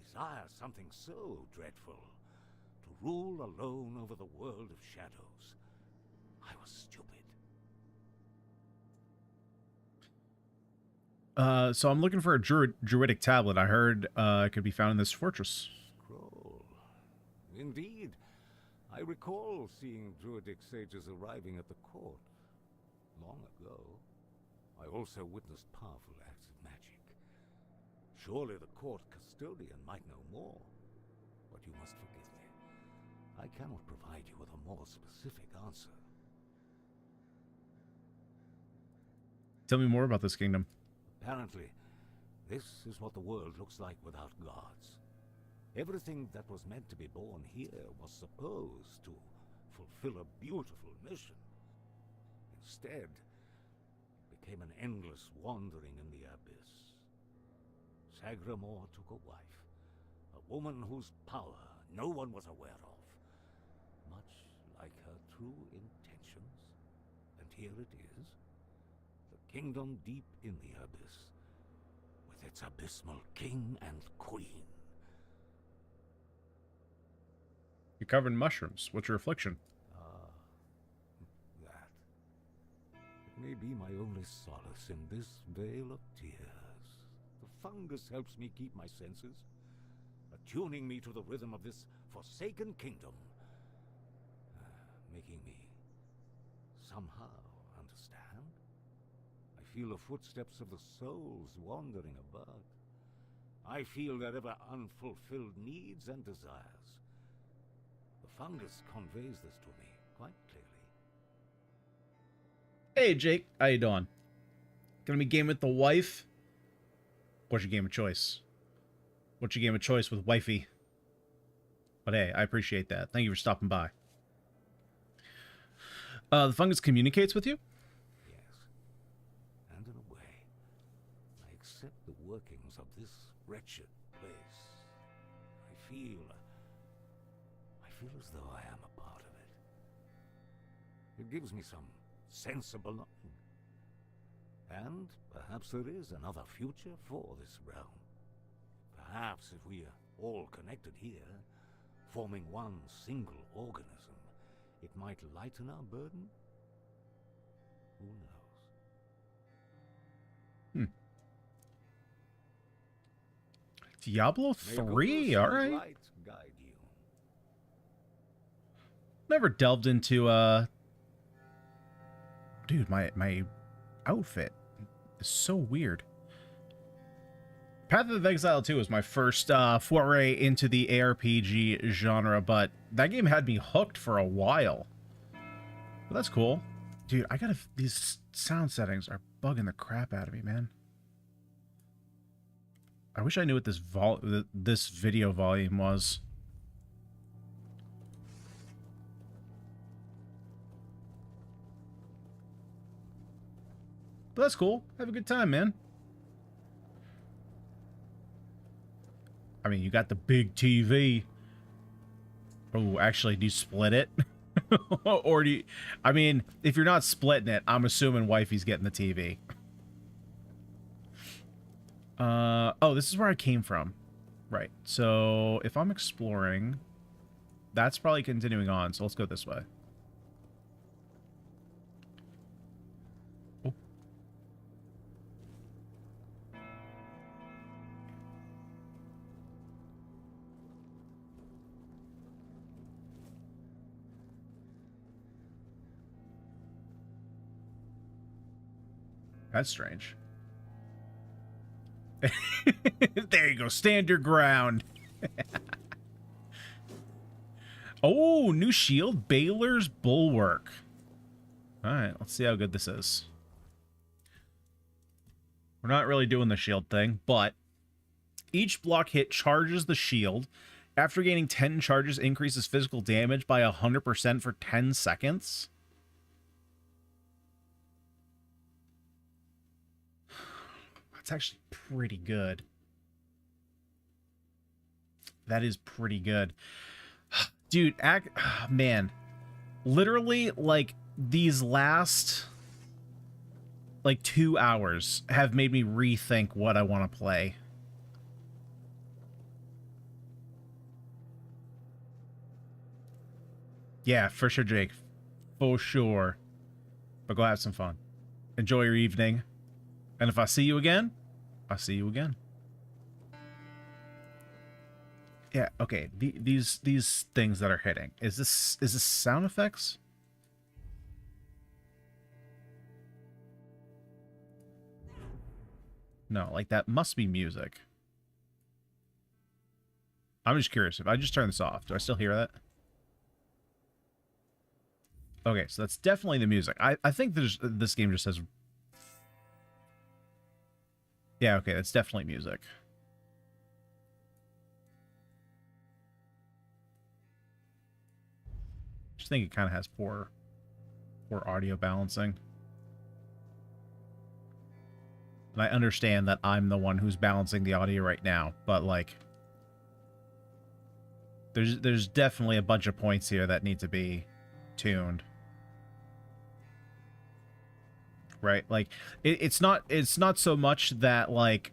desire something so dreadful, to rule alone over the world of shadows. I was stupid. So I'm looking for a druidic tablet. I heard it could be found in this fortress. Scroll. Indeed. I recall seeing druidic sages arriving at the court long ago. I also witnessed powerful acts of magic. Surely the court custodian might know more. But you must forgive me. I cannot provide you with a more specific answer. Tell me more about this kingdom. Apparently, this is what the world looks like without gods. Everything that was meant to be born here was supposed to fulfill a beautiful mission. Instead, it became an endless wandering in the abyss. Sagramore took a wife, a woman whose power no one was aware of, much like her true intentions. And here it is, the kingdom deep in the abyss, with its abysmal king and queen. You're covered in mushrooms. What's your affliction? That. It may be my only solace in this vale of tears. The fungus helps me keep my senses, attuning me to the rhythm of this forsaken kingdom, making me somehow understand. I feel the footsteps of the souls wandering about. I feel their ever unfulfilled needs and desires. The fungus conveys this to me quite clearly. Hey, Jake. How you doing? Gonna be game with the wife? What's your game of choice? What's your game of choice with wifey? But hey, I appreciate that. Thank you for stopping by. The fungus communicates with you? Yes. And in a way, I accept the workings of this wretched place. I feel as though I am a part of it. It gives me some sense of belonging. And perhaps there is another future for this realm. Perhaps if we are all connected here, forming one single organism, it might lighten our burden? Who knows? Diablo 3, alright. Guide you. Never delved into, Dude, my outfit is so weird. Path of Exile 2 was my first foray into the ARPG genre, but that game had me hooked for a while. But that's cool. Dude, these sound settings are bugging the crap out of me, man. I wish I knew what this video volume was. But that's cool. Have a good time, man. I mean, you got the big TV. Oh, actually, do you split it? Or do you... I mean, if you're not splitting it, I'm assuming wifey's getting the TV. Oh, this is where I came from. Right. So, if I'm exploring, that's probably continuing on. So, let's go this way. Oh. That's strange. There you go. Stand your ground. Oh, new shield. Baylor's Bulwark. Alright, let's see how good this is. We're not really doing the shield thing, but each block hit charges the shield. After gaining 10 charges, increases physical damage by 100% for 10 seconds. That's actually pretty good. That is pretty good. Dude, man. Literally, like, these last, like, 2 hours have made me rethink what I want to play. Yeah, for sure, Jake. For sure. But go have some fun. Enjoy your evening. And if I see you again, I see you again. Yeah, okay. These things that are hitting. Is this sound effects? No, like that must be music. I'm just curious. If I just turn this off, do I still hear that? Okay, so that's definitely the music. I think this game just has... Yeah, okay, that's definitely music. Just think it kind of has poor audio balancing. And I understand that I'm the one who's balancing the audio right now, but like... There's definitely a bunch of points here that need to be tuned. Right? Like it's not so much that like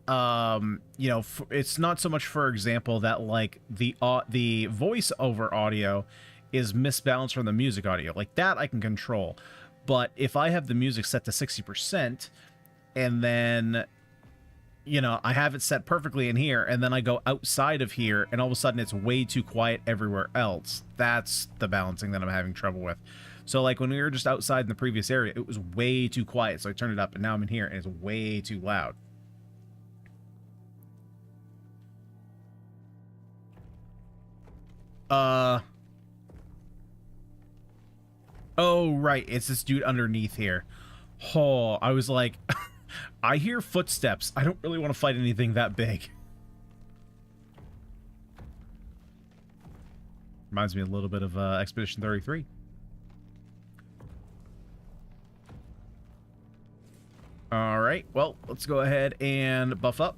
you know, it's not so much, for example, that like the voiceover audio is misbalanced from the music audio. Like that I can control. But if I have the music set to 60% and then, you know, I have it set perfectly in here, and then I go outside of here, and all of a sudden it's way too quiet everywhere else. That's the balancing that I'm having trouble with. So, like, when we were just outside in the previous area, it was way too quiet, so I turned it up, and now I'm in here, and it's way too loud. Oh, right, it's this dude underneath here. Oh, I was like... I hear footsteps. I don't really want to fight anything that big. Reminds me a little bit of Expedition 33. Alright, well, let's go ahead and buff up.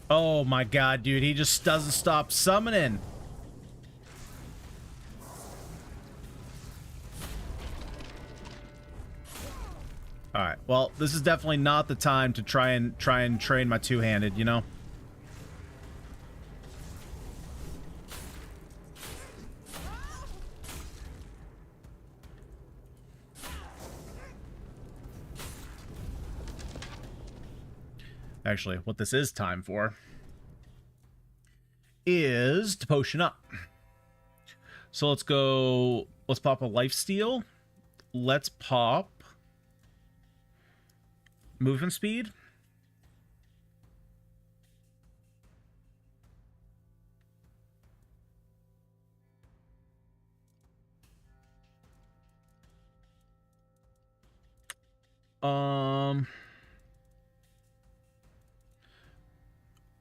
Oh my god, dude, he just doesn't stop summoning. Alright, well, this is definitely not the time to try and train my two-handed, you know? Actually, what this is time for is to potion up. So let's pop a lifesteal. Let's pop movement speed.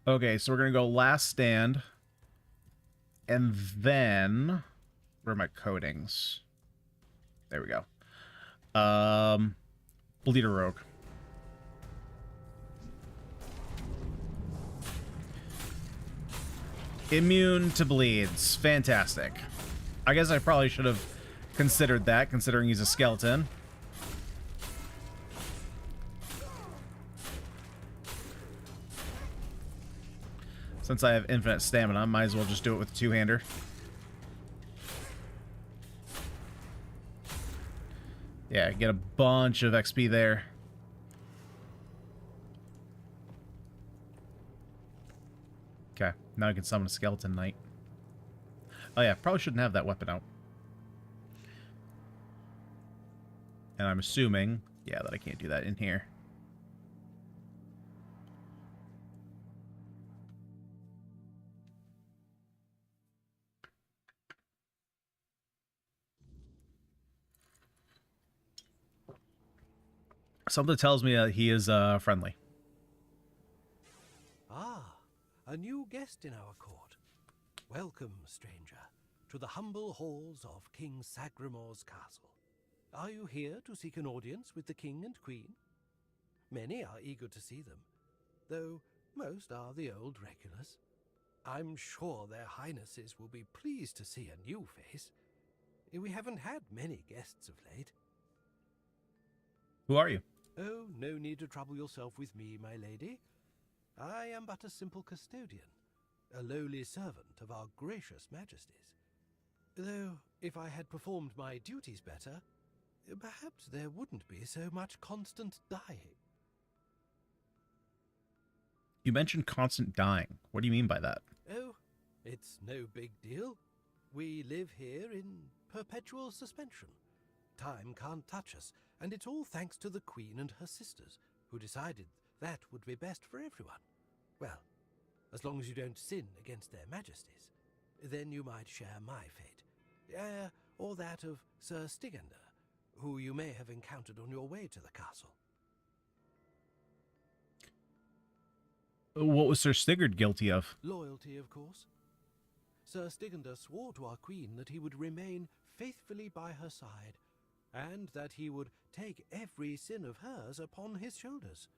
Okay, so we're gonna go last stand, and then where are my coatings? There we go. Bleeder Rogue. Immune to bleeds. Fantastic. I guess I probably should have considered that, considering he's a skeleton. Since I have infinite stamina, I might as well just do it with a two-hander. Yeah, get a bunch of XP there. Now I can summon a Skeleton Knight. Oh yeah, probably shouldn't have that weapon out. And I'm assuming, yeah, that I can't do that in here. Something tells me that he is friendly. Ah, a new guest in our court. Welcome, stranger, to the humble halls of King Sagremore's castle. Are you here to seek an audience with the king and queen? Many are eager to see them, though most are the old regulars. I'm sure their highnesses will be pleased to see a new face. We haven't had many guests of late. Who are you? Oh, no need to trouble yourself with me, my lady. I am but a simple custodian, a lowly servant of our gracious majesties. Though, if I had performed my duties better, perhaps there wouldn't be so much constant dying. You mentioned constant dying. What do you mean by that? Oh, it's no big deal. We live here in perpetual suspension. Time can't touch us, and it's all thanks to the Queen and her sisters, who decided that would be best for everyone. Well, as long as you don't sin against their majesties, then you might share my fate. Or that of Sir Stigender, who you may have encountered on your way to the castle. What was Sir Stigard guilty of? Loyalty, of course. Sir Stigender swore to our queen that he would remain faithfully by her side, and that he would take every sin of hers upon his shoulders.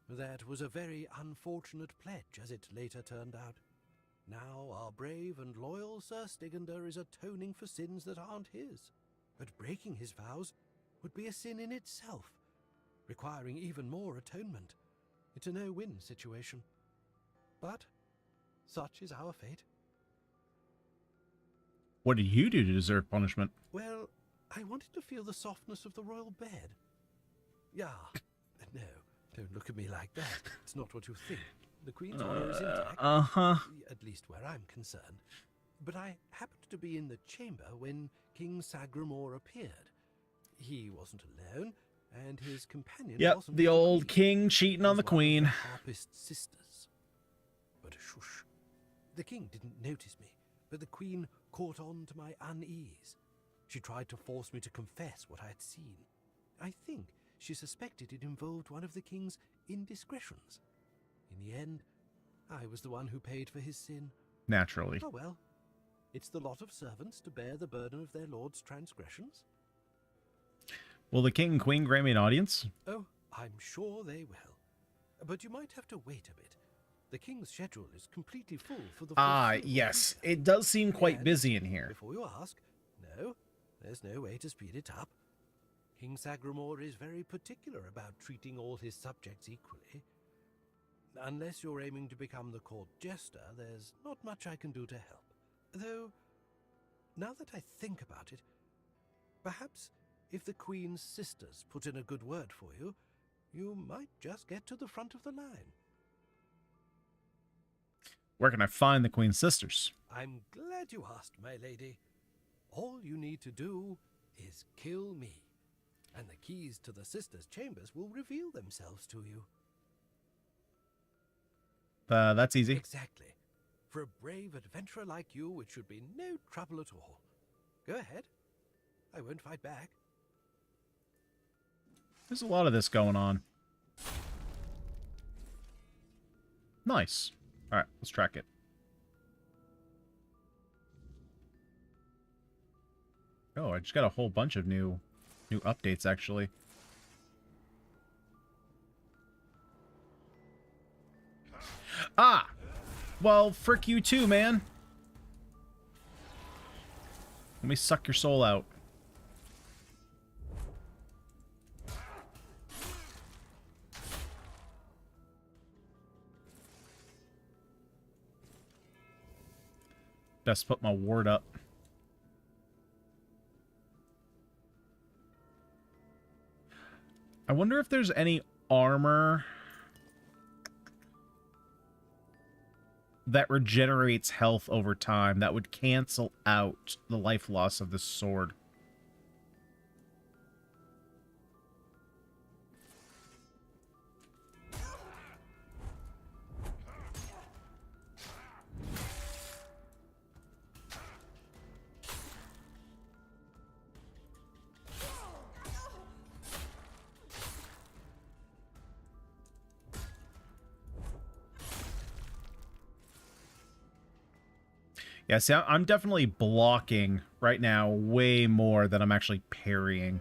That was a very unfortunate pledge, as it later turned out. Now our brave and loyal Sir Stigender is atoning for sins that aren't his. But breaking his vows would be a sin in itself, requiring even more atonement. It's a no-win situation. But such is our fate. What did you do to deserve punishment? Well, I wanted to feel the softness of the royal bed. Yeah, no, don't look at me like that. It's not what you think. The Queen's honor is intact. At least where I'm concerned. But I happened to be in the chamber when King Sagremore appeared. He wasn't alone, and his companion wasn't the old king cheating on the queen. Harpist sisters. But shush. The king didn't notice me, but the queen caught on to my unease. She tried to force me to confess what I had seen. I think she suspected it involved one of the king's indiscretions. In the end, I was the one who paid for his sin. Naturally. Oh well, it's the lot of servants to bear the burden of their lord's transgressions. Will the king and queen grant me an audience? Oh, I'm sure they will. But you might have to wait a bit. The king's schedule is completely full for the yes. It does seem quite busy in here. Before you ask, no, there's no way to speed it up. King Sagremore is very particular about treating all his subjects equally. Unless you're aiming to become the court jester, there's not much I can do to help. Though, now that I think about it, perhaps if the Queen's sisters put in a good word for you, you might just get to the front of the line. Where can I find the queen's sisters? I'm glad you asked, my lady. All you need to do is kill me, and the keys to the sisters' chambers will reveal themselves to you. That's easy. Exactly. For a brave adventurer like you, it should be no trouble at all. Go ahead. I won't fight back. There's a lot of this going on. Nice. All right, let's track it. Oh, I just got a whole bunch of new updates, actually. Ah! Well, frick you too, man. Let me suck your soul out. Best put my ward up. I wonder if there's any armor that regenerates health over time. That would cancel out the life loss of the sword. Yeah, see, I'm definitely blocking right now way more than I'm actually parrying.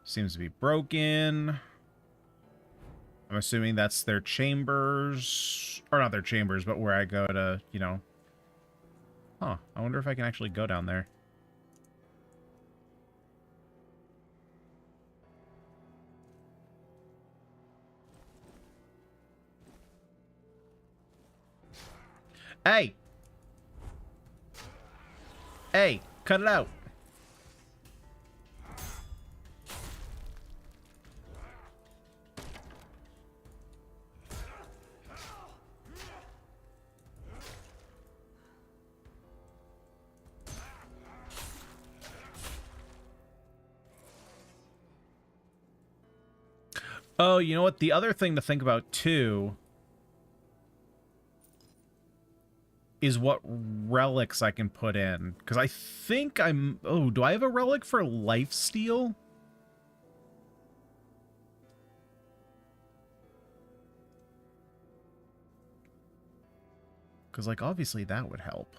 Seems to be broken. I'm assuming that's their chambers. Or not their chambers, but where I go to, you know... Huh, I wonder if I can actually go down there. Hey! Hey, cut it out. Oh, you know what? The other thing to think about, too, is what relics I can put in. Because I think I'm... Oh, do I have a relic for lifesteal? Because, like, obviously that would help.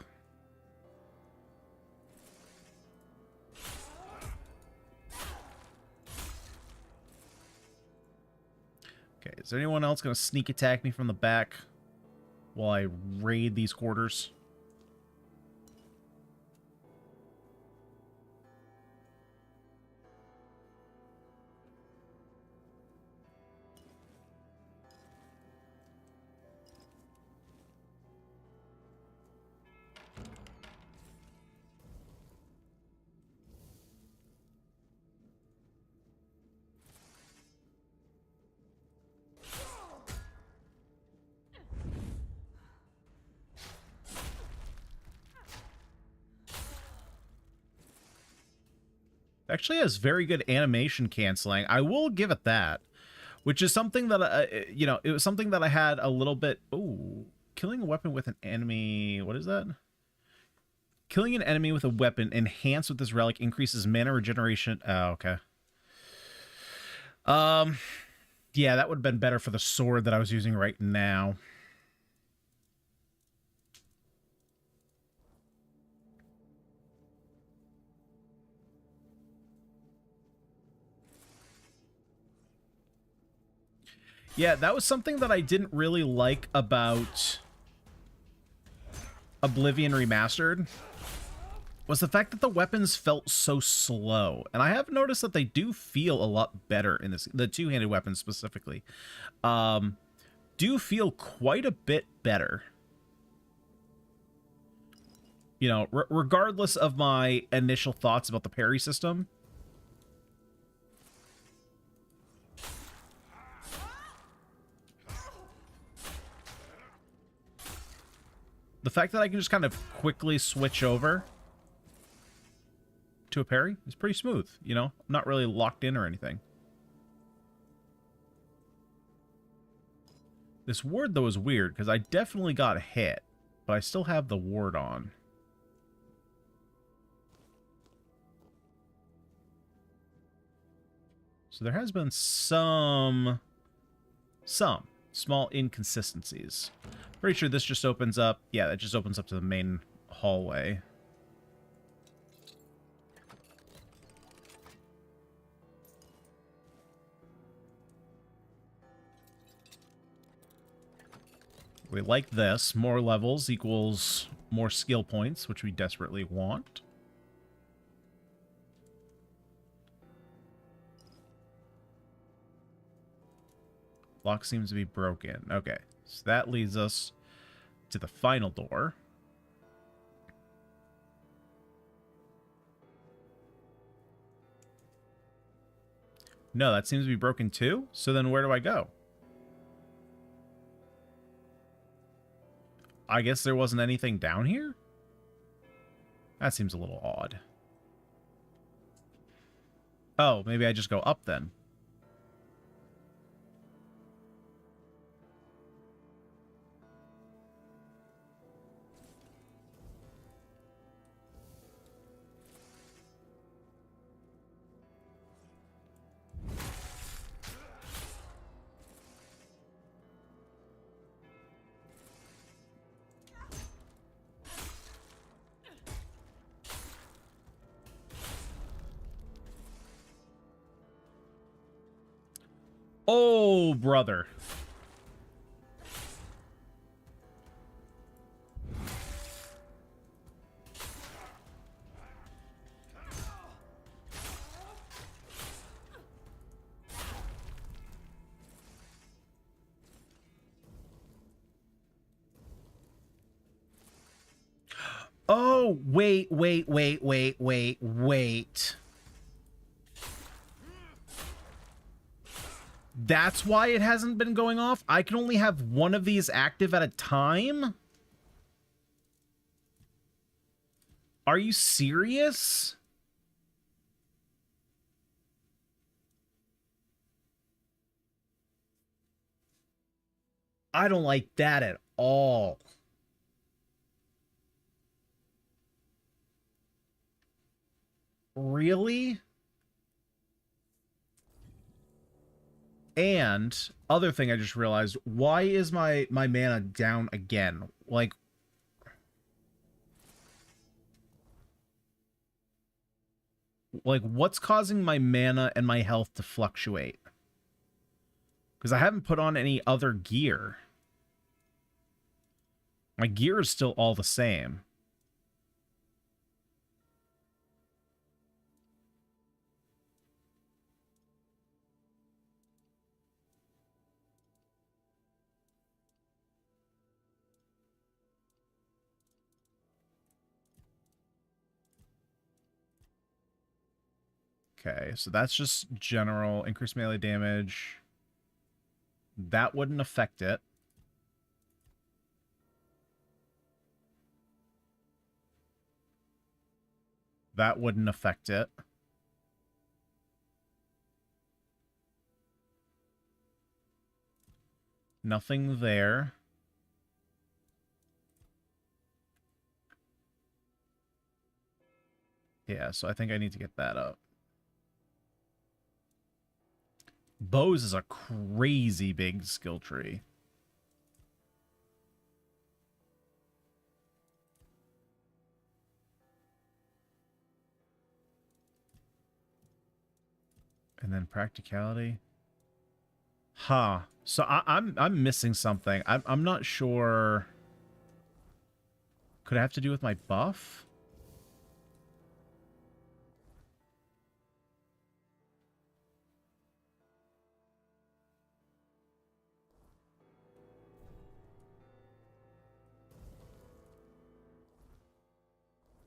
Okay, is there anyone else going to sneak attack me from the back while I raid these quarters? Actually has very good animation canceling. I will give it that. Which is something that, you know, it was something that I had a little bit... Ooh, killing a weapon with an enemy... What is that? Killing an enemy with a weapon enhanced with this relic increases mana regeneration... Oh, okay. Yeah, that would have been better for the sword that I was using right now. Yeah, that was something that I didn't really like about Oblivion Remastered, was the fact that the weapons felt so slow. And I have noticed that they do feel a lot better in this, the two-handed weapons specifically, do feel quite a bit better. You know, regardless of my initial thoughts about the parry system. The fact that I can just kind of quickly switch over to a parry is pretty smooth, you know? I'm not really locked in or anything. This ward, though, is weird, because I definitely got hit, but I still have the ward on. So there has been some small inconsistencies. Pretty sure this just opens up... Yeah, that just opens up to the main hallway. We like this. More levels equals more skill points, which we desperately want. Lock seems to be broken. Okay, so that leads us to the final door. No, that seems to be broken too. So then where do I go? I guess there wasn't anything down here? That seems a little odd. Oh, maybe I just go up then. Oh, brother. Oh, wait. That's why it hasn't been going off? I can only have one of these active at a time? Are you serious? I don't like that at all. Really? And other thing I just realized, why is my mana down again? Like, what's causing my mana and my health to fluctuate? Because I haven't put on any other gear. My gear is still all the same. Okay, so that's just general. Increased melee damage. That wouldn't affect it. That wouldn't affect it. Nothing there. Yeah, so I think I need to get that up. Bows is a crazy big skill tree. And then practicality. Huh. So I'm missing something. I'm not sure. Could it have to do with my buff?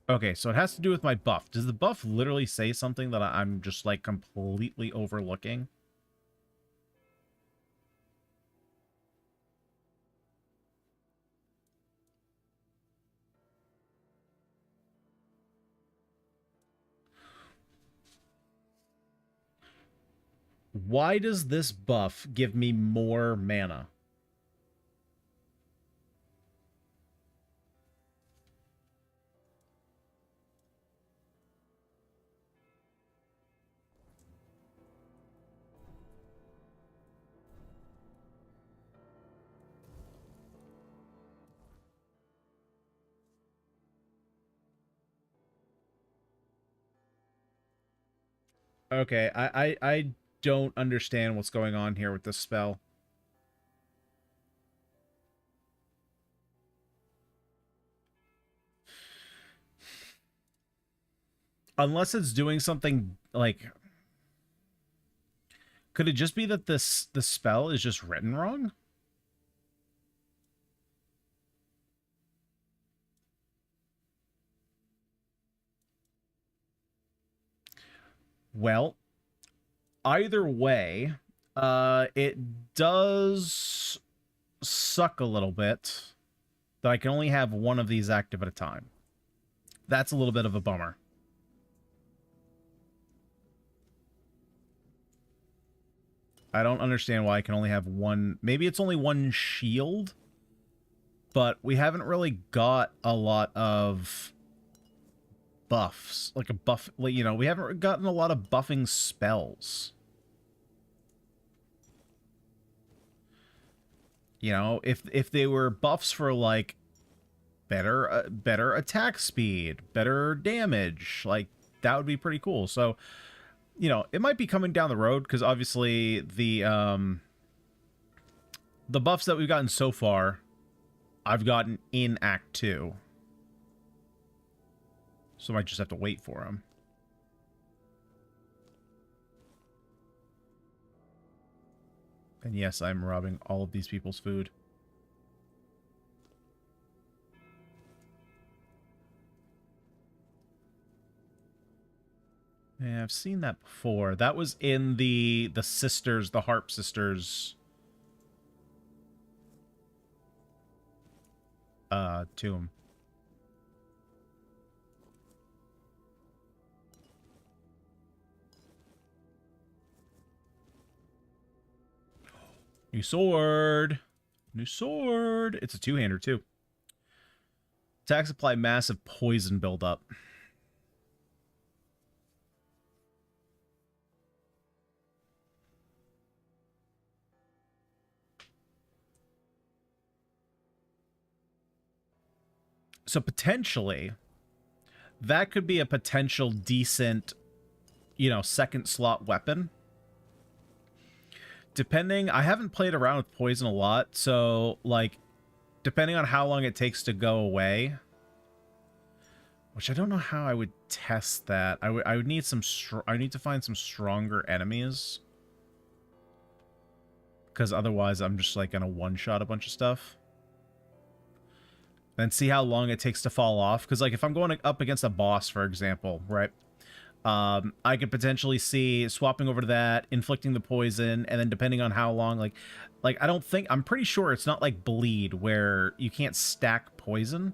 Okay, so it has to do with my buff. Does the buff literally say something that I'm just, like, completely overlooking? Why does this buff give me more mana? Okay, I don't understand what's going on here with this spell. Unless it's doing something, like... Could it just be that the spell is just written wrong? Well, either way, it does suck a little bit. that I can only have one of these active at a time. That's a little bit of a bummer. I don't understand why I can only have one. Maybe it's only one shield, but we haven't really got a lot of buffs. Like a buff, you know, we haven't gotten a lot of buffing spells. You know, if they were buffs for like better attack speed, better damage, like that would be pretty cool. So, you know, it might be coming down the road because obviously the buffs that we've gotten so far, I've gotten in Act 2. So I might just have to wait for them. And yes, I'm robbing all of these people's food. Yeah, I've seen that before. That was in the sisters, the Harp sisters tomb. New sword. New sword. It's a two-hander, too. Attacks apply massive poison buildup. So potentially, that could be a potential decent, you know, second slot weapon. Depending, I haven't played around with poison a lot, so, like, depending on how long it takes to go away, which I don't know how I would test that. I would need some, I need to find some stronger enemies, because otherwise I'm just, like, gonna one-shot a bunch of stuff. Then see how long it takes to fall off, because, like, if I'm going up against a boss, for example, right? I could potentially see swapping over to that, inflicting the poison, and then depending on how long, like I don't think, I'm pretty sure it's not like Bleed, where you can't stack poison.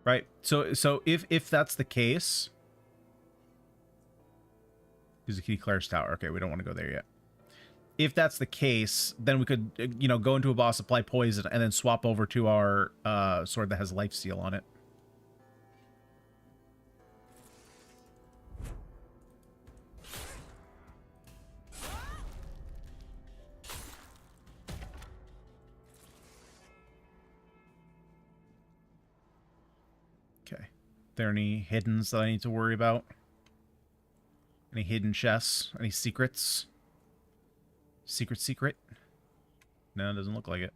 Right? So if that's the case... Use the Kitty Claire's tower. Okay, we don't want to go there yet. If that's the case, then we could, you know, go into a boss, apply poison, and then swap over to our sword that has lifesteal on it. Okay. Are there any hiddens that I need to worry about? Any hidden chests? Any secrets? Secret? No, it doesn't look like it.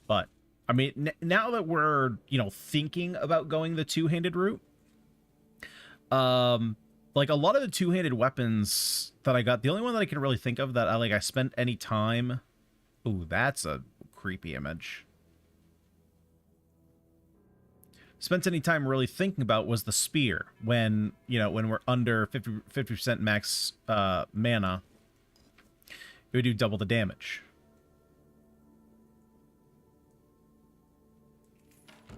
But, I mean, now that we're, you know, thinking about going the two-handed route, like, a lot of the two-handed weapons that I got, the only one that I can really think of that I spent any time... Ooh, that's a creepy image. Spent any time really thinking about was the spear. When, you know, when we're under 50% max mana, it would do double the damage.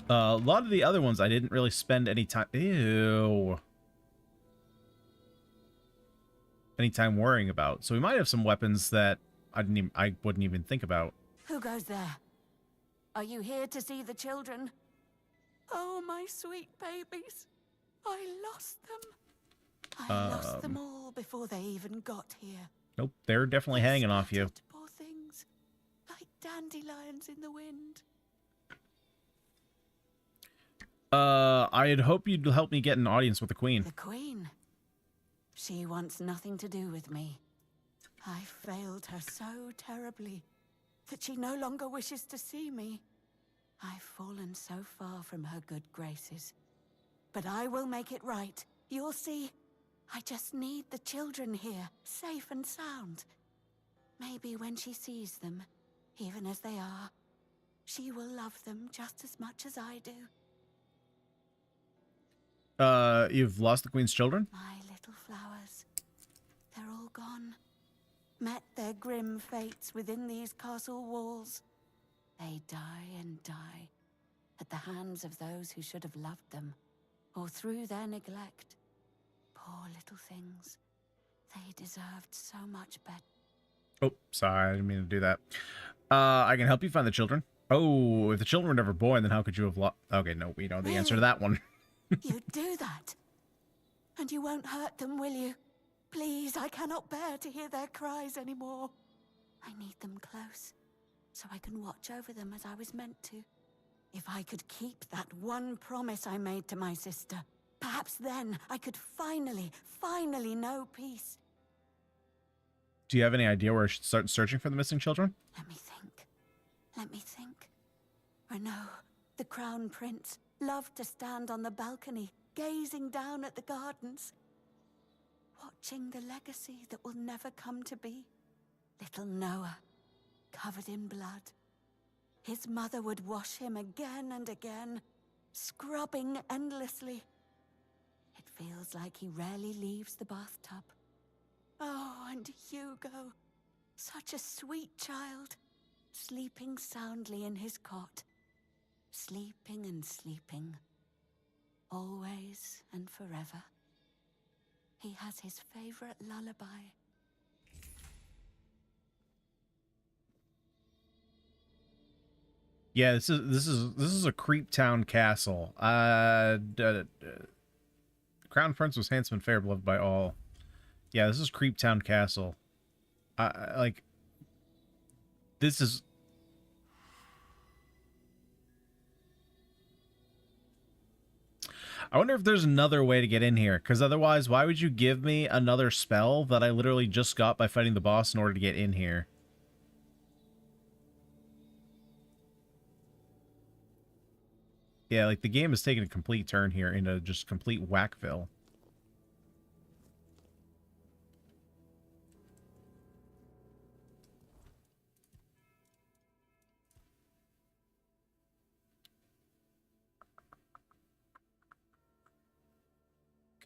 A lot of the other ones I didn't really spend any time... Ew. Any time worrying about. So we might have some weapons that I wouldn't even think about. Who goes there? Are you here to see the children? Oh, my sweet babies. I lost them. I lost them all before they even got here. Nope, they're definitely hanging off you. Poor things. Like dandelions in the wind. I had hoped you'd help me get an audience with the Queen. The Queen? She wants nothing to do with me. I failed her so terribly that she no longer wishes to see me. I've fallen so far from her good graces. But I will make it right. You'll see. I just need the children here, safe and sound. Maybe when she sees them, even as they are, she will love them just as much as I do. You've lost the Queen's children? My little flowers. They're all gone. Met their grim fates within these castle walls. They die and die at the hands of those who should have loved them, or through their neglect. Poor little things. They deserved so much better. Oh, sorry, I didn't mean to do that. I can help you find the children. Oh, if the children were never born, then how could you have lost... Okay, no, we know the answer to that one. You do that? And you won't hurt them, will you? Please, I cannot bear to hear their cries anymore. I need them close, so I can watch over them as I was meant to. If I could keep that one promise I made to my sister, perhaps then I could finally know peace. Do you have any idea where I should start searching for the missing children? Let me think. Renaud, the Crown Prince, loved to stand on the balcony, gazing down at the gardens, watching the legacy that will never come to be. Little Noah, covered in blood. His mother would wash him again and again, scrubbing endlessly. It feels like he rarely leaves the bathtub. Oh, and Hugo, such a sweet child, sleeping soundly in his cot, sleeping and sleeping, always and forever. He has his favorite lullaby. Yeah, this is a creep town castle. Crown Prince was handsome and fair, beloved by all. Yeah, this is Creep Town Castle. Like, this is... I wonder if there's another way to get in here, because otherwise, why would you give me another spell that I literally just got by fighting the boss in order to get in here? Yeah, like, the game is taking a complete turn here into just complete Whackville.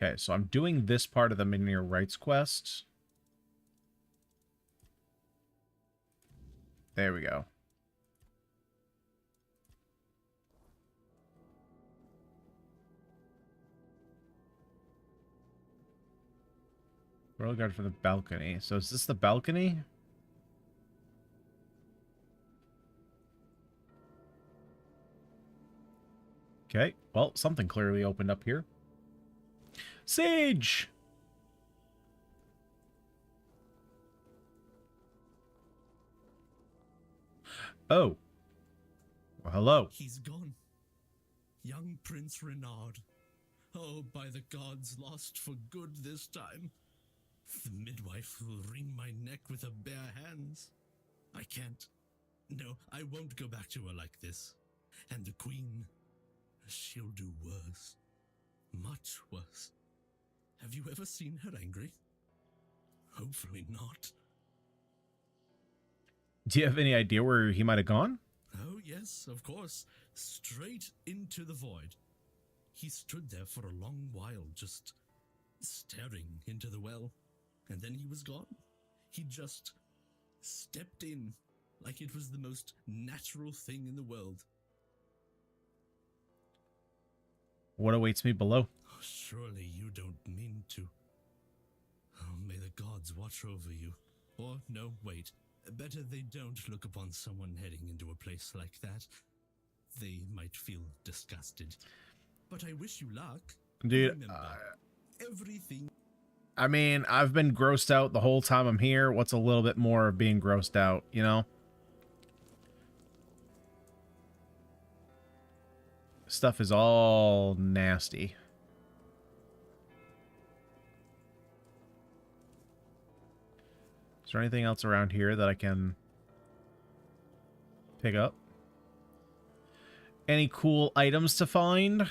Okay, so I'm doing this part of the Minear Rights quest. There we go. Royal Guard for the balcony. So is this the balcony? Okay, well, something clearly opened up here. Sage! Oh. Well, hello. He's gone. Young Prince Renard. Oh, by the gods, lost for good this time. The midwife will wring my neck with her bare hands. I can't. No, I won't go back to her like this. And the queen, she'll do worse. Much worse. Have you ever seen her angry? Hopefully not. Do you have any idea where he might have gone? Oh, yes, of course. Straight into the void. He stood there for a long while, just staring into the well. And then he was gone. He just stepped in like it was the most natural thing in the world. What awaits me below? Oh, surely you don't mean to. Oh, may the gods watch over you. Or, no, wait. Better they don't look upon someone heading into a place like that. They might feel disgusted. But I wish you luck. Dude, remember, everything... I mean, I've been grossed out the whole time I'm here. What's a little bit more of being grossed out, you know? Stuff is all nasty. Is there anything else around here that I can pick up? Any cool items to find?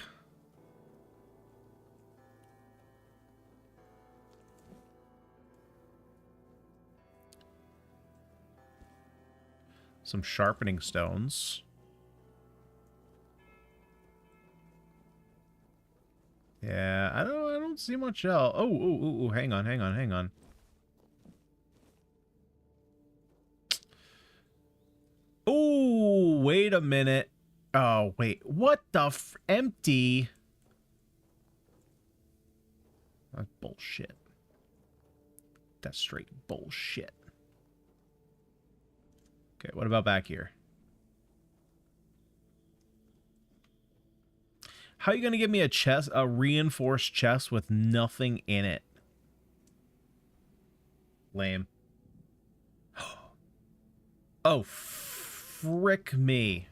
Some sharpening stones. Yeah, I don't see much else. Oh, hang on. Oh, wait a minute. Oh, wait. What the empty? That's bullshit. That's straight bullshit. Okay, what about back here? How are you going to give me a chest, a reinforced chest with nothing in it? Lame. Oh, frick me.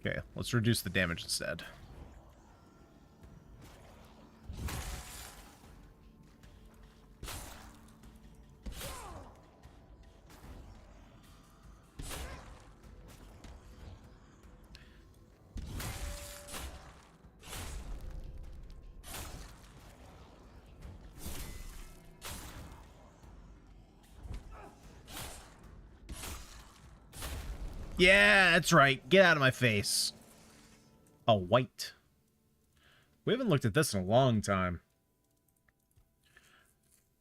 Okay, let's reduce the damage instead. Yeah, that's right. Get out of my face. A white. We haven't looked at this in a long time.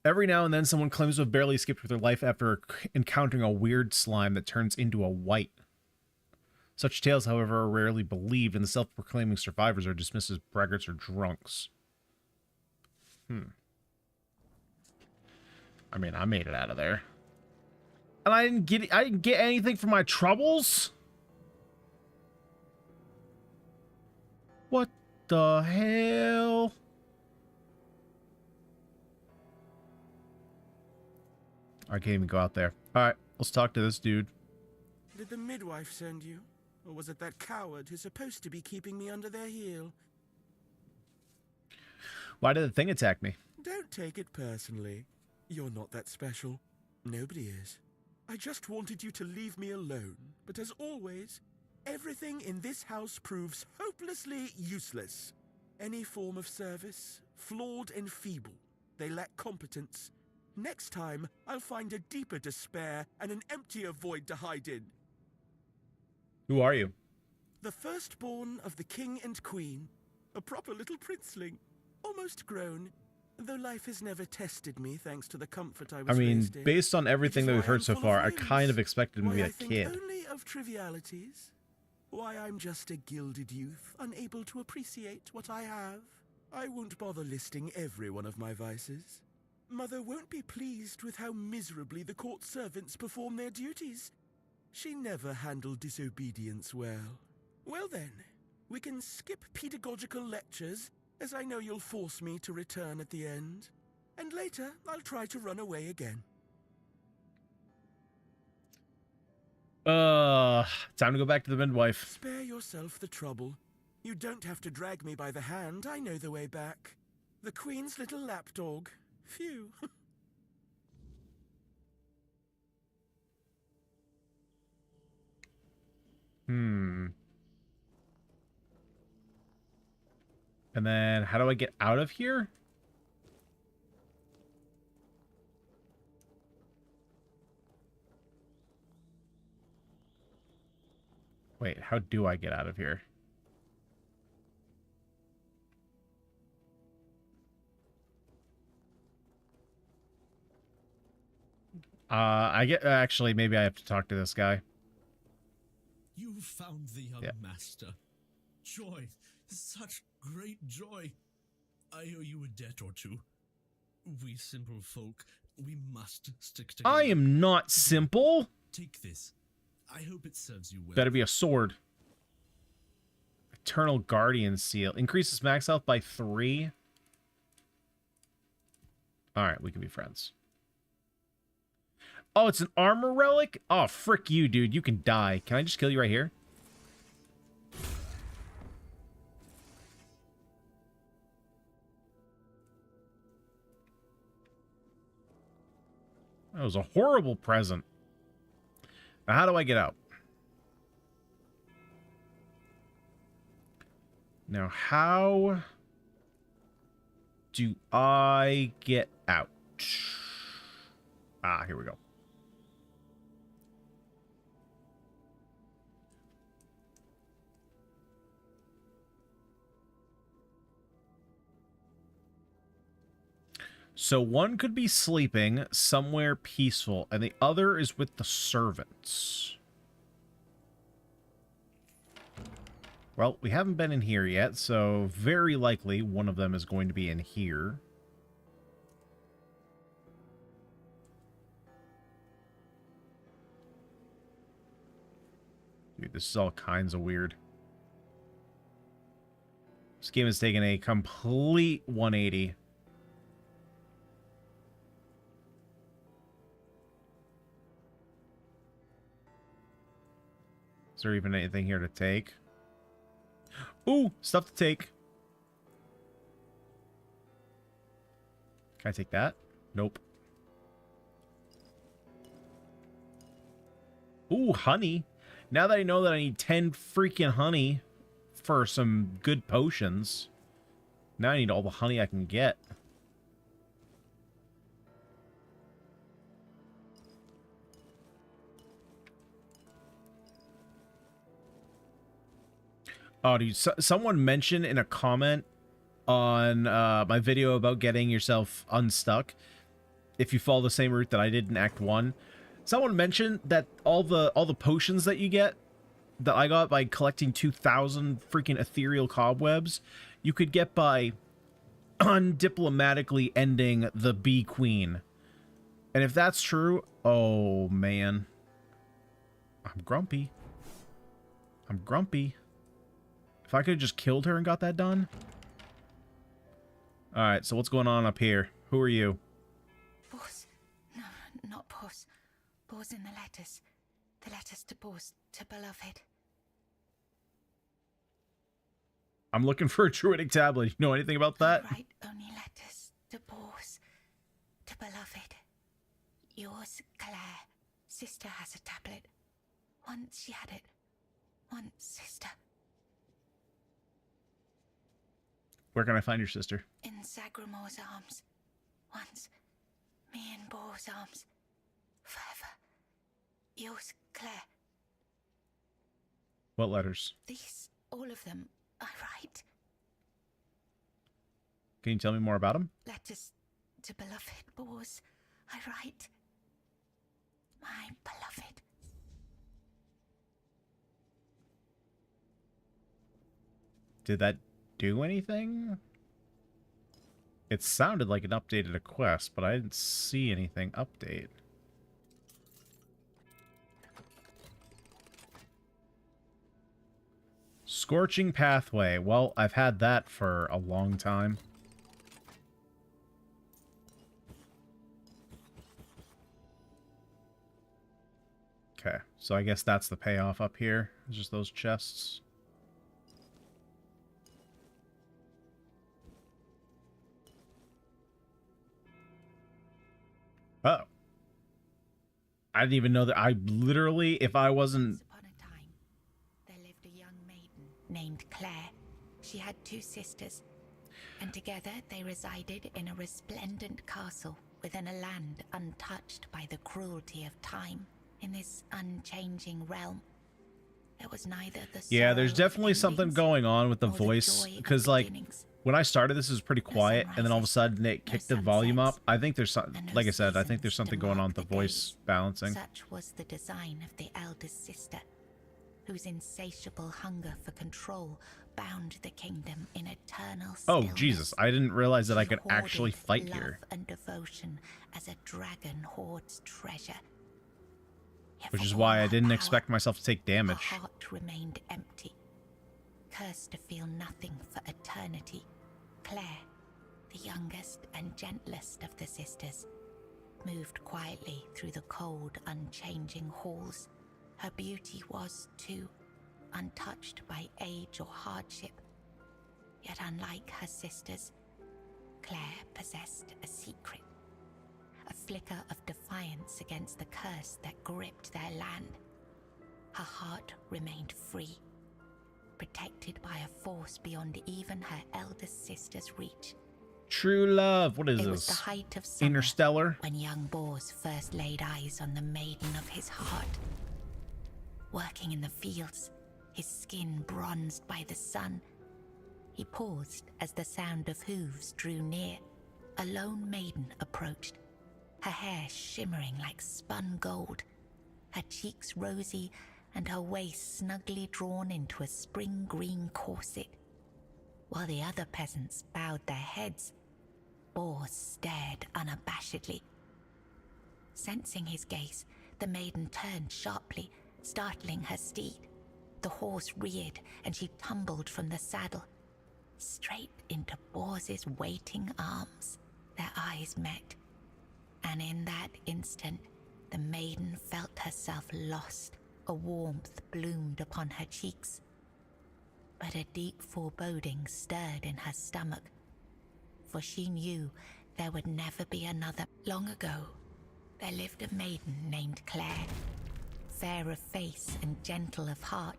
Every now and then someone claims to have barely escaped with their life after encountering a weird slime that turns into a white. Such tales, however, are rarely believed, and the self-proclaiming survivors are dismissed as braggarts or drunks. I mean, I made it out of there. And I didn't get anything for my troubles? What the hell? I can't even go out there. Alright, let's talk to this dude. Did the midwife send you? Or was it that coward who's supposed to be keeping me under their heel? Why did the thing attack me? Don't take it personally. You're not that special. Nobody is. I just wanted you to leave me alone, but as always, everything in this house proves hopelessly useless. Any form of service, flawed and feeble. They lack competence. Next time, I'll find a deeper despair and an emptier void to hide in. Who are you? The firstborn of the king and queen. A proper little princeling. Almost grown. Though life has never tested me thanks to the comfort I was raised in. Based on everything that we've heard so far, I kind of expected him to be a kid. Only of trivialities. Why, I'm just a gilded youth, unable to appreciate what I have. I won't bother listing every one of my vices. Mother won't be pleased with how miserably the court servants perform their duties. She never handled disobedience well. Well then, we can skip pedagogical lectures, as I know you'll force me to return at the end. And later, I'll try to run away again. Time to go back to the midwife. Spare yourself the trouble. You don't have to drag me by the hand. I know the way back. The Queen's little lapdog. Phew. And then, how do I get out of here? Wait, how do I get out of here? Actually, maybe I have to talk to this guy. You found the young master. Joy, such great joy. I owe you a debt or two. We simple folk, we must stick together. I am not simple. Take this. I hope it serves you well. Better be a sword. I Eternal Guardian Seal. Increases max health by 3. Alright, we can be friends. Oh, it's an armor relic? Oh, frick you, dude. You can die. Can I just kill you right here? That was a horrible present. Now, how do I get out? Now, how do I get out? Ah, here we go. So one could be sleeping somewhere peaceful, and the other is with the servants. Well, we haven't been in here yet, so very likely one of them is going to be in here. Dude, this is all kinds of weird. This game has taken a complete 180. Is there even anything here to take? Ooh, stuff to take. Can I take that? Nope. Ooh, honey. Now that I know that I need 10 freaking honey for some good potions, now I need all the honey I can get. Oh, dude, someone mentioned in a comment on my video about getting yourself unstuck if you follow the same route that I did in Act 1. Someone mentioned that all the potions that you get, that I got by collecting 2,000 freaking ethereal cobwebs, you could get by undiplomatically ending the Bee Queen. And if that's true, oh man. I'm grumpy. I'm grumpy. If I could have just killed her and got that done. Alright, so what's going on up here? Who are you? Boss. No, not Boss. Boss in the letters. The letters to Boss, to Beloved. I'm looking for a druidic tablet. You know anything about that? I write only letters to Boss, to Beloved. Yours, Claire. Sister has a tablet. Once she had it. Once, sister. Where can I find your sister? In Sagramor's arms. Once. Me in Boar's arms. Forever. Yours, Claire. What letters? These, all of them, I write. Can you tell me more about them? Letters to Beloved Boars, I write. My beloved. Did that do anything? It sounded like it updated a quest, but I didn't see anything update. Scorching Pathway. Well, I've had that for a long time. Okay, so I guess that's the payoff up here. It's just those chests. Oh. I didn't even know that. I literally, if I wasn't... Once upon a time, there lived a young maiden named Claire. She had 2 sisters, and together they resided in a resplendent castle within a land untouched by the cruelty of time. In this unchanging realm, there was neither the Yeah, there's definitely something going on with the voice, because like when I started this, it was pretty quiet, and then all of a sudden it kicked the volume up. I think there's something, like I said, I think there's something going on with the voice balancing. Such was the design of the eldest sister, whose insatiable hunger for control bound the kingdom in eternal stillness. Oh Jesus, I didn't realize that I could actually fight love here. And devotion as a dragon hoards treasure. Which is why I didn't expect myself to take damage. Her heart remained empty. cursed to feel nothing for eternity, Claire, the youngest and gentlest of the sisters, moved quietly through the cold, unchanging halls. Her beauty was, too, untouched by age or hardship. Yet unlike her sisters, Claire possessed a secret, a flicker of defiance against the curse that gripped their land. Her heart remained free, protected by a force beyond even her eldest sister's reach. True love. What is It this? was the height of summer Interstellar? when young Bors first laid eyes on the maiden of his heart. Working in the fields, his skin bronzed by the sun, he paused as the sound of hooves drew near. A lone maiden approached, her hair shimmering like spun gold, her cheeks rosy and her waist snugly drawn into a spring green corset. While the other peasants bowed their heads, Bors stared unabashedly. Sensing his gaze, the maiden turned sharply, startling her steed. The horse reared and she tumbled from the saddle, straight into Bors's waiting arms. Their eyes met, and in that instant, the maiden felt herself lost. A warmth bloomed upon her cheeks, but a deep foreboding stirred in her stomach, for she knew there would never be another. Long ago, there lived a maiden named Claire, fair of face and gentle of heart,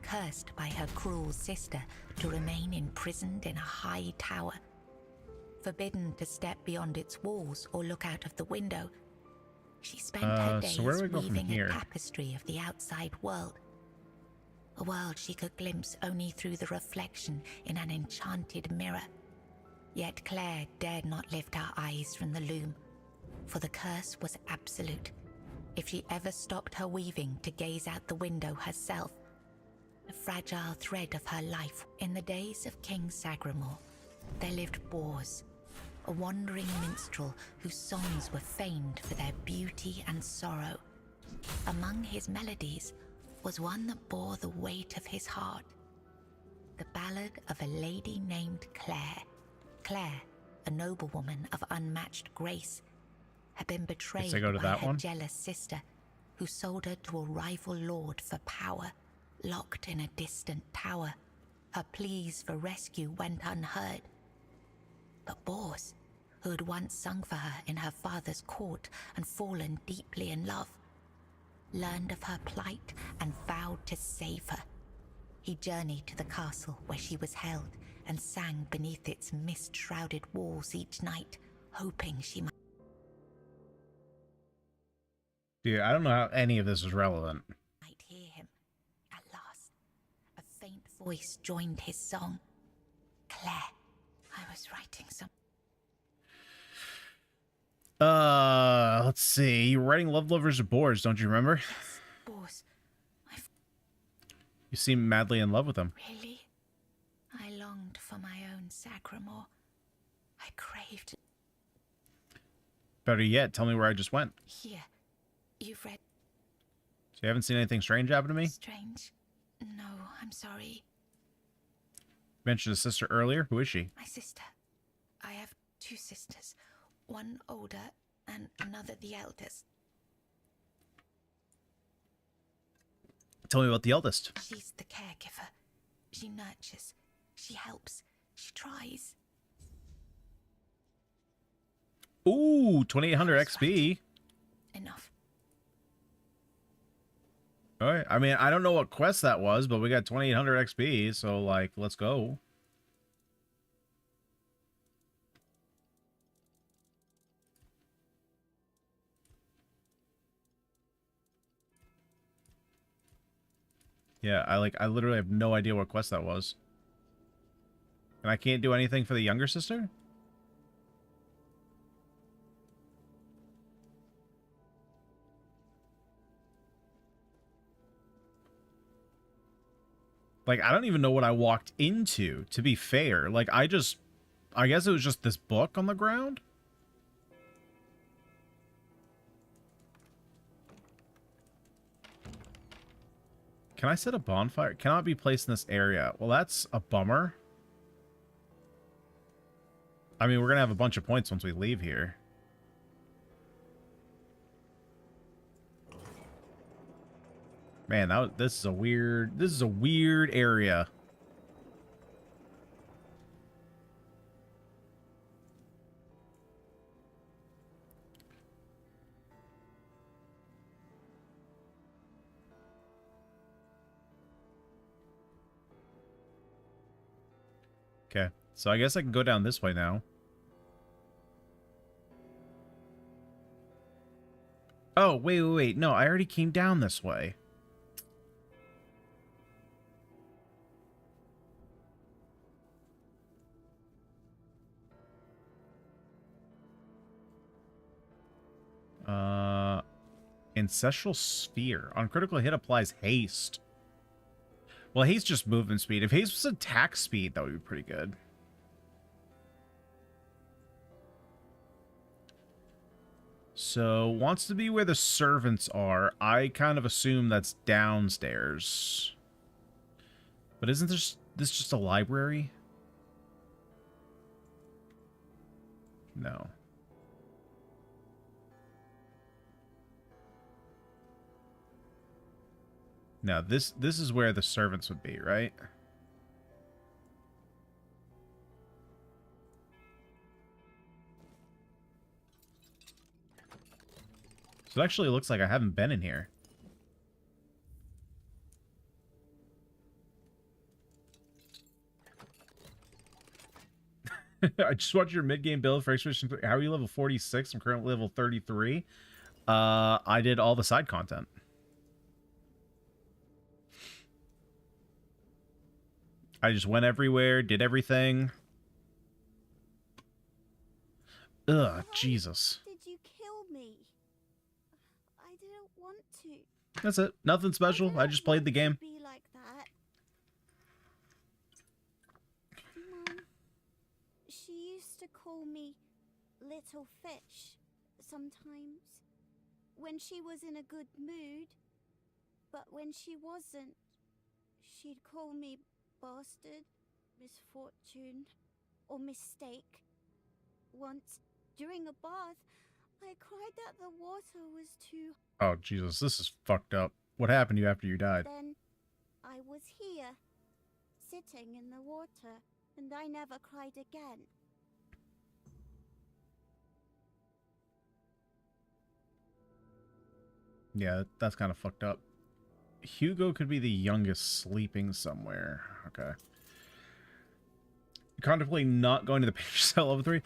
cursed by her cruel sister to remain imprisoned in a high tower. Forbidden to step beyond its walls or look out of the window, she spent her days so where do we go from weaving here? a tapestry of the outside world. A world she could glimpse only through the reflection in an enchanted mirror. Yet Claire dared not lift her eyes from the loom, for the curse was absolute. If she ever stopped her weaving to gaze out the window herself, the fragile thread of her life. In the days of King Sagramore, there lived Bors, a wandering minstrel whose songs were famed for their beauty and sorrow. Among his melodies was one that bore the weight of his heart, the ballad of a lady named Claire. Claire, a noblewoman of unmatched grace, had been betrayed go to by that her one? jealous sister, who sold her to a rival lord for power. Locked in a distant tower, her pleas for rescue went unheard. But Bors, who had once sung for her in her father's court and fallen deeply in love, learned of her plight and vowed to save her. He journeyed to the castle where she was held and sang beneath its mist-shrouded walls each night, hoping she might. Dude, I don't know how any of this is relevant. Hear him. At last, a faint voice joined his song. Claire, I was writing some. Let's see. You're writing Love Lovers or Bores, don't you remember? Bors, You seem madly in love with him. really? I longed for my own Sagramore. I craved. Better yet, tell me where I just went. Here, you've read. So you haven't seen anything strange happen to me? Strange. No, I'm sorry. You mentioned a sister earlier. Who is she? My sister. I have two sisters. One older and another the eldest. Tell me about the eldest. She's the caregiver. She nurtures. She helps. She tries. Ooh, 2800 XP. Enough. All right. I mean, I don't know what quest that was, but we got 2800 XP, so, like, let's go. Yeah, I literally have no idea what quest that was. And I can't do anything for the younger sister? Like, I don't even know what I walked into, to be fair. Like, I guess it was just this book on the ground? Can I set a bonfire? Cannot be placed in this area. Well, that's a bummer. I mean, we're going to have a bunch of points once we leave here. Man, this is a weird area. Okay, so I guess I can go down this way now. Oh, wait. No, I already came down this way. Ancestral Sphere. On critical hit applies haste. Well, haste just movement speed. If haste was attack speed, that would be pretty good. So, wants to be where the servants are. I kind of assume that's downstairs. But isn't this just a library? No. Now, this is where the servants would be, right? So it actually looks like I haven't been in here. I just watched your mid-game build for Expedition 3. How are you level 46? I'm currently level 33. I did all the side content. I just went everywhere, did everything. Ugh, Jesus. Did you kill me? I didn't want to. That's it. Nothing special. I just played the game. Be like that. Mom, she used to call me Little Fish sometimes when she was in a good mood, but when she wasn't, she'd call me bastard, misfortune, or mistake. Once, during a bath, I cried that the water was too... Oh, Jesus, this is fucked up. What happened to you after you died? Then, I was here, sitting in the water, and I never cried again. Yeah, that's kind of fucked up. Hugo could be the youngest sleeping somewhere. Okay. Contemplating not going to the page cell level 3.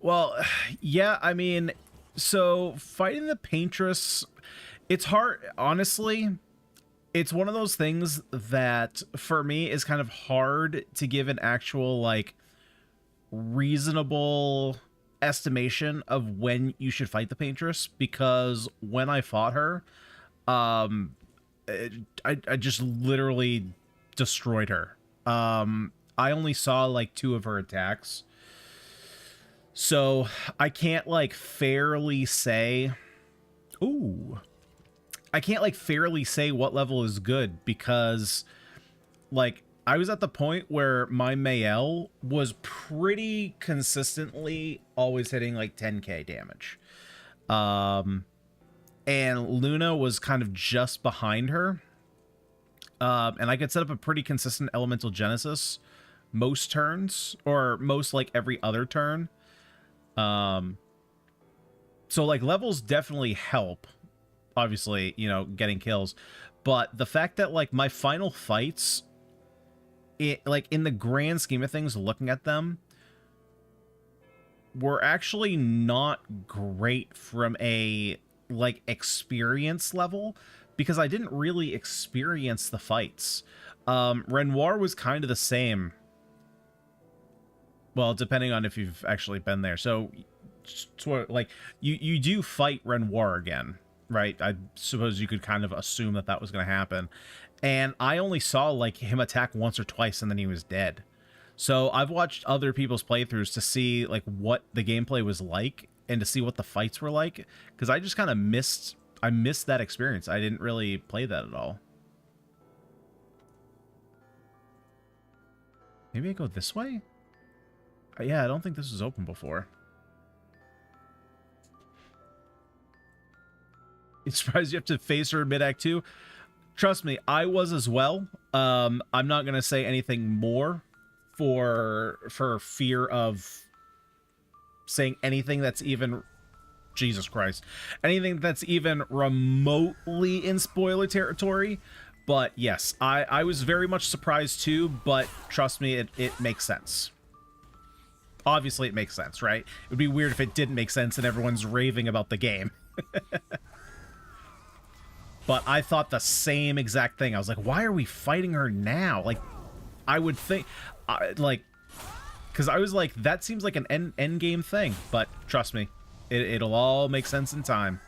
Well, yeah, I mean, so fighting the Paintress, it's hard, honestly. It's one of those things that, for me, is kind of hard to give an actual, like, reasonable estimation of when you should fight the Paintress, because when I fought her, I just literally destroyed her. I only saw like 2 of her attacks, so I can't like fairly say. I can't like fairly say what level is good, because like I was at the point where my Mael was pretty consistently always hitting like 10k damage. And Luna was kind of just behind her. And I could set up a pretty consistent Elemental Genesis most turns, or most like every other turn. So like levels definitely help, obviously, you know, getting kills. But the fact that like my final fights, like in the grand scheme of things, looking at them, were actually not great from a like experience level, because I didn't really experience the fights. Renoir was kind of the same. Well, depending on if you've actually been there. So like you do fight Renoir again, right? I suppose you could kind of assume that that was going to happen. And I only saw like him attack once or twice and then he was dead. So I've watched other people's playthroughs to see like what the gameplay was like and to see what the fights were like, because I just kind of missed that experience. I didn't really play that at all. Maybe I go this way? Yeah, I don't think this was open before. It's surprised you have to face her in mid-act 2. Trust me, I was as well. I'm not going to say anything more for fear of saying anything that's even... Jesus Christ. Anything that's even remotely in spoiler territory. But yes, I was very much surprised too, but trust me, it makes sense. Obviously, it makes sense, right? It would be weird if it didn't make sense and everyone's raving about the game. But I thought the same exact thing. I was like, why are we fighting her now? Like, I would think... like... Because I was like, that seems like an end game thing. But trust me, it'll all make sense in time.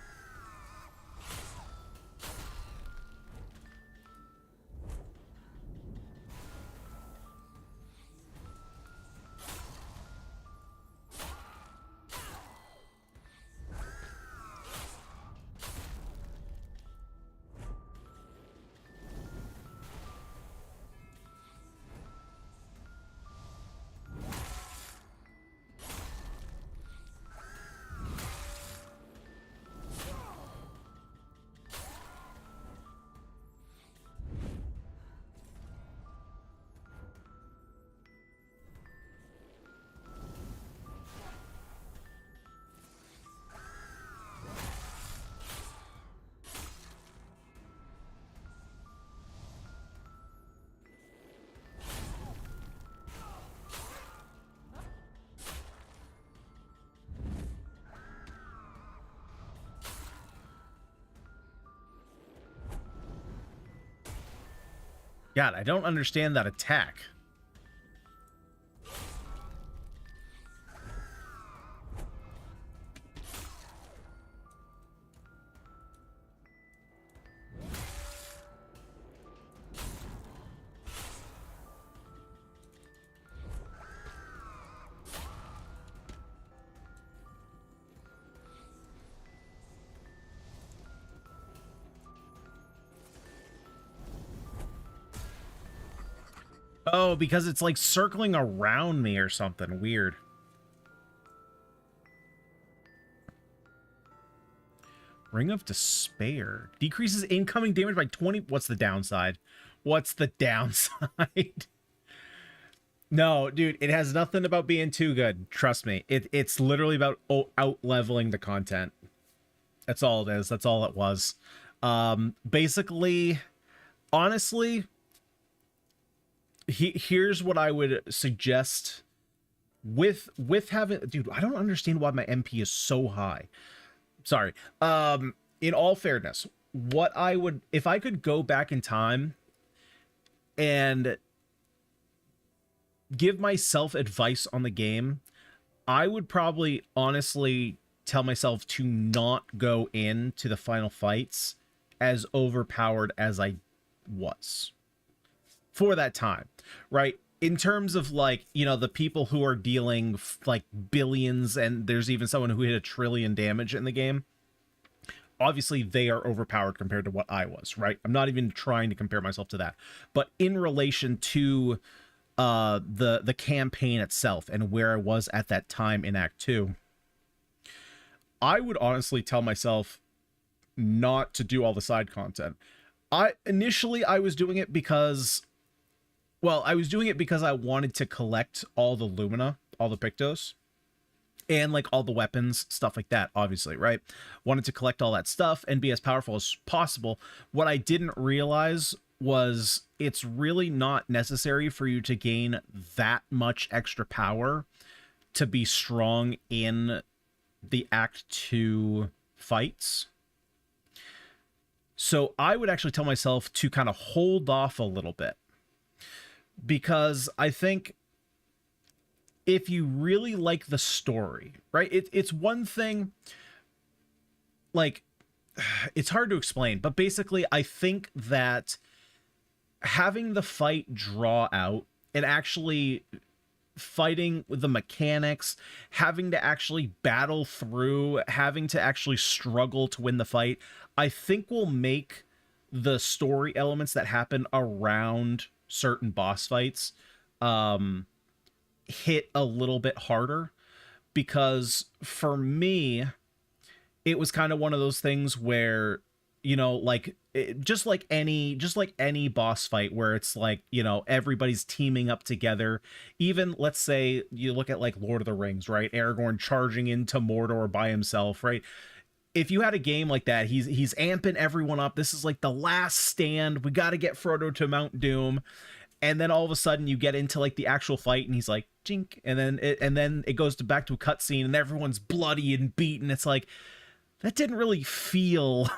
God, I don't understand that attack. Oh, because it's like circling around me or something weird. Ring of Despair. Decreases incoming damage by 20. What's the downside? What's the downside? No, dude, it has nothing about being too good. Trust me. It's literally about out-leveling the content. That's all it is. That's all it was. Basically, honestly... Here's what I would suggest with having... Dude, I don't understand why my MP is so high. Sorry. In all fairness, what I would... If I could go back in time and give myself advice on the game, I would probably honestly tell myself to not go into the final fights as overpowered as I was. For that time, right? In terms of, like, you know, the people who are dealing like billions, and there's even someone who hit 1 trillion damage in the game. Obviously, they are overpowered compared to what I was, right? I'm not even trying to compare myself to that. But in relation to the campaign itself and where I was at that time in Act 2, I would honestly tell myself not to do all the side content. Initially, I was doing it because... Well, I was doing it because I wanted to collect all the Lumina, all the Pictos, and, like, all the weapons, stuff like that, obviously, right? Wanted to collect all that stuff and be as powerful as possible. What I didn't realize was it's really not necessary for you to gain that much extra power to be strong in the Act 2 fights. So I would actually tell myself to kind of hold off a little bit. Because I think if you really like the story, right? It's one thing, like, it's hard to explain, but basically I think that having the fight draw out and actually fighting with the mechanics, having to actually battle through, having to actually struggle to win the fight, I think will make the story elements that happen around certain boss fights hit a little bit harder, because for me, it was kind of one of those things where, you know, like just like any boss fight where it's like, you know, everybody's teaming up together. Even let's say you look at like Lord of the Rings, right? Aragorn charging into Mordor by himself, right? If you had a game like that, he's amping everyone up. This is like the last stand. We got to get Frodo to Mount Doom. And then all of a sudden you get into like the actual fight and he's like, jink. And then it goes back to a cutscene and everyone's bloody and beaten. It's like, that didn't really feel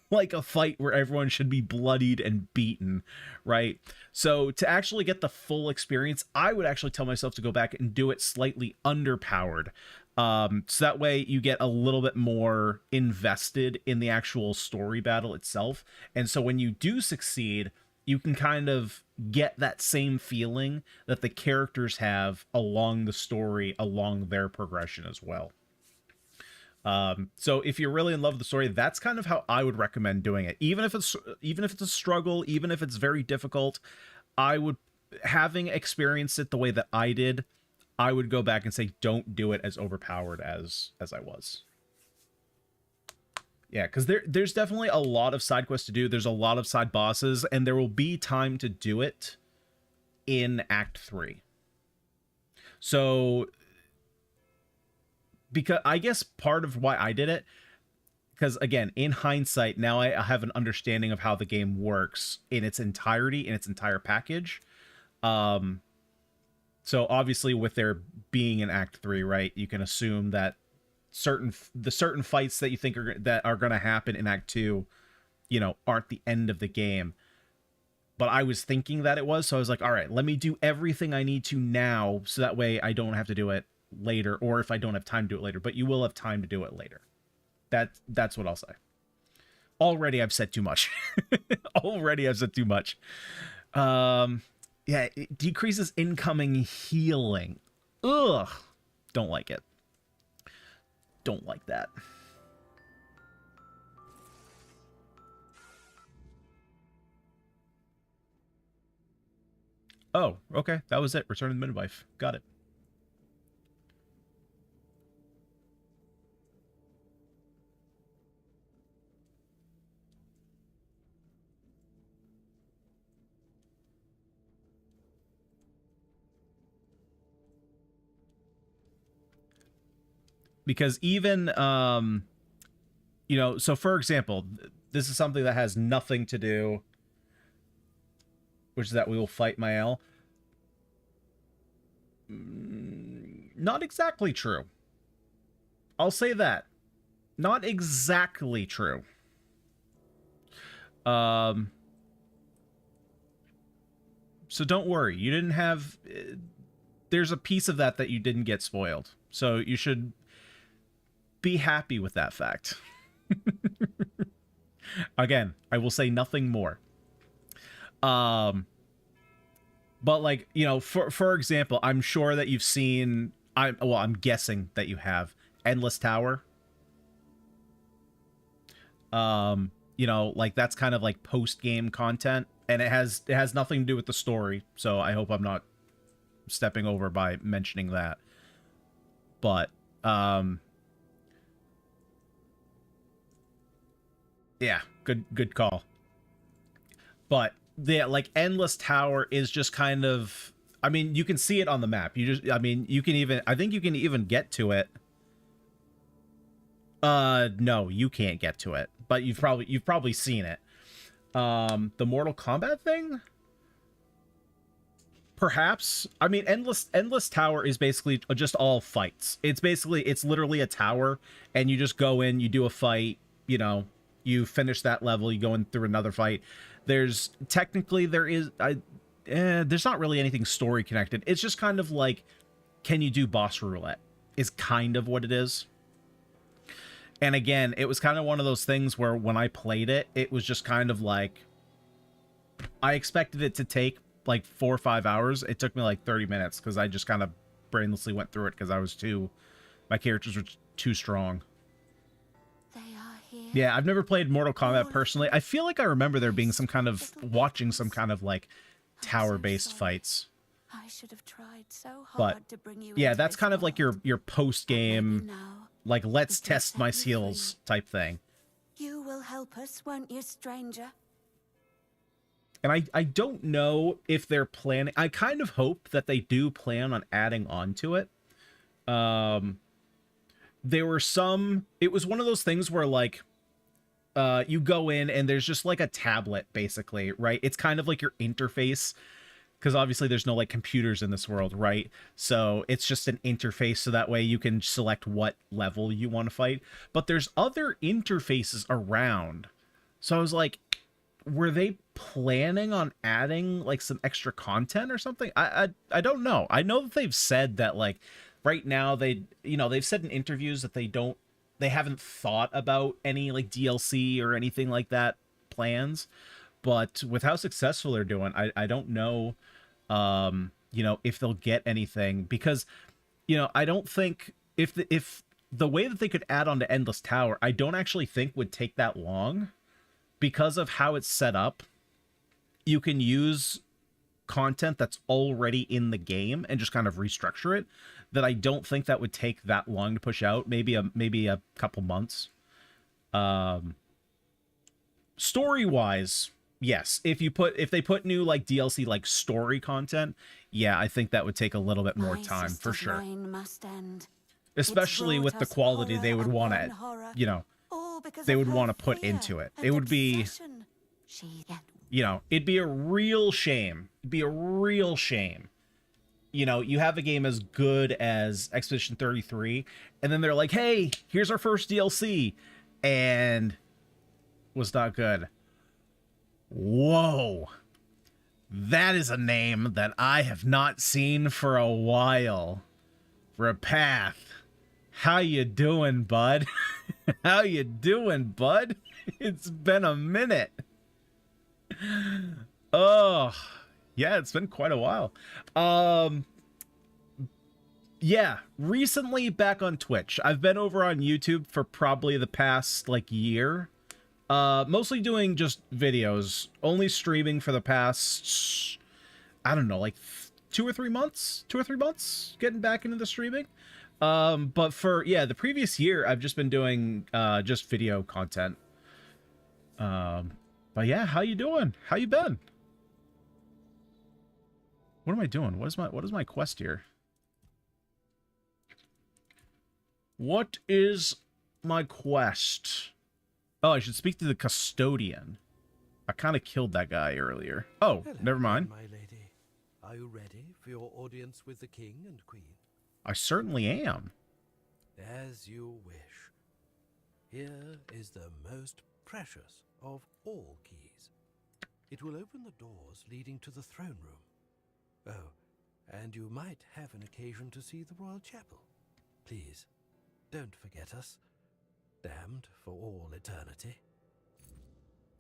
like a fight where everyone should be bloodied and beaten, right? So to actually get the full experience, I would actually tell myself to go back and do it slightly underpowered. So that way you get a little bit more invested in the actual story battle itself. And so when you do succeed, you can kind of get that same feeling that the characters have along the story, along their progression as well. So if you're really in love with the story, that's kind of how I would recommend doing it. Even if it's a struggle, even if it's very difficult, having experienced it the way that I did, I would go back and say, don't do it as overpowered as I was. Yeah, because there's definitely a lot of side quests to do. There's a lot of side bosses, and there will be time to do it in Act 3. So, because I guess part of why I did it, because again, in hindsight, now I have an understanding of how the game works in its entirety, in its entire package. So obviously with there being an Act 3, right, you can assume that certain fights that you think are going to happen in Act 2, you know, aren't the end of the game. But I was thinking that it was, so I was like, all right, let me do everything I need to now, so that way I don't have to do it later, or if I don't have time to do it later. But you will have time to do it later. That's what I'll say. Already I've said too much. Already I've said too much. Yeah, it decreases incoming healing. Ugh. Don't like it. Don't like that. Oh, okay. That was it. Return of the Midwife. Got it. Because even, you know, so for example, this is something that has nothing to do, which is that we will fight Mael. Not exactly true. I'll say that. Not exactly true. So don't worry. You didn't have... There's a piece of that you didn't get spoiled. So you should be happy with that fact. Again, I will say nothing more. But like, you know, for example, I'm sure that you've seen, I'm guessing that you have Endless Tower. You know, like that's kind of like post-game content, and it has nothing to do with the story, so I hope I'm not stepping over by mentioning that. But yeah, good call. But yeah, like Endless Tower is just kind of, I mean, you can see it on the map. I think you can even get to it. No, you can't get to it, but you've probably seen it. The Mortal Kombat thing? Perhaps. I mean, Endless Tower is basically just all fights. It's literally a tower, and you just go in, you do a fight, you know, you finish that level, you go in through another fight. There's not really anything story connected. It's just kind of like, can you do boss roulette is kind of what it is. And again, it was kind of one of those things where when I played it, it was just kind of like, I expected it to take like 4 or 5 hours. It took me like 30 minutes because I just kind of brainlessly went through it because my characters were too strong. Yeah, I've never played Mortal Kombat personally. I feel like I remember there being watching some kind of like tower-based fights. I should have tried so But hard to bring you yeah, into that's this kind of like world. your post game, now like let's we can test set my you seals type thing. You will help us, won't you, stranger? And I don't know if they're planning. I kind of hope that they do plan on adding on to it. There were some. It was one of those things where like, you go in and there's just like a tablet basically, right? It's kind of like your interface. Because obviously there's no like computers in this world, right? So it's just an interface, so that way you can select what level you want to fight. But there's other interfaces around. So I was like, were they planning on adding like some extra content or something? I don't know. I know that they've said that like right now they've said in interviews that they haven't thought about any like DLC or anything like that plans. But with how successful they're doing, I don't know, if they'll get anything, because, I don't think if the way that they could add on to Endless Tower, I don't actually think would take that long, because of how it's set up. You can use content that's already in the game and just kind of restructure it. That I don't think that would take that long to push out. Maybe a couple months. Story wise, yes, if they put new like DLC like story content, yeah, I think that would take a little bit more time for sure. Especially with the quality they would want to, they would want to put into it. It would be, it'd be a real shame. It'd be a real shame. You have a game as good as Expedition 33, and then they're like, hey, here's our first DLC, and was not good. Whoa. That is a name that I have not seen for a while. Rapath. How you doing, bud? How you doing, bud? It's been a minute. Oh, yeah, it's been quite a while. Yeah, recently back on Twitch. I've been over on YouTube for probably the past like year. Mostly doing just videos, only streaming for the past, I don't know, like 2 or 3 months, getting back into the streaming. But for, the previous year, I've just been doing, just video content. But yeah, how you doing? How you been? What am I doing? What is my quest here? What is my quest? Oh, I should speak to the custodian. I kind of killed that guy earlier. Oh, Hello, never mind. my lady. Are you ready for your audience with the king and queen? I certainly am. As you wish. Here is the most precious of all keys. It will open the doors leading to the throne room. Oh, and you might have an occasion to see the royal chapel. Please, don't forget us. Damned for all eternity.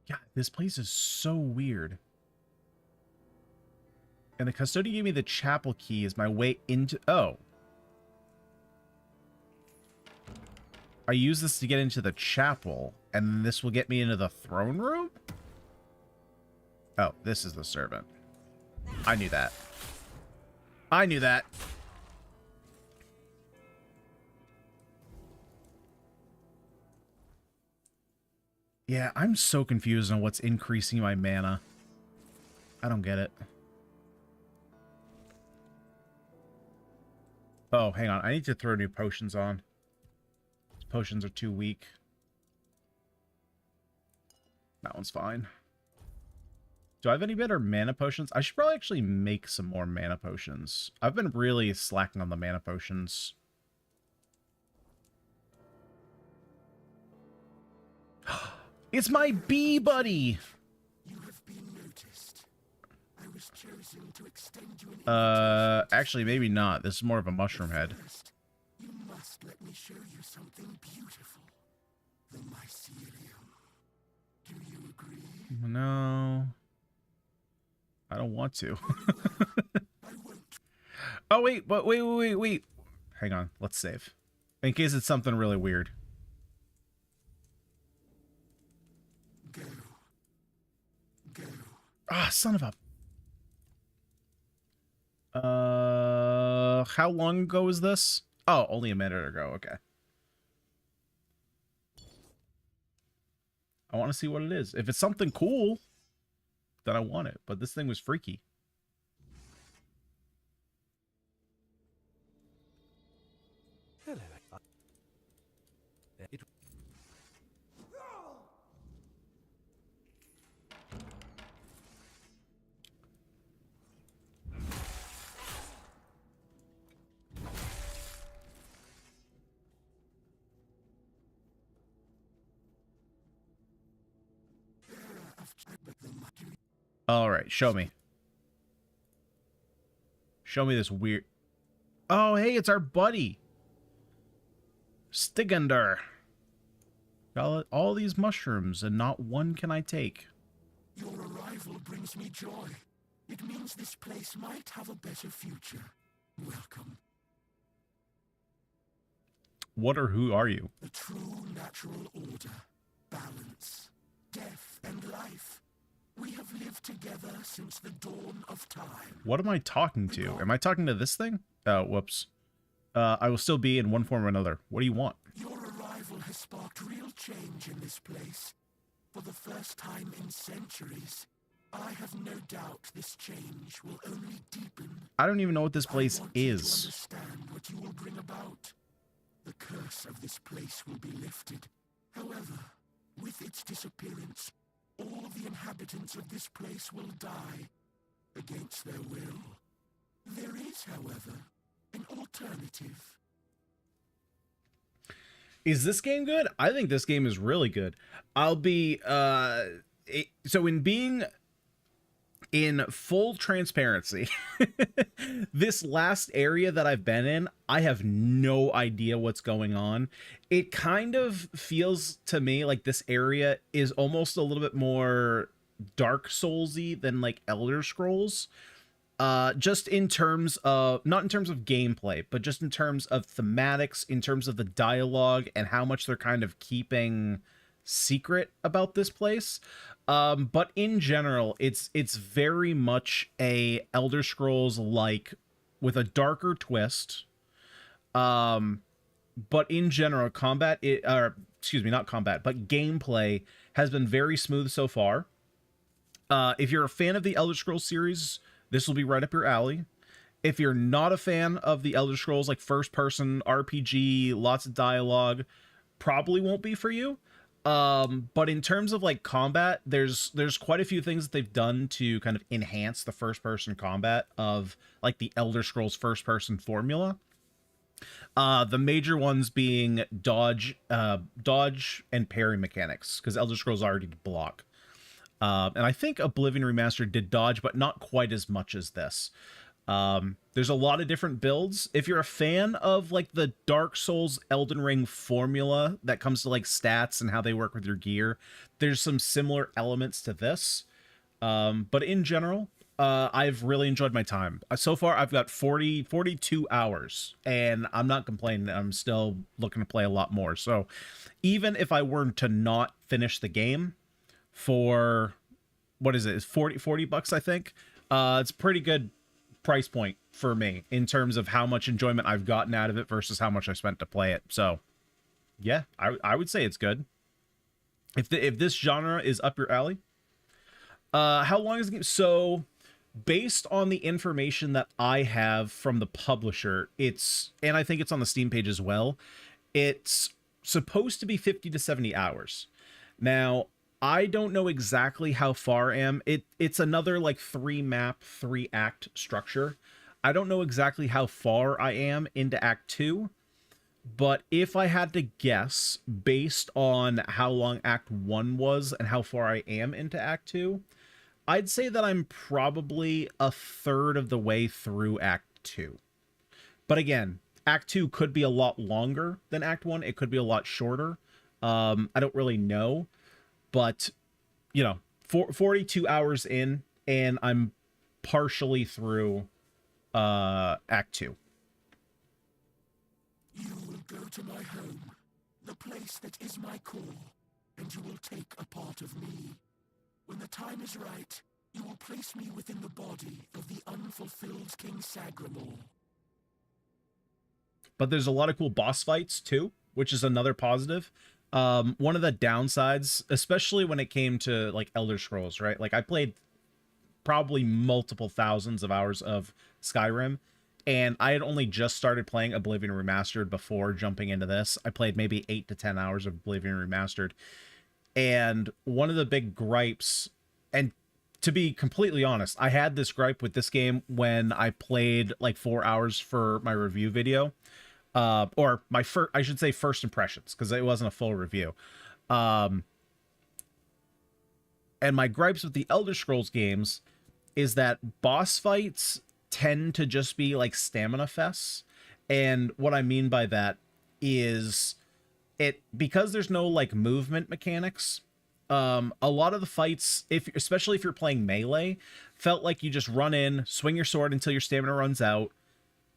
Yeah, this place is so weird. And the custodian gave me the chapel key as my way into... Oh. I use this to get into the chapel, and this will get me into the throne room? Oh, this is the servant. I knew that. I knew that. Yeah, I'm so confused on what's increasing my mana. I don't get it. Oh, hang on. I need to throw new potions on. These potions are too weak. That one's fine. Do I have any better mana potions? I should probably actually make some more mana potions. I've been really slacking on the mana potions. It's my bee buddy! You have been noticed. I was chosen to extend you an actually, maybe not. This is more of a mushroom head. First, you must let me show you something beautiful. The mycelium. Do you agree? No. I don't want to. Oh, wait, but wait. Hang on. Let's save. In case it's something really weird. Ah, son of a... How long ago was this? Oh, only a minute ago. Okay. I want to see what it is. If it's something cool, then I want it. But this thing was freaky. Hello. All right, show me. Show me this weird... Oh, hey, it's our buddy. Stigender. Got all these mushrooms, and not one can I take. Your arrival brings me joy. It means this place might have a better future. Welcome. What or who are you? The true natural order, balance, death and life. We have lived together since the dawn of time. What am I talking to? Am I talking to this thing? Oh, whoops. I will still be in one form or another. What do you want? Your arrival has sparked real change in this place. For the first time in centuries, I have no doubt this change will only deepen. I don't even know what this place I want is. you to understand what you will bring about. The curse of this place will be lifted. However, with its disappearance, all the inhabitants of this place will die against their will. There is, however, an alternative. Is this game good? I think this game is really good. I'll be so in being in full transparency, this last area that I've been in, I have no idea what's going on. It kind of feels to me like this area is almost a little bit more Dark Souls-y than like Elder Scrolls. Just in terms of, not in terms of gameplay, but just in terms of thematics, in terms of the dialogue and how much they're kind of keeping secret about this place. But in general, it's very much a Elder Scrolls like with a darker twist. But in general, not combat, but gameplay has been very smooth so far. If you're a fan of the Elder Scrolls series, this will be right up your alley. If you're not a fan of the Elder Scrolls, like first-person RPG, lots of dialogue, probably won't be for you. But in terms of like combat, there's quite a few things that they've done to kind of enhance the first-person combat of like the Elder Scrolls first-person formula. The major ones being dodge and parry mechanics, because Elder Scrolls already did block. And I think Oblivion Remastered did dodge, but not quite as much as this. There's a lot of different builds. If you're a fan of like the Dark Souls Elden Ring formula that comes to like stats and how they work with your gear, there's some similar elements to this. But in general, I've really enjoyed my time. So far, I've got 42 hours, and I'm not complaining. I'm still looking to play a lot more. So even if I were to not finish the game for, what is it? It's 40 bucks, I think. It's a pretty good price point for me in terms of how much enjoyment I've gotten out of it versus how much I spent to play it. So yeah, I would say it's good. If this genre is up your alley. How long is the game? So based on the information that I have from the publisher, and I think it's on the Steam page as well, it's supposed to be 50 to 70 hours. Now, I don't know exactly how far I am. It's another like 3-map, 3-act structure. I don't know exactly how far I am into Act 2, but if I had to guess based on how long Act 1 was and how far I am into Act 2, I'd say that I'm probably a third of the way through Act 2. But again, Act 2 could be a lot longer than Act 1. It could be a lot shorter. I don't really know. But, you know, 42 hours in, and I'm partially through Act 2. You will go to my home, the place that is my core, and you will take a part of me. When the time is right, You will place me within the body of the unfulfilled King Sagramor. But there's a lot of cool boss fights too, which is another positive. One of the downsides, especially when it came to like Elder Scrolls, right? Like I played probably multiple thousands of hours of Skyrim, and I had only just started playing Oblivion Remastered before jumping into this. I played maybe 8 to 10 hours of Oblivion Remastered. And one of the big gripes, and to be completely honest, I had this gripe with this game when I played like 4 hours for my review video. Or my first, I should say first impressions, because it wasn't a full review. And my gripes with the Elder Scrolls games is that boss fights tend to just be like stamina fests. And what I mean by that is because there's no like movement mechanics, a lot of the fights, especially if you're playing melee, felt like you just run in, swing your sword until your stamina runs out.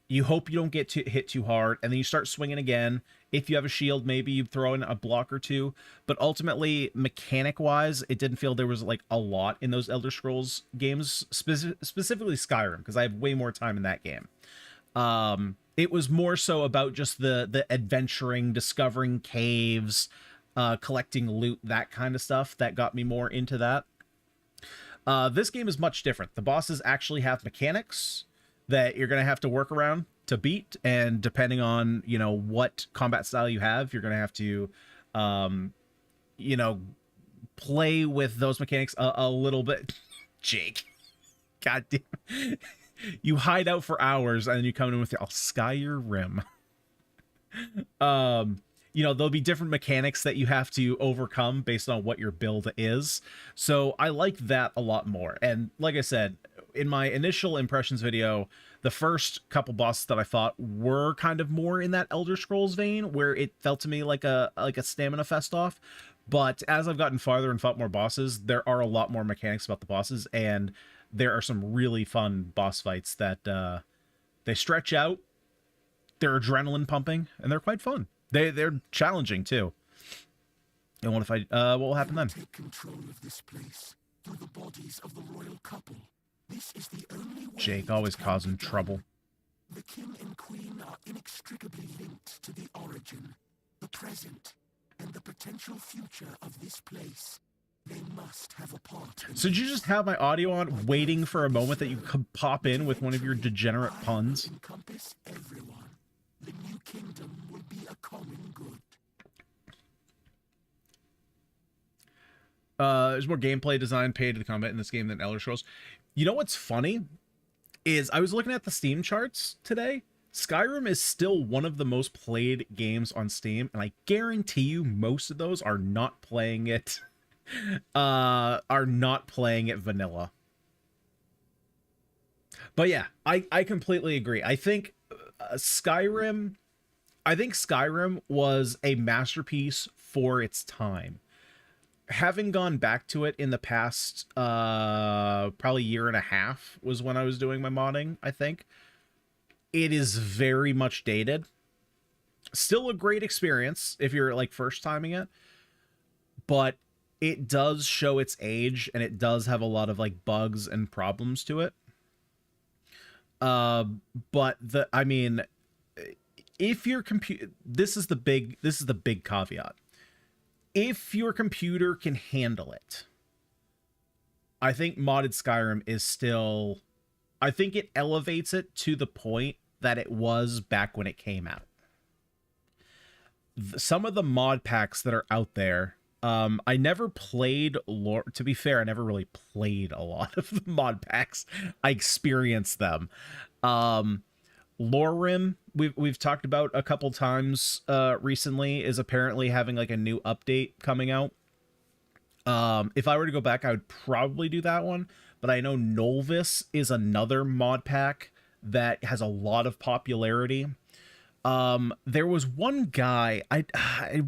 You hope you don't get hit too hard, and then you start swinging again. If you have a shield, maybe you throw in a block or two. But ultimately, mechanic-wise, it didn't feel there was like a lot in those Elder Scrolls games, specifically Skyrim, because I have way more time in that game. It was more so about just the adventuring, discovering caves, collecting loot, that kind of stuff that got me more into that. This game is much different. The bosses actually have mechanics that you're going to have to work around to beat, and depending on, you know, what combat style you have, you're going to have to, you know, play with those mechanics a little bit. Jake, god damn. You hide out for hours and then you come in with, I'll sky your rim. You know, there'll be different mechanics that you have to overcome based on what your build is. So I like that a lot more. And like I said, in my initial impressions video, the first couple bosses that I fought were kind of more in that Elder Scrolls vein, where it felt to me like a stamina fest off. But as I've gotten farther and fought more bosses, there are a lot more mechanics about the bosses, and there are some really fun boss fights that they stretch out. They're adrenaline pumping, and they're quite fun. They're challenging too. And what if what will happen then? Take control of this place through the bodies of the royal couple. This is the only way. Jake always causing trouble. The king and queen are inextricably linked to the origin, the present, and the potential future of this place. They must have a part. So did you just have my audio on, waiting for a moment that you could pop in with one of your degenerate puns? Encompass everyone. The new kingdom will be a common good. There's more gameplay design paid to the combat in this game than Elder Scrolls. You know what's funny is I was looking at the Steam charts today. Skyrim is still one of the most played games on Steam, and I guarantee you most of those are not playing it vanilla. But yeah, I completely agree. I think Skyrim was a masterpiece for its time. Having gone back to it in the past probably year and a half was when I was doing my modding, I think. It is very much dated. Still a great experience if you're like first timing it, but it does show its age, and it does have a lot of like bugs and problems to it. But I mean, if your computer, this is the big caveat. If your computer can handle it, I think modded Skyrim is still, I think it elevates it to the point that it was back when it came out. Some of the mod packs that are out there, I never played lore. To be fair, I never really played a lot of the mod packs. I experienced them. Lorerim, we've talked about a couple times recently, is apparently having like a new update coming out. If I were to go back, I would probably do that one. But I know Nolvis is another mod pack that has a lot of popularity. There was one guy, I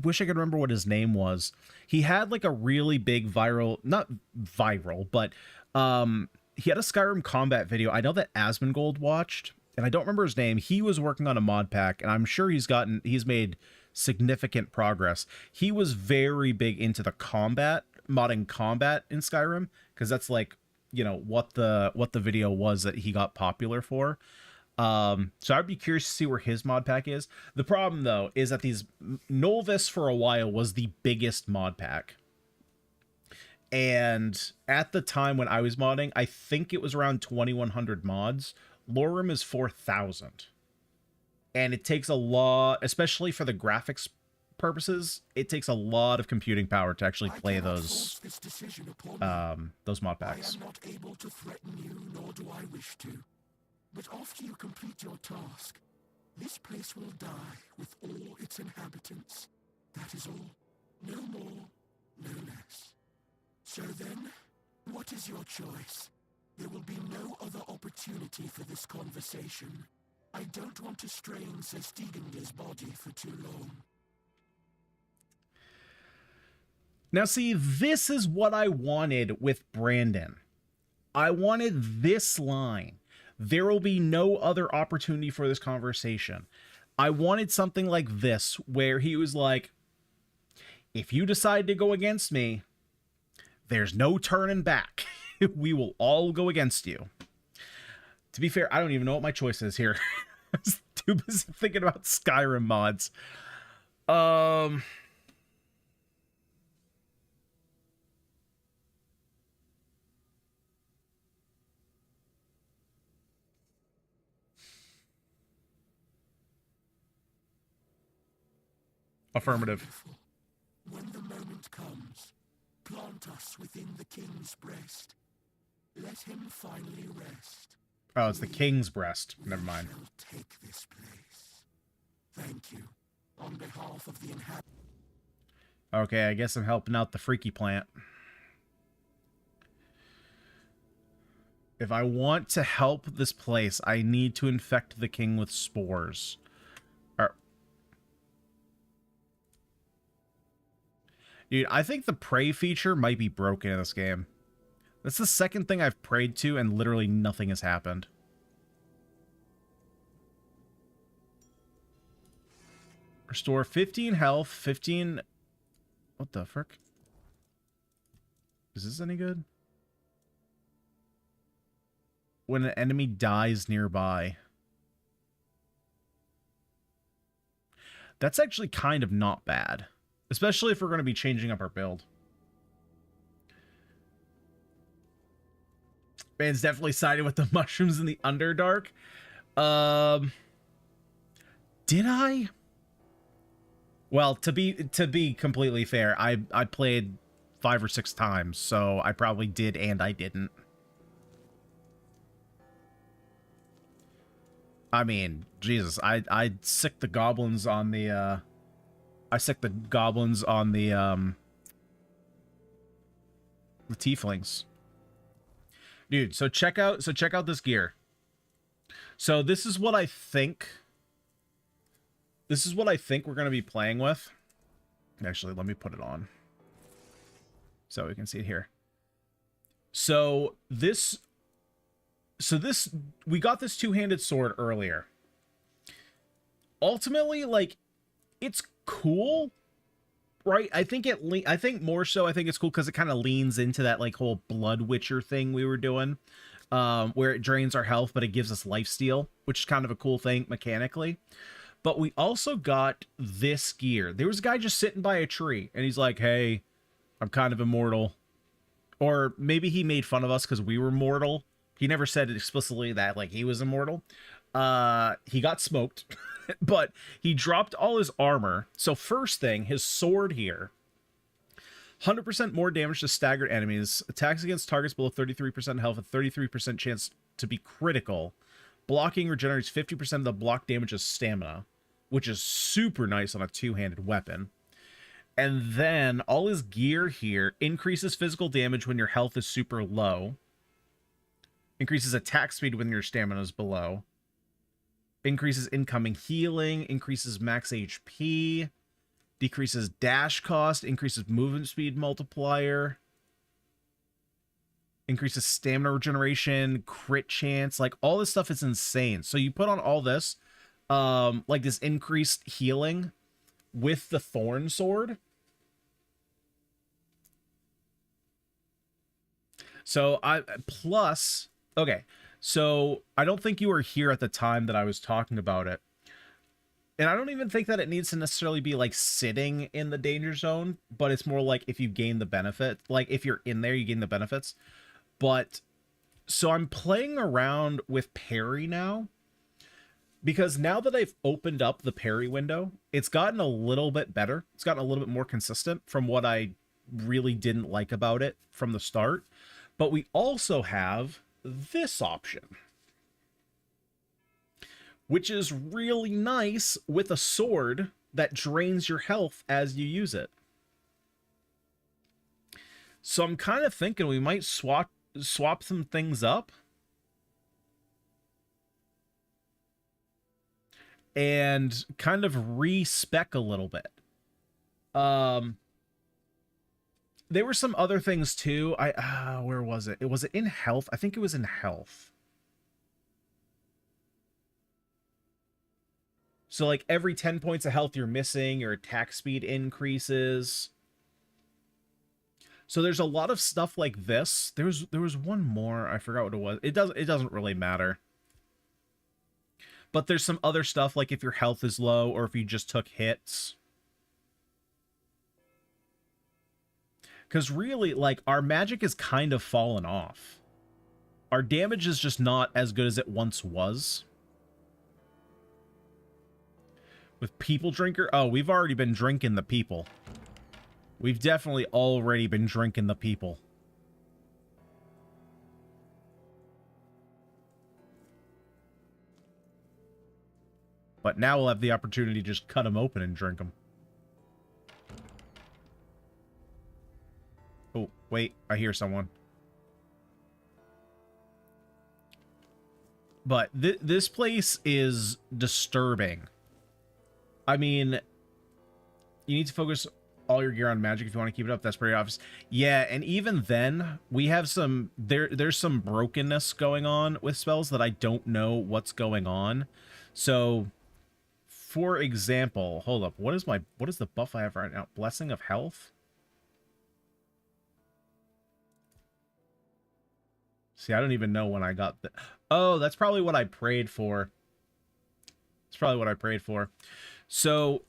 wish I could remember what his name was. He had like a really big not viral, but he had a Skyrim combat video. I know that Asmongold watched, and I don't remember his name. He was working on a mod pack, and I'm sure he's made significant progress. He was very big into the modding combat in Skyrim, because that's like you know, what the video was that he got popular for. So I'd be curious to see where his mod pack is. The problem though is that these Nolvis for a while was the biggest mod pack. And at the time when I was modding, I think it was around 2,100 mods. Lore Room is 4,000. And it takes a lot, especially for the graphics purposes, it takes a lot of computing power to actually play those mod packs. I am not able to threaten you, nor do I wish to. But after you complete your task, this place will die with all its inhabitants. That is all. No more, no less. So then, what is your choice? There will be no other opportunity for this conversation. I don't want to strain Sir Stegender's body for too long. Now see, this is what I wanted with Brandon. I wanted this line. There will be no other opportunity for this conversation. I wanted something like this, where he was like, if you decide to go against me, there's no turning back. We will all go against you. To be fair, I don't even know what my choice is here. I was too busy thinking about Skyrim mods. Affirmative. When the moment comes, plant us within the king's breast. Let him finally rest. Oh, it's the king's breast. Never mind. Shall take this place. Thank you, on behalf of the inhabitants. Okay, I guess I'm helping out the freaky plant. If I want to help this place, I need to infect the king with spores. Dude, I think the pray feature might be broken in this game. That's the second thing I've prayed to, and literally nothing has happened. Restore 15 health, 15... What the frick? Is this any good? When an enemy dies nearby. That's actually kind of not bad. Especially if we're going to be changing up our build. Man's definitely sided with the mushrooms in the Underdark. Did I? Well, to be completely fair, I played 5 or 6 times, so I probably did and I didn't. I mean, Jesus, I sicked the goblins on the the tieflings. Dude, so check out this gear. So this is what I think we're going to be playing with. Actually, let me put it on so we can see it here. So this we got this two-handed sword earlier. Ultimately, like, it's cool, right? I think more so I think it's cool because it kind of leans into that like whole Blood Witcher thing we were doing, where it drains our health but it gives us lifesteal, which is kind of a cool thing mechanically. But we also got this gear. There was a guy just sitting by a tree and he's like, hey, I'm kind of immortal. Or maybe he made fun of us because we were mortal. He never said it explicitly that like he was immortal. He got smoked. But he dropped all his armor. So first thing, his sword here. 100% more damage to staggered enemies. Attacks against targets below 33% health. A 33% chance to be critical. Blocking regenerates 50% of the block damage as stamina. Which is super nice on a two-handed weapon. And then all his gear here increases physical damage when your health is super low. Increases attack speed when your stamina is below. Increases incoming healing, increases max HP, decreases dash cost, increases movement speed multiplier, increases stamina regeneration, crit chance, like all this stuff is insane. So you put on all this, like this increased healing with the Thorn Sword. So okay. So I don't think you were here at the time that I was talking about it. And I don't even think that it needs to necessarily be like sitting in the danger zone, but it's more like if you gain the benefit, like if you're in there, you gain the benefits. But so I'm playing around with parry now, because now that I've opened up the parry window, it's gotten a little bit better. It's gotten a little bit more consistent from what I really didn't like about it from the start. But we also have this option, which is really nice with a sword that drains your health as you use it. So I'm kind of thinking we might swap some things up and kind of respec a little bit. There were some other things too. Where was it? Was it in health? I think it was in health. So like every 10 points of health you're missing, your attack speed increases. So there's a lot of stuff like this. There was one more. I forgot what it was. It doesn't really matter. But there's some other stuff like if your health is low or if you just took hits. Because really, like, our magic has kind of fallen off. Our damage is just not as good as it once was. With People Drinker? Oh, we've already been drinking the people. We've definitely already been drinking the people. But now we'll have the opportunity to just cut them open and drink them. Oh, wait, I hear someone. But this place is disturbing. I mean, you need to focus all your gear on magic if you want to keep it up. That's pretty obvious. Yeah, and even then, we have some... There's some brokenness going on with spells that I don't know what's going on. So, for example, hold up. What is the buff I have right now? Blessing of Health? See, I don't even know when I got that. Oh, that's probably what I prayed for. It's probably what I prayed for. So,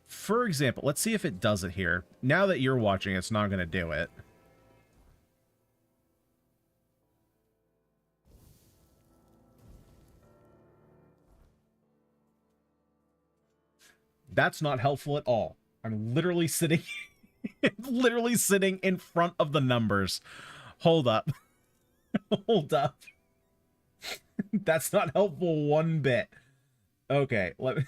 for example, let's see if it does it here. Now that you're watching, it's not going to do it. That's not helpful at all. I'm literally sitting... literally sitting in front of the numbers. Hold up. Hold up. That's not helpful one bit. Okay, let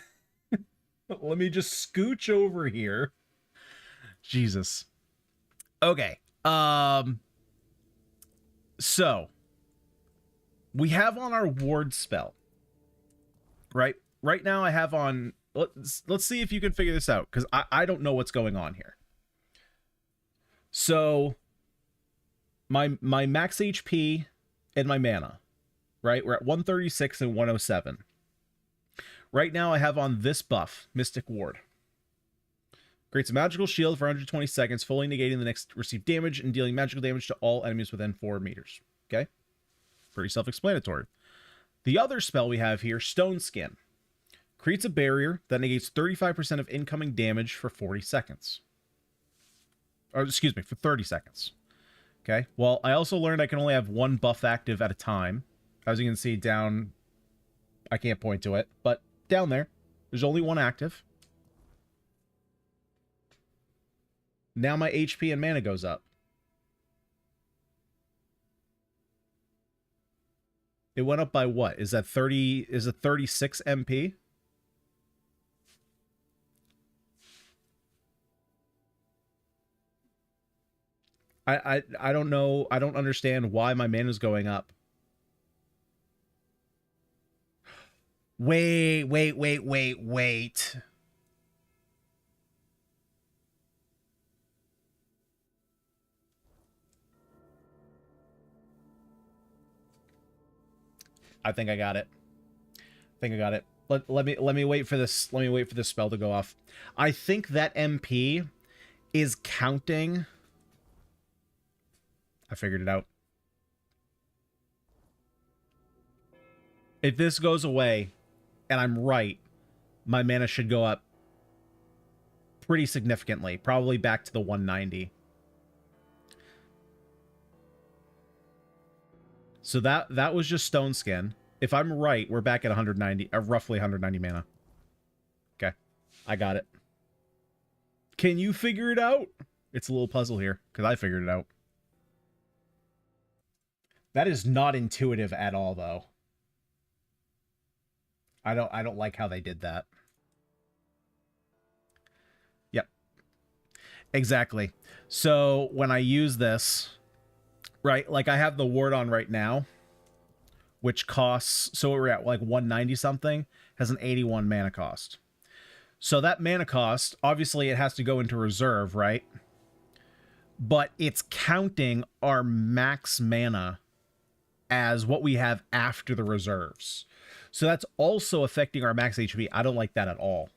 me just scooch over here. Jesus. Okay. So we have on our ward spell. Right now I have on, let's see if you can figure this out, because I don't know what's going on here. So my max HP and my mana, right? We're at 136 and 107. Right now I have on this buff, Mystic Ward. Creates a magical shield for 120 seconds, fully negating the next received damage and dealing magical damage to all enemies within 4 meters. Okay? Pretty self-explanatory. The other spell we have here, Stone Skin. Creates a barrier that negates 35% of incoming damage for 40 seconds. Or, excuse me, for 30 seconds. Okay, well, I also learned I can only have one buff active at a time. As you can see down, I can't point to it, but down there, there's only one active. Now my HP and mana goes up. It went up by what? Is that 30? Is it 36 MP? I don't know. I don't understand why my mana is going up. Wait. I think I got it. Let me wait for this. Let me wait for this spell to go off. I think that MP is counting. I figured it out. If this goes away, and I'm right, my mana should go up pretty significantly. Probably back to the 190. So that was just Stone Skin. If I'm right, we're back at 190, roughly 190 mana. Okay, I got it. Can you figure it out? It's a little puzzle here, because I figured it out. That is not intuitive at all, though. I don't like how they did that. Yep. Exactly. So when I use this, right, like I have the ward on right now, which costs, so we're at like 190 something, has an 81 mana cost. So that mana cost, obviously it has to go into reserve, right? But it's counting our max mana as what we have after the reserves. So that's also affecting our max HP. I don't like that at all.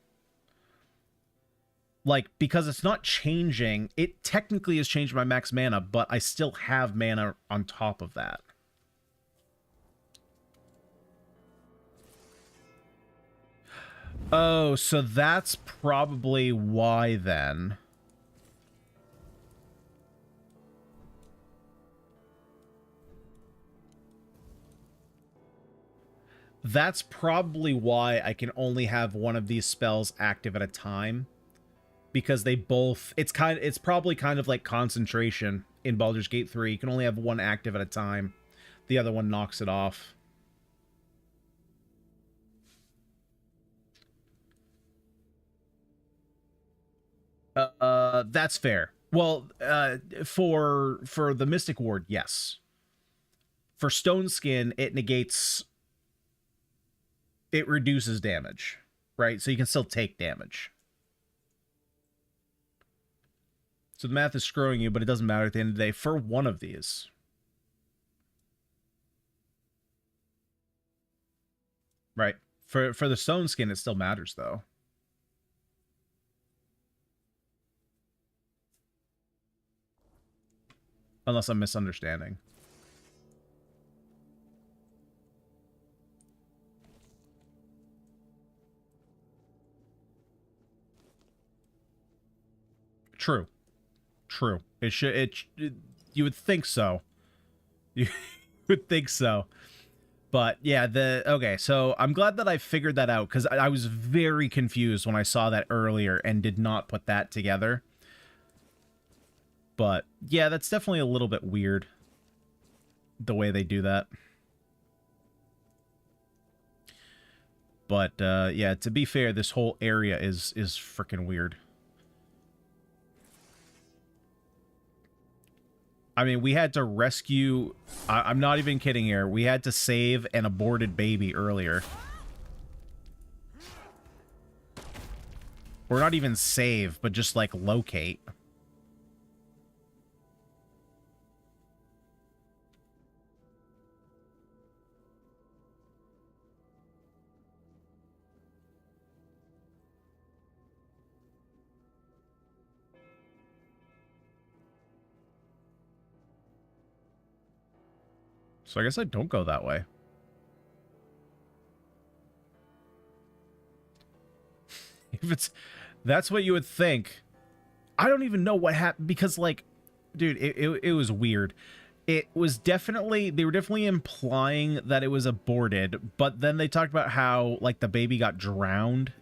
Like, because it's not changing, it technically has changed my max mana, but I still have mana on top of that. Oh, so that's probably why then. That's probably why I can only have one of these spells active at a time. Because they both... It's probably kind of like concentration in Baldur's Gate 3. You can only have one active at a time. The other one knocks it off. That's fair. Well, for the Mystic Ward, yes. For Stone Skin, it negates... It reduces damage, right? So you can still take damage. So the math is screwing you, but it doesn't matter at the end of the day for one of these. Right. For the Stone Skin, it still matters, though. Unless I'm misunderstanding. True. True. It should. You would think so. You would think so. But yeah, okay. So I'm glad that I figured that out because I was very confused when I saw that earlier and did not put that together. But yeah, that's definitely a little bit weird. The way they do that. But yeah, to be fair, this whole area is freaking weird. I mean, we had to rescue... I'm not even kidding here. We had to save an aborted baby earlier. Or not even save, but just, like, locate. So I guess I don't go that way. That's what you would think. I don't even know what happened because, like, dude, it was weird. It was definitely, they were definitely implying that it was aborted, but then they talked about how, like, the baby got drowned.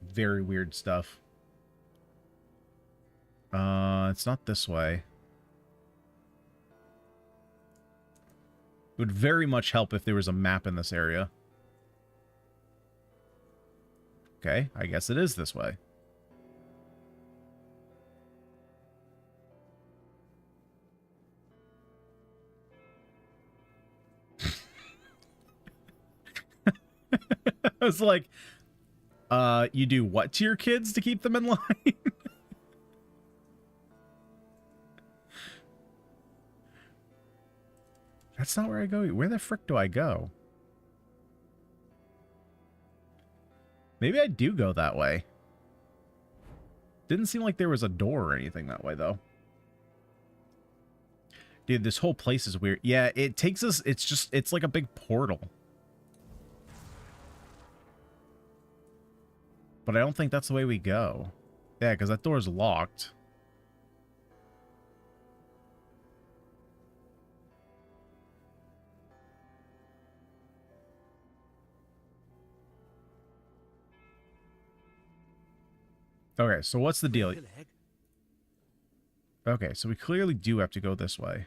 Very weird stuff. It's not this way. It would very much help if there was a map in this area. Okay, I guess it is this way. I was like, you do what to your kids to keep them in line? That's not where I go. Where the frick do I go? Maybe I do go that way. Didn't seem like there was a door or anything that way, though. Dude, this whole place is weird. Yeah, it takes us... It's like a big portal. But I don't think that's the way we go. Yeah, because that door's locked. Okay, so what's the deal? Okay, so we clearly do have to go this way.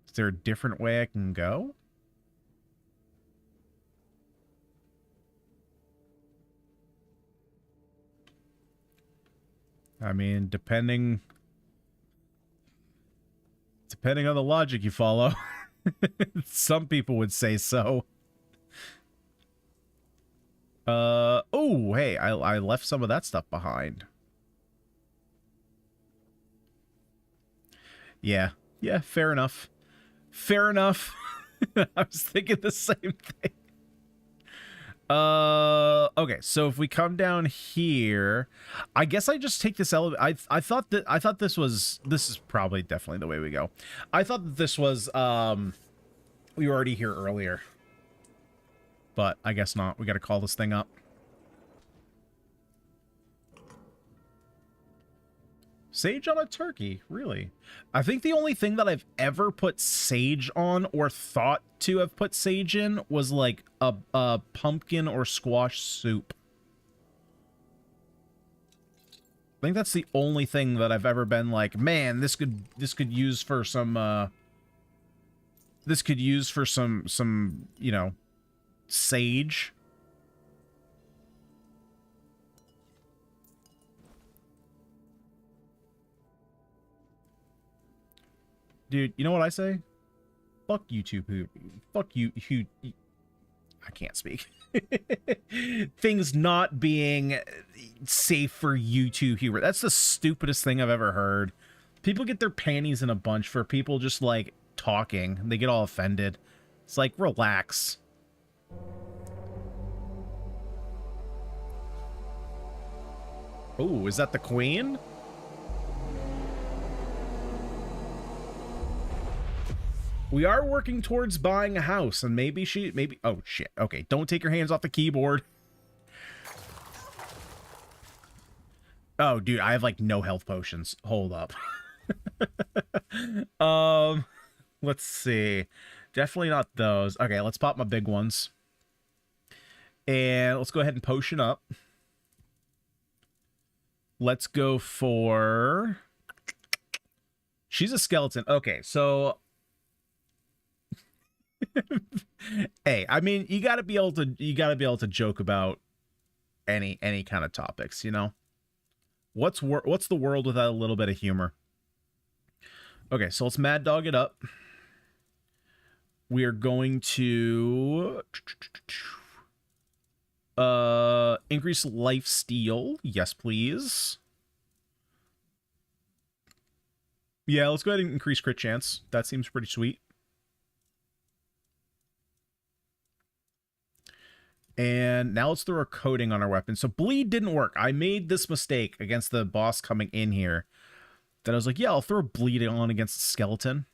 Is there a different way I can go? I mean, depending on the logic you follow. Some people would say so. Oh, hey, I left some of that stuff behind. Yeah, fair enough. Fair enough. I was thinking the same thing. Okay, so if we come down here, I guess I just take this elevator. I thought this is probably definitely the way we go. I thought that this was we were already here earlier. But I guess not. We got to call this thing up. Sage on a turkey, really? I think the only thing that I've ever put sage on or thought to have put sage in was like a pumpkin or squash soup. I think that's the only thing that I've ever been like, man, this could use for some you know, sage. Dude, you know what I say? Fuck YouTube. Fuck you. I can't speak. Things not being safe for YouTube humor. That's the stupidest thing I've ever heard. People get their panties in a bunch for people just like talking. They get all offended. It's like, relax. Oh, is that the queen? We are working towards buying a house, and maybe oh shit. Okay, don't take your hands off the keyboard. Oh, dude, I have like no health potions. Hold up. Let's see. Definitely not those. Okay, let's pop my big ones. And let's go ahead and potion up. Let's go for... She's a skeleton. Okay, so... Hey, I mean, you gotta be able to joke about any kind of topics, you know? What's the world without a little bit of humor? Okay, so let's mad dog it up. We are going to increase life steal. Yes, please. Yeah, let's go ahead and increase crit chance. That seems pretty sweet. And now let's throw a coating on our weapon. So bleed didn't work. I made this mistake against the boss coming in here. That I was like, yeah, I'll throw bleed on against the skeleton.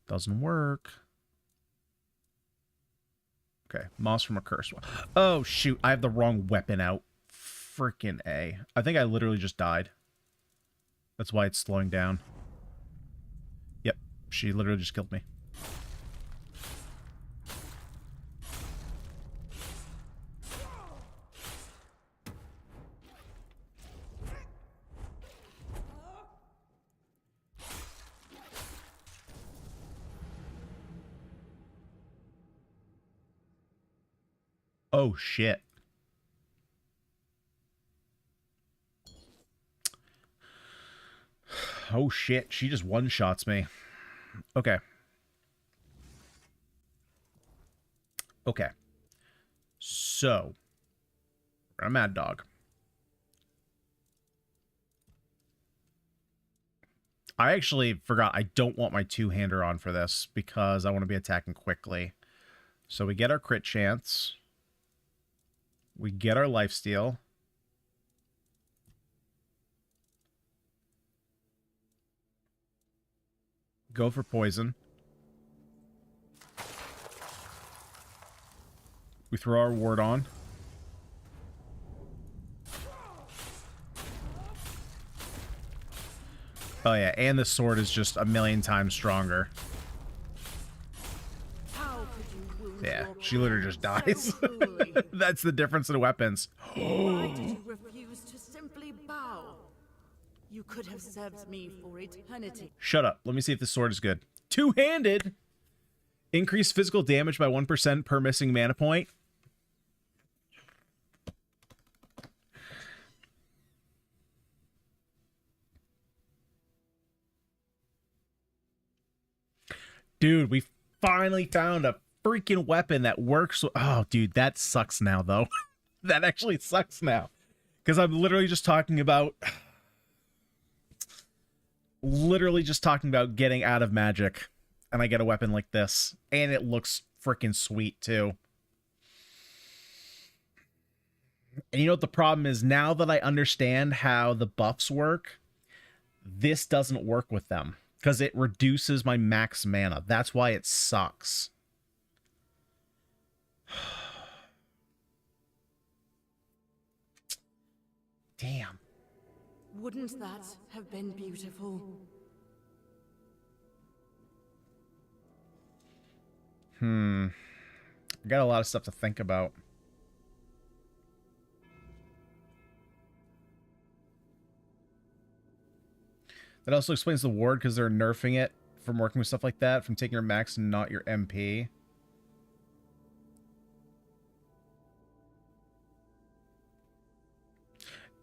Doesn't work. Okay, moss from a curse. Oh, shoot. I have the wrong weapon out. Freaking A. I think I literally just died. That's why it's slowing down. Yep, she literally just killed me. Oh, shit. Oh, shit. She just one-shots me. Okay. Okay. So. I'm a mad dog. I actually forgot I don't want my two-hander on for this because I want to be attacking quickly. So we get our crit chance. We get our lifesteal. Go for poison. We throw our ward on. Oh yeah, and the sword is just a million times stronger. Yeah, she literally just dies. That's the difference in weapons. Why did you refuse to simply bow? You could have served me for eternity. Shut up. Let me see if this sword is good. Two-handed. Increase physical damage by 1% per missing mana point. Dude, we finally found a freaking weapon that works. Oh, dude, that sucks now, though. That actually sucks now. Because I'm literally just talking about... getting out of magic. And I get a weapon like this. And it looks freaking sweet, too. And you know what the problem is? Now that I understand how the buffs work, this doesn't work with them. Because it reduces my max mana. That's why it sucks. Damn. Wouldn't that have been beautiful? I got a lot of stuff to think about. That also explains the ward, because they're nerfing it from working with stuff like that, from taking your max and not your MP.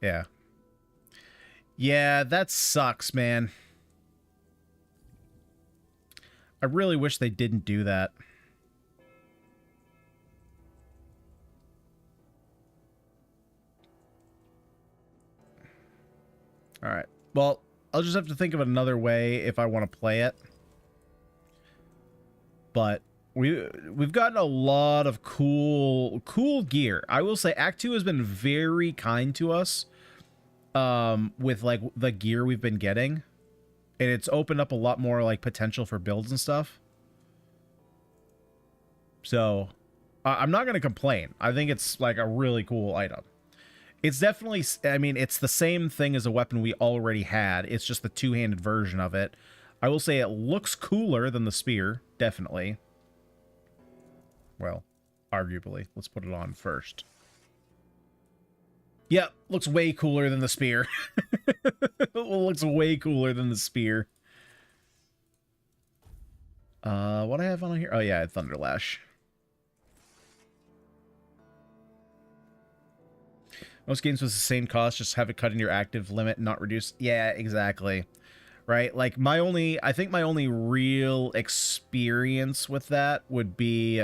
Yeah. Yeah, that sucks, man. I really wish they didn't do that. Alright. Well, I'll just have to think of another way if I want to play it. But we've gotten a lot of cool gear. I will say Act 2 has been very kind to us with like the gear we've been getting. And it's opened up a lot more like potential for builds and stuff. So I'm not going to complain. I think it's like a really cool item. It's definitely, I mean, it's the same thing as a weapon we already had. It's just the two-handed version of it. I will say it looks cooler than the spear, definitely. Well, arguably. Let's put it on first. Yep, looks way cooler than the spear. Looks way cooler than the spear. What I have on here? Oh yeah, Thunderlash. Most games with the same cost, just have it cut in your active limit, not reduce. Yeah, exactly. Right? Like, I think my only real experience with that would be...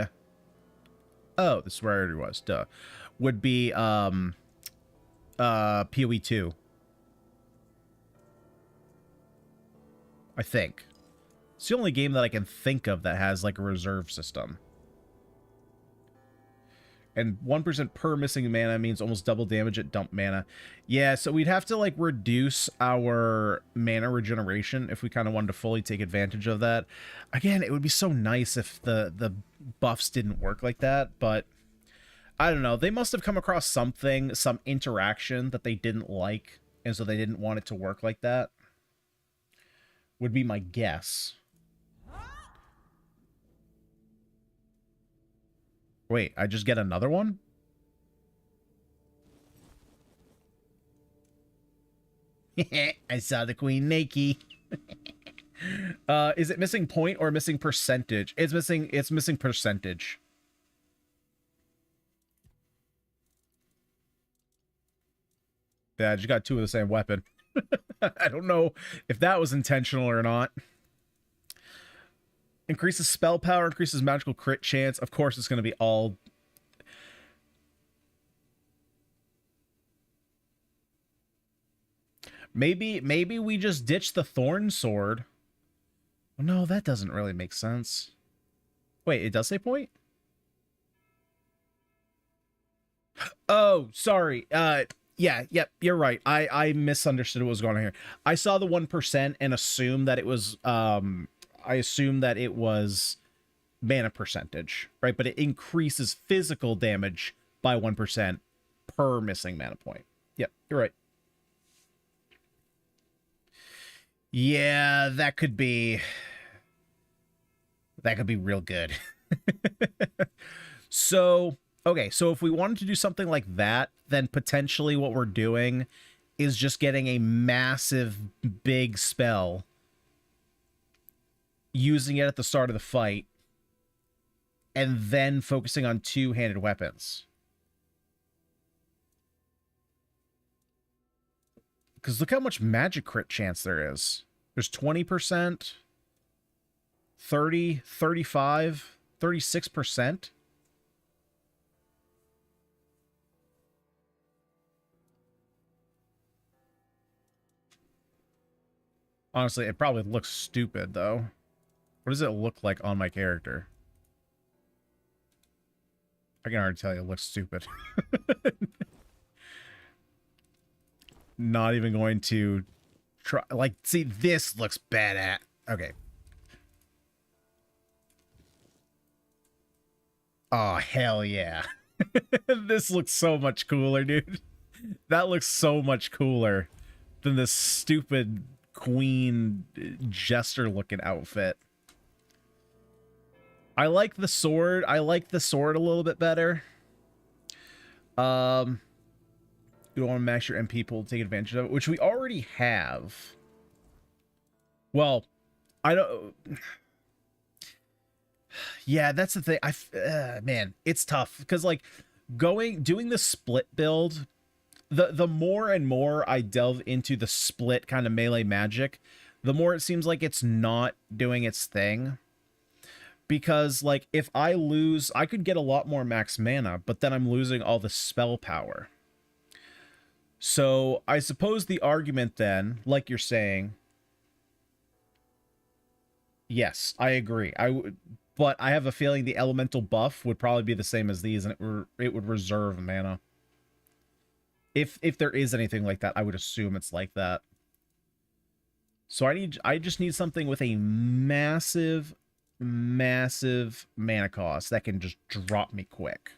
Oh, this is where I already was. Duh. Would be, PoE 2. I think. It's the only game that I can think of that has, like, a reserve system. And 1% per missing mana means almost double damage at dump mana. Yeah, so we'd have to, like, reduce our mana regeneration if we kind of wanted to fully take advantage of that. Again, it would be so nice if the buffs didn't work like that, but I don't know. They must have come across something, some interaction that they didn't like, and so they didn't want it to work like that. Would be my guess. Wait, I just get another one? I saw the queen naked. Is it missing point or missing percentage? It's missing percentage. Yeah, I just got two of the same weapon. I don't know if that was intentional or not. Increases spell power, increases magical crit chance. Of course, it's going to be all... Maybe we just ditch the Thorn Sword. Oh, no, that doesn't really make sense. Wait, it does say point? Oh, sorry. Yeah, yep, you're right. I misunderstood what was going on here. I saw the 1% and assumed that it was I assumed that it was mana percentage, right? But it increases physical damage by 1% per missing mana point. Yep, you're right. Yeah, that could be real good. So, okay, so if we wanted to do something like that, then potentially what we're doing is just getting a massive big spell, using it at the start of the fight, and then focusing on two-handed weapons. Because look how much magic crit chance there is. There's 20%, 30, 35, 36%. Honestly, it probably looks stupid, though. What does it look like on my character? I can already tell you it looks stupid. Not even going to try. Like, see, this looks bad at. Okay. Oh, hell yeah. This looks so much cooler, dude. That looks so much cooler than this stupid queen jester-looking outfit. I like the sword. I like the sword a little bit better. You don't want to max your MP pool to take advantage of it, which we already have. Well, I don't... Yeah, that's the thing. Man, it's tough because like doing the split build, the more and more I delve into the split kind of melee magic, the more it seems like it's not doing its thing. Because like if I lose, I could get a lot more max mana, but then I'm losing all the spell power. So I suppose the argument then, like you're saying, yes, I agree. But I have a feeling the elemental buff would probably be the same as these, and it would reserve mana. If there is anything like that, I would assume it's like that. So I just need something with a massive mana cost that can just drop me quick.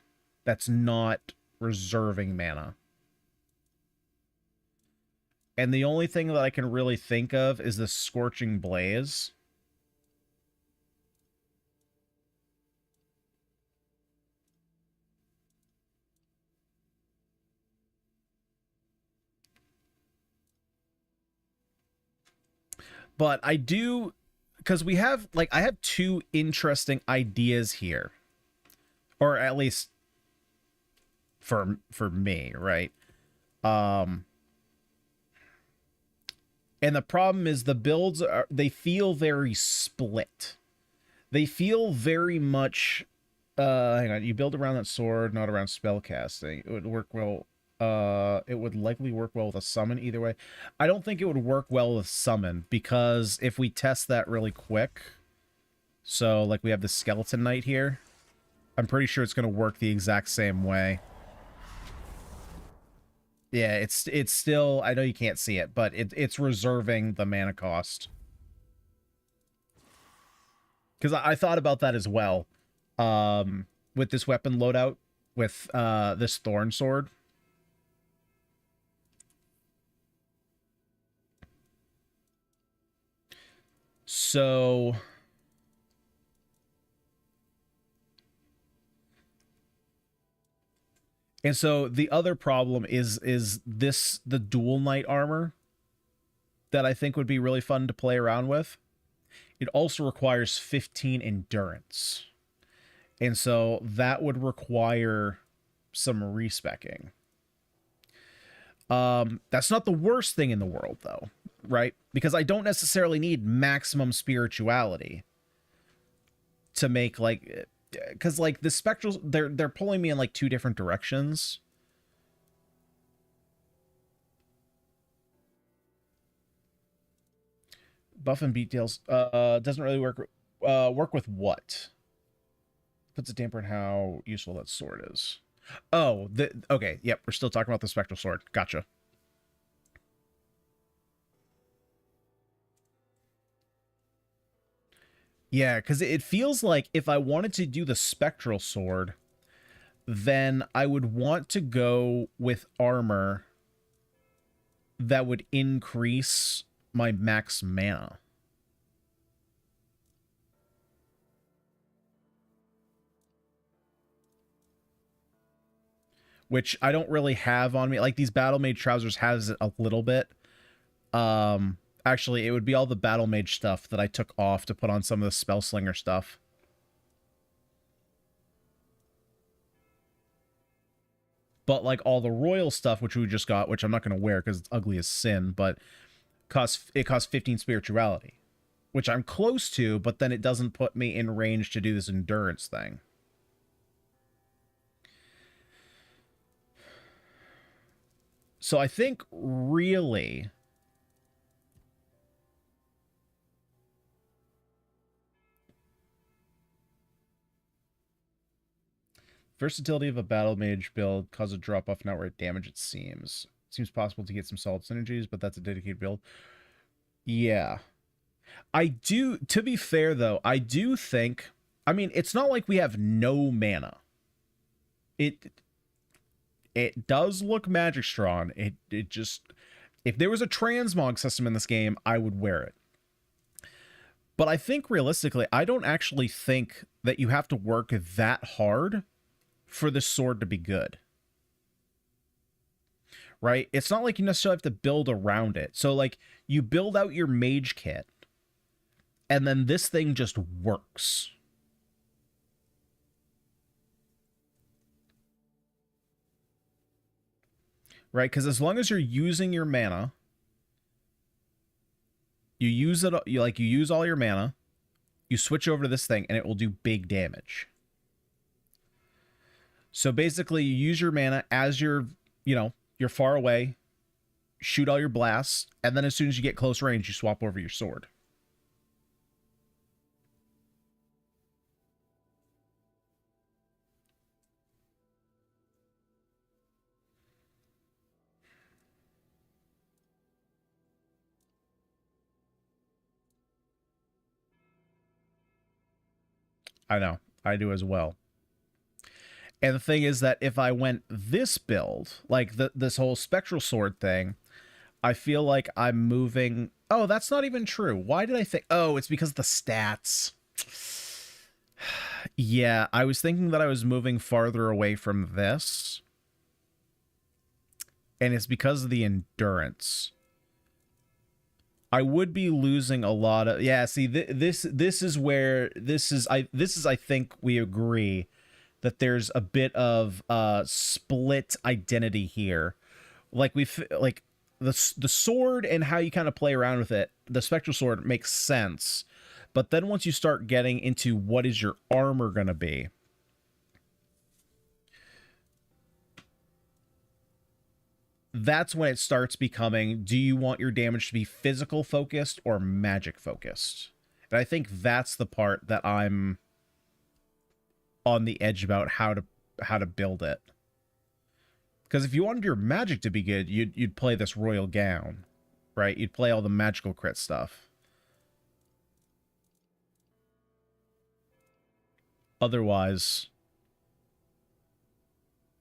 That's not reserving mana. And the only thing that I can really think of is the Scorching Blaze. But I do, because we have, like, I have two interesting ideas here. Or at least for me, right? And the problem is the builds they feel very split. They feel very much hang on, you build around that sword, not around spellcasting. It would work well. It would likely work well with a summon either way. I don't think it would work well with summon, because if we test that really quick, so like we have the Skeleton Knight here, I'm pretty sure it's going to work the exact same way. Yeah, it's still, I know you can't see it, but it's reserving the mana cost. Because I thought about that as well, with this weapon loadout, with this Thorn Sword. So and so the other problem is this, the dual knight armor that I think would be really fun to play around with. It also requires 15 endurance. And so that would require some respecking. That's not the worst thing in the world, though, right? Because I don't necessarily need maximum spirituality to make, like, because like the spectrals, they're pulling me in like two different directions. Buff and beat deals doesn't really work with what? Puts a damper on how useful that sword is. Oh, okay. Yep, we're still talking about the spectral sword. Gotcha. Yeah, because it feels like if I wanted to do the spectral sword, then I would want to go with armor that would increase my max mana. Which I don't really have on me. Like, these Battle Mage trousers has it a little bit. Actually, it would be all the Battle Mage stuff that I took off to put on some of the Spellslinger stuff. But, like, all the Royal stuff, which we just got, which I'm not going to wear because it's ugly as sin, but it costs 15 Spirituality. Which I'm close to, but then it doesn't put me in range to do this Endurance thing. So I think, really... Versatility of a Battle Mage build causes a drop-off in outright damage, it seems. Seems possible to get some solid synergies, but that's a dedicated build. Yeah. I do, to be fair, though, I do think... I mean, it's not like we have no mana. It does look magic strong. It just... If there was a transmog system in this game, I would wear it. But I think, realistically, I don't actually think that you have to work that hard for the sword to be good. Right? It's not like you necessarily have to build around it. So, like, you build out your mage kit, and then this thing just works. Right? Because as long as you're using your mana, you use it, you use all your mana, you switch over to this thing, and it will do big damage. So basically, you use your mana as you're far away, shoot all your blasts, and then as soon as you get close range, you swap over your sword. I know. I do as well. And the thing is that if I went this build, like this whole spectral sword thing, I feel like I'm moving... Oh, that's not even true. Why did I think... Oh, it's because of the stats. Yeah, I was thinking that I was moving farther away from this. And it's because of the endurance. I would be losing a lot of... Yeah, see, this is where... I think we agree that there's a bit of split identity here. Like, the sword and how you kind of play around with it, the spectral sword makes sense. But then once you start getting into what is your armor going to be, that's when it starts becoming, do you want your damage to be physical focused or magic focused? And I think that's the part that I'm on the edge about how to build it. Because if you wanted your magic to be good, you'd play this Royal Gown, right? You'd play all the magical crit stuff. Otherwise,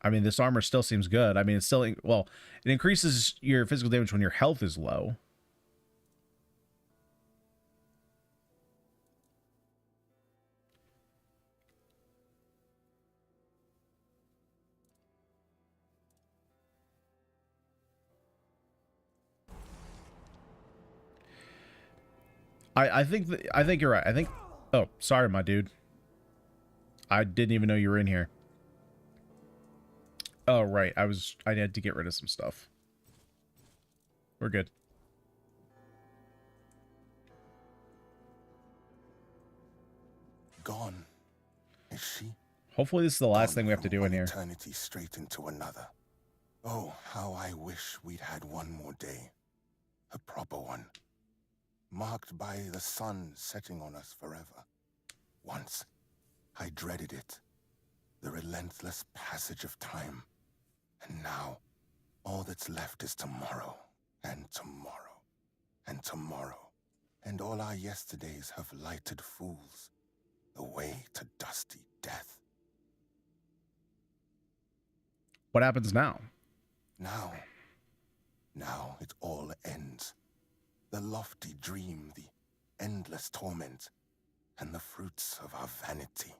I mean, this armor still seems good. I mean, it's still... Well, it increases your physical damage when your health is low. I think you're right. I think... Oh, sorry, my dude. I didn't even know you were in here. Oh, right. I had to get rid of some stuff. We're good. Gone. Is she? Hopefully this is the last thing we have to do in here. Eternity straight into another. Oh, how I wish we'd had one more day. A proper one. Marked by the sun setting on us forever. Once, I dreaded it. the relentless passage of time. And now, all that's left is tomorrow, and tomorrow, and tomorrow. And all our yesterdays have lighted fools, the way to dusty death. What happens now? Now it all ends. The lofty dream, the endless torment, and the fruits of our vanity.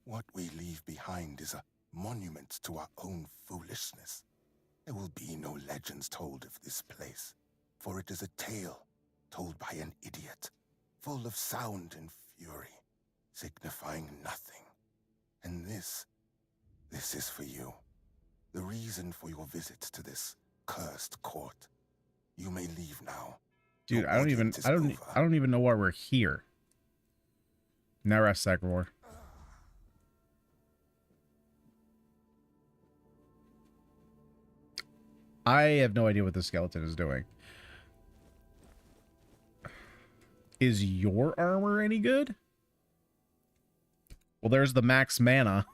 What we leave behind is a monument to our own foolishness. There will be no legends told of this place, for it is a tale told by an idiot, full of sound and fury, signifying nothing. And this is for you. The reason for your visit to this cursed court. You may leave now. Dude, I don't even know why we're here. Nara Sagror. I have no idea what the skeleton is doing. Is your armor any good? Well, there's the max mana.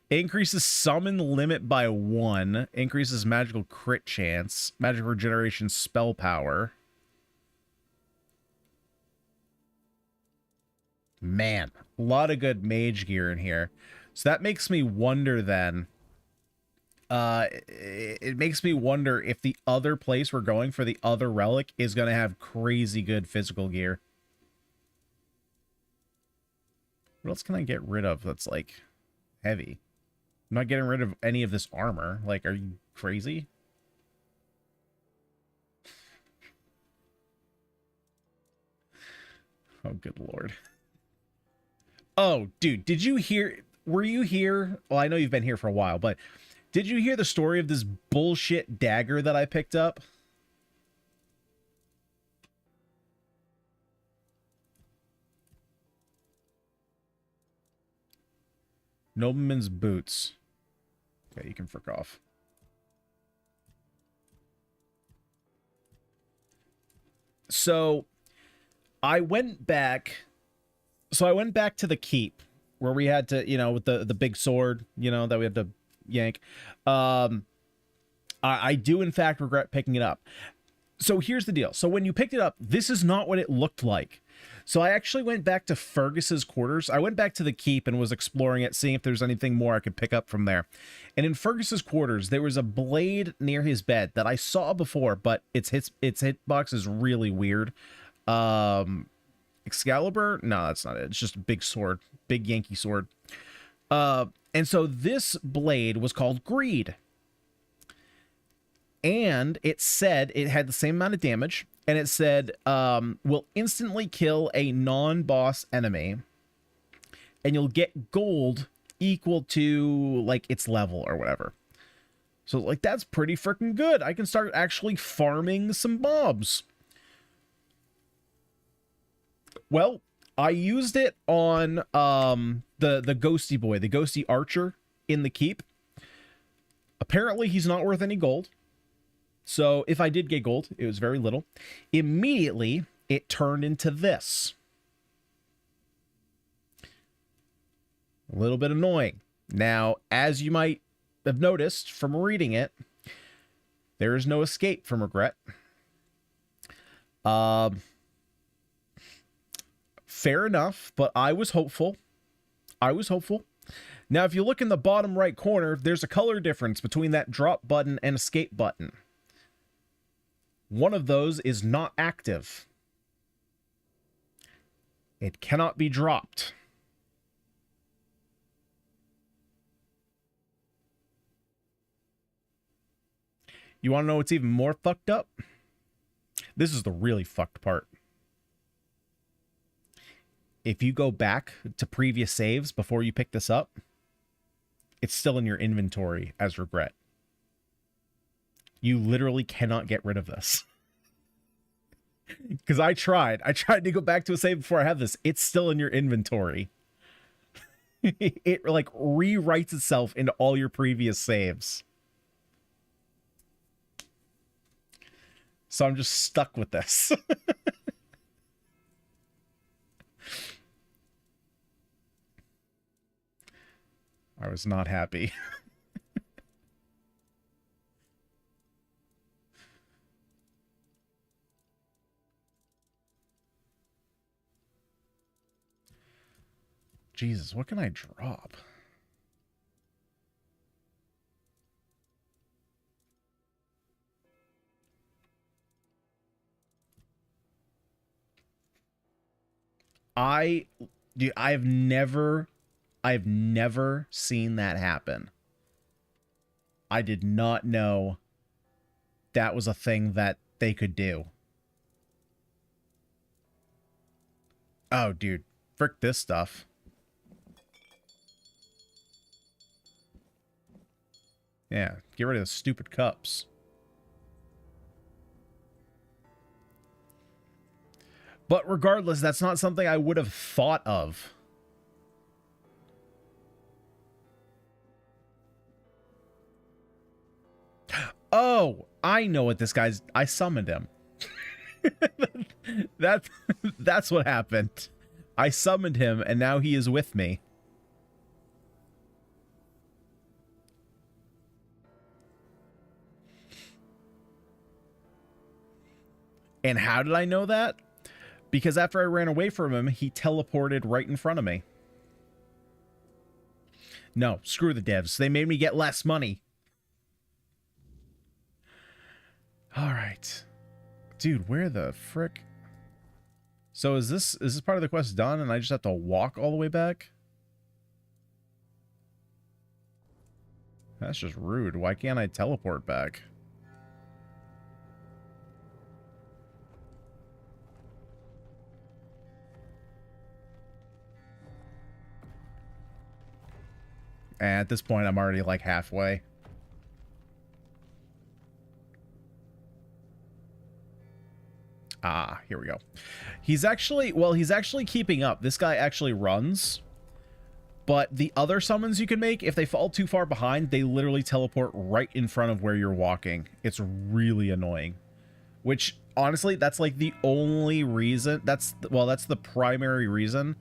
Increases summon limit by 1. Increases magical crit chance. Magic regeneration spell power. Man, a lot of good mage gear in here. So that makes me wonder then. It makes me wonder if the other place we're going for the other relic is going to have crazy good physical gear. What else can I get rid of that's, like, heavy? I'm not getting rid of any of this armor. Like, are you crazy? Oh, good lord. Oh, dude, did you hear... Were you here? Well, I know you've been here for a while, but did you hear the story of this bullshit dagger that I picked up? Nobleman's boots. Okay, you can frick off. So, I went back to the keep where we had to, you know, with the big sword, you know, that we had to yank. I do in fact regret picking it up. So here's the deal. So when you picked it up, this is not what it looked like. So I actually went back to Fergus's quarters. I went back to the keep and was exploring it, seeing if there's anything more I could pick up from there. And in Fergus's quarters, there was a blade near his bed that I saw before, but its hitbox is really weird. Excalibur? No, that's not it. It's just a big sword. Big Yankee sword. And so this blade was called Greed. And it said it had the same amount of damage. And it said, will instantly kill a non-boss enemy. And you'll get gold equal to, like, its level or whatever. So, like, that's pretty freaking good. I can start actually farming some mobs. Well, I used it on the ghosty boy, the ghosty archer in the keep. Apparently, he's not worth any gold. So if I did get gold, it was very little. Immediately, it turned into this. A little bit annoying. Now, as you might have noticed from reading it, there is no escape from regret. Fair enough, but I was hopeful. Now, if you look in the bottom right corner, there's a color difference between that drop button and escape button. One of those is not active. It cannot be dropped. You want to know what's even more fucked up? This is the really fucked part. If you go back to previous saves before you pick this up, it's still in your inventory as regret. You literally cannot get rid of this. Because I tried to go back to a save before I have this. It's still in your inventory. It like rewrites itself into all your previous saves. So I'm just stuck with this. I was not happy. Jesus, what can I drop? Dude, I've never seen that happen. I did not know that was a thing that they could do. Oh, dude, frick this stuff. Yeah, get rid of the stupid cups. But regardless, that's not something I would have thought of. Oh, I know what this guy's... I summoned him. That's what happened. I summoned him, and now he is with me. And how did I know that? Because after I ran away from him, he teleported right in front of me. No, screw the devs. They made me get less money. All right. Dude, where the frick? So is this part of the quest done and I just have to walk all the way back? That's just rude. Why can't I teleport back? And at this point, I'm already like halfway. Ah, here we go. He's actually, well, he's actually keeping up. This guy actually runs. But the other summons you can make, if they fall too far behind, they literally teleport right in front of where you're walking. It's really annoying. Which, honestly, that's like the only reason, that's the primary reason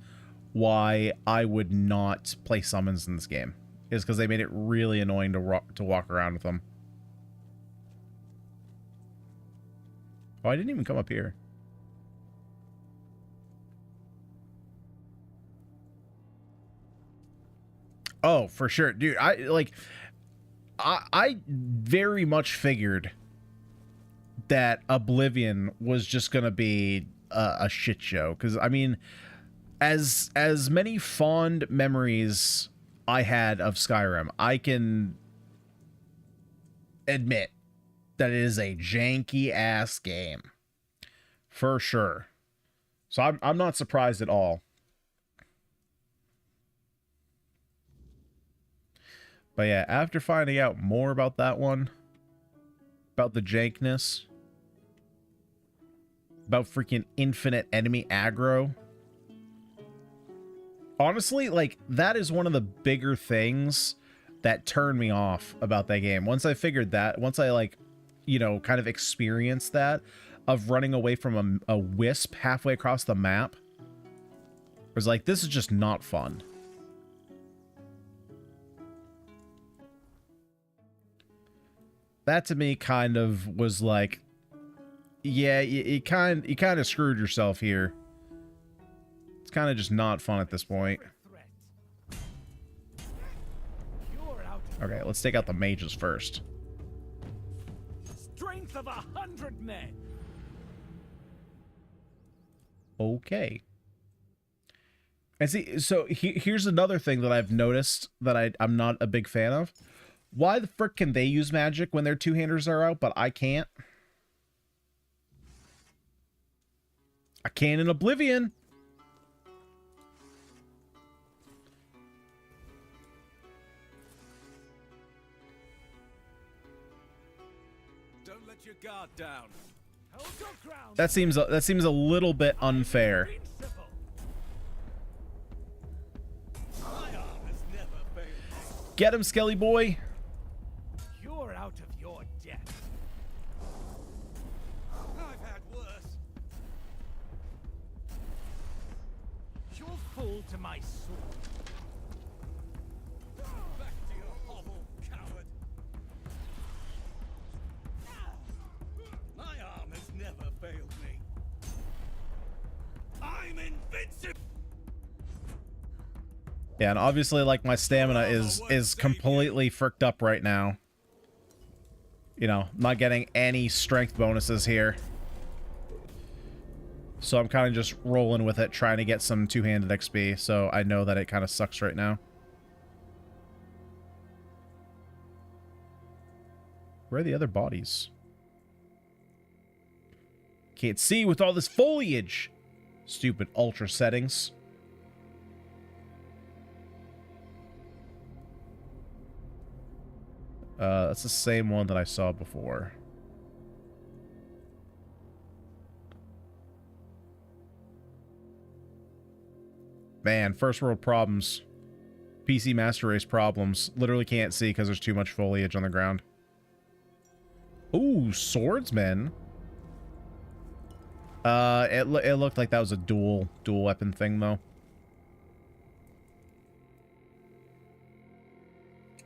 why I would not play summons in this game. Is because they made it really annoying to walk around with them. Oh, I didn't even come up here. Oh, for sure. Dude, I very much figured that Oblivion was just going to be a shit show. Because, I mean, as many fond memories I had of Skyrim, I can admit that it is a janky ass game for sure. So I'm not surprised at all. But yeah, after finding out more about that one, about the jankness, about freaking infinite enemy aggro, honestly, like, that is one of the bigger things that turned me off about that game. Once I figured that, once I, like, you know, kind of experienced that, of running away from a wisp halfway across the map, I was like, this is just not fun. That to me kind of was like, yeah, you kind of screwed yourself here. It's kind of just not fun at this point. Okay, let's take out the mages first. Strength of 100 men. Okay. And see, so here's another thing that I've noticed that I'm not a big fan of. Why the frick can they use magic when their two-handers are out, but I can't? I can in Oblivion. Don't let your guard down. Hold your ground. That seems a little bit unfair. Get him, Skelly boy. You're out of your depth. I've had worse. You'll fall to my sword. Yeah, and obviously, like, my stamina is completely fricked up right now. You know, I'm not getting any strength bonuses here. So I'm kind of just rolling with it, trying to get some two-handed XP, so I know that it kind of sucks right now. Where are the other bodies? Can't see with all this foliage! Stupid ultra settings. That's the same one that I saw before. Man, first world problems. PC Master Race problems. Literally can't see because there's too much foliage on the ground. Ooh, swordsman. It looked like that was a dual weapon thing, though.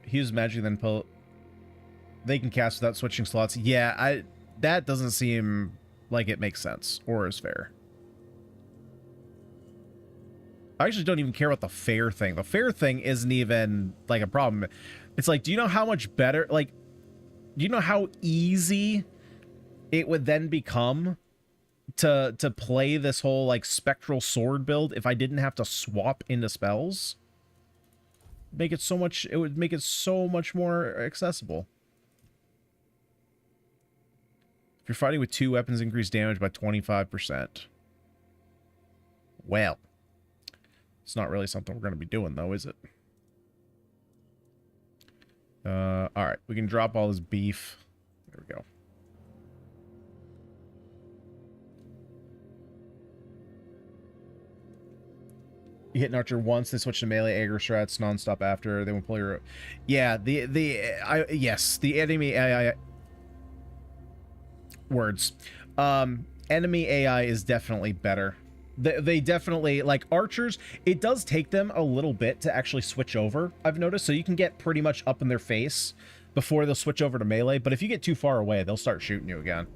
He used magic, then pull. They can cast without switching slots. Yeah, that doesn't seem like it makes sense or is fair. I actually don't even care about the fair thing. The fair thing isn't even like a problem. It's like, do you know how much better, like, do you know how easy it would then become to play this whole like spectral sword build if I didn't have to swap into spells? Make it so much, it would make it so much more accessible. If you're fighting with 2 weapons, increase damage by 25%. Well, it's not really something we're going to be doing, though, is it? Alright, we can drop all this beef. There we go. You hit an archer once, they switch to melee aggro strats nonstop after. They won't pull your... Yeah, yes, the enemy AI... Words. Enemy AI is definitely better. They definitely, like, archers, it does take them a little bit to actually switch over, I've noticed. So you can get pretty much up in their face before they'll switch over to melee. But if you get too far away, they'll start shooting you again.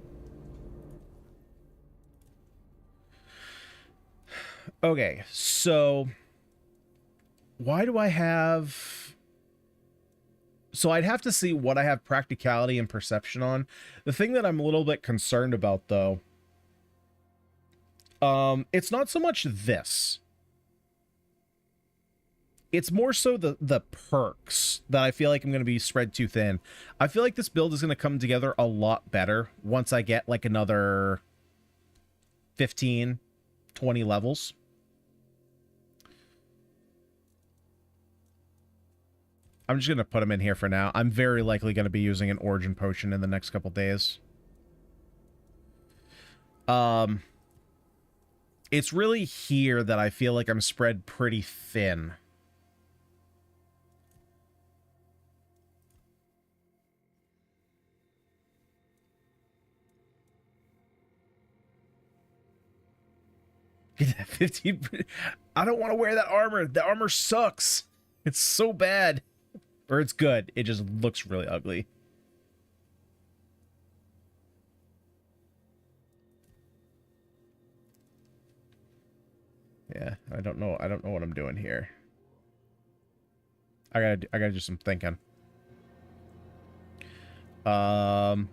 Okay, so why do I have... So I'd have to see what I have practicality and perception on. The thing that I'm a little bit concerned about, though, it's not so much this. It's more so the perks that I feel like I'm going to be spread too thin. I feel like this build is going to come together a lot better once I get like another 15, 20 levels. I'm just going to put them in here for now. I'm very likely going to be using an origin potion in the next couple days. It's really here that I feel like I'm spread pretty thin. Get that 15. I don't want to wear that armor. The armor sucks. It's so bad. Or it's good. It just looks really ugly. Yeah, I don't know what I'm doing here. I gotta do some thinking. So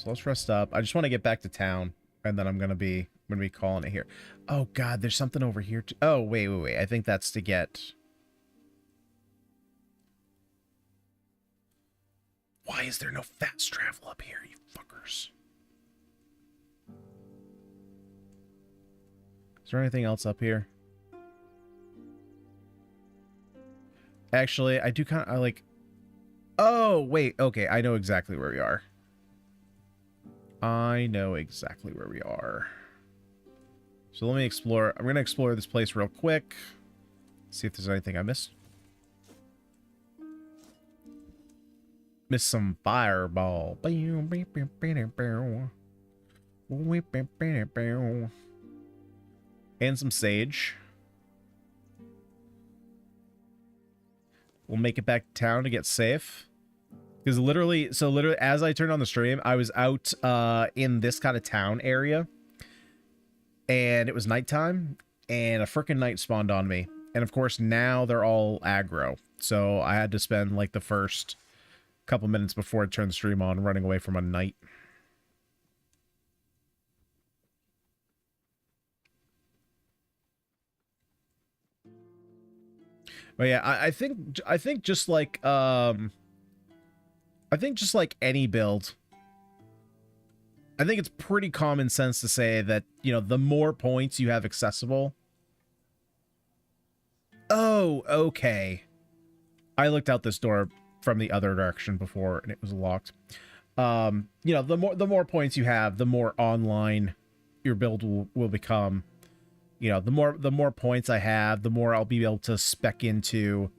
let's rest up. I just want to get back to town, and then I'm gonna be calling it here. Oh God, there's something over here. Oh wait. I think that's to get. Why is there no fast travel up here, you fuckers? Is there anything else up here? Actually, I do kind of like... Oh, wait. Okay, I know exactly where we are. I know exactly where we are. So let me explore. I'm going to explore this place real quick. See if there's anything I missed. Missed some fireball. And some sage. We'll make it back to town to get safe. Because literally, as I turned on the stream, I was out in this kind of town area. And it was nighttime. And a frickin' knight spawned on me. And of course, now they're all aggro. So I had to spend like the first couple minutes before I turned the stream on running away from a knight. But yeah, I think just like any build, I think it's pretty common sense to say that, you know, the more points you have accessible. Oh, okay. I looked out this door from the other direction before and it was locked. You know, the more points you have, the more online your build will become. You know, the more points I have, the more I'll be able to spec into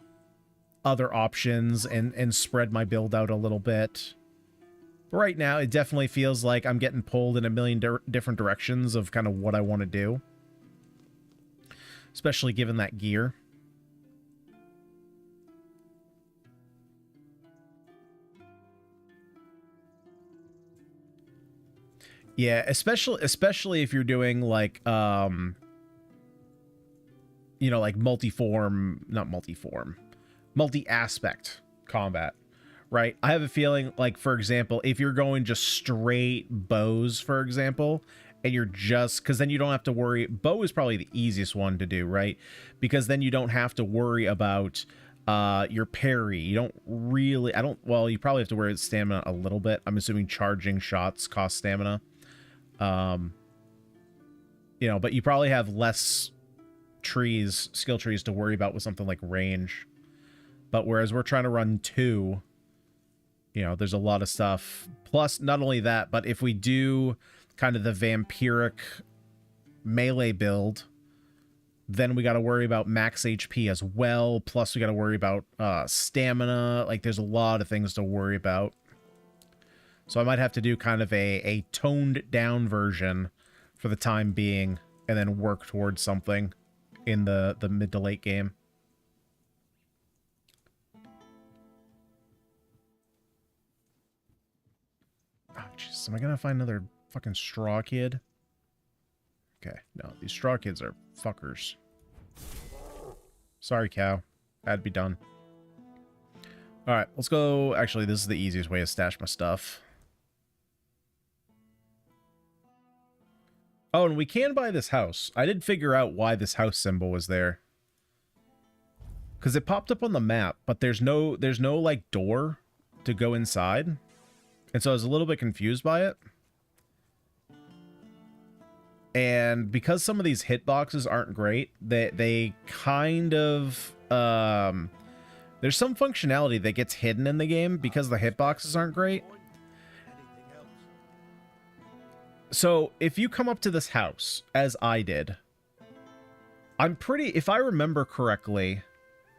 other options and spread my build out a little bit. But right now, it definitely feels like I'm getting pulled in a million different directions of kind of what I want to do. Especially given that gear. Yeah, especially if you're doing like you know, like multi-aspect combat, right? I have a feeling, like, for example, if you're going just straight bows, for example, and you're just, because then you don't have to worry, bow is probably the easiest one to do, right? Because then you don't have to worry about your parry. You don't really, well, you probably have to worry about stamina a little bit. I'm assuming charging shots cost stamina. You know, but you probably have less skill trees to worry about with something like range. But whereas we're trying to run 2, you know, there's a lot of stuff. Plus, not only that, but if we do kind of the vampiric melee build, then we got to worry about max HP as well. Plus, we got to worry about stamina. Like, there's a lot of things to worry about. So I might have to do kind of a toned down version for the time being, and then work towards something in the mid to late game. Oh, jeez. Am I gonna find another fucking straw kid? Okay, no. These straw kids are fuckers. Sorry, cow. Had to be done. Alright, let's go. Actually, this is the easiest way to stash my stuff. Oh, and we can buy this house. I did figure out why this house symbol was there. Because it popped up on the map, but there's no like door to go inside. And so I was a little bit confused by it. And because some of these hitboxes aren't great, they kind of there's some functionality that gets hidden in the game because the hitboxes aren't great. So if you come up to this house, as I did, if I remember correctly,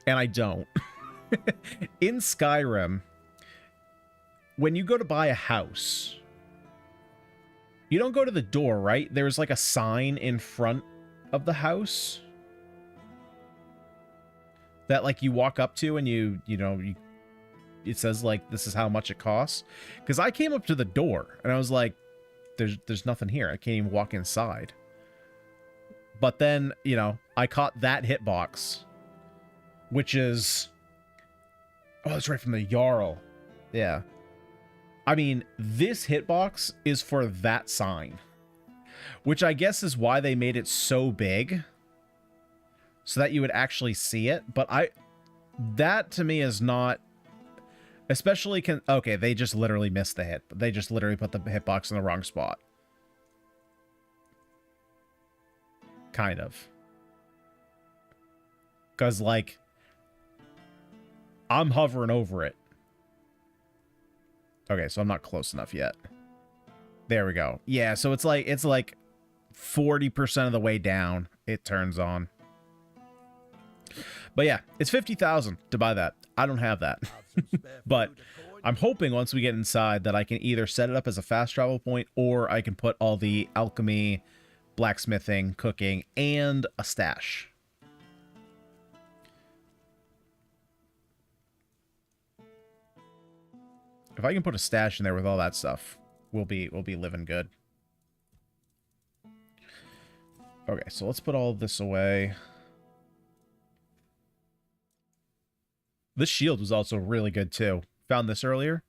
and I don't, in Skyrim, when you go to buy a house, you don't go to the door, right? There's like a sign in front of the house that like you walk up to and it says like, this is how much it costs. Because I came up to the door and I was like, there's nothing here. I can't even walk inside. But then, you know, I caught that hitbox, which is, oh, that's right, from the Jarl. Yeah. I mean, this hitbox is for that sign, which I guess is why they made it so big, so that you would actually see it. But that to me is not, especially okay, they just literally missed the hit. They just literally put the hitbox in the wrong spot. Kind of. Because, like, I'm hovering over it. Okay, so I'm not close enough yet. There we go. Yeah, so it's like 40% of the way down it turns on. But yeah, it's 50,000 to buy that. I don't have that. But I'm hoping once we get inside that I can either set it up as a fast travel point, or I can put all the alchemy, blacksmithing, cooking, and a stash. If I can put a stash in there with all that stuff, we'll be living good. Okay, so let's put all this away. This shield was also really good too. Found this earlier.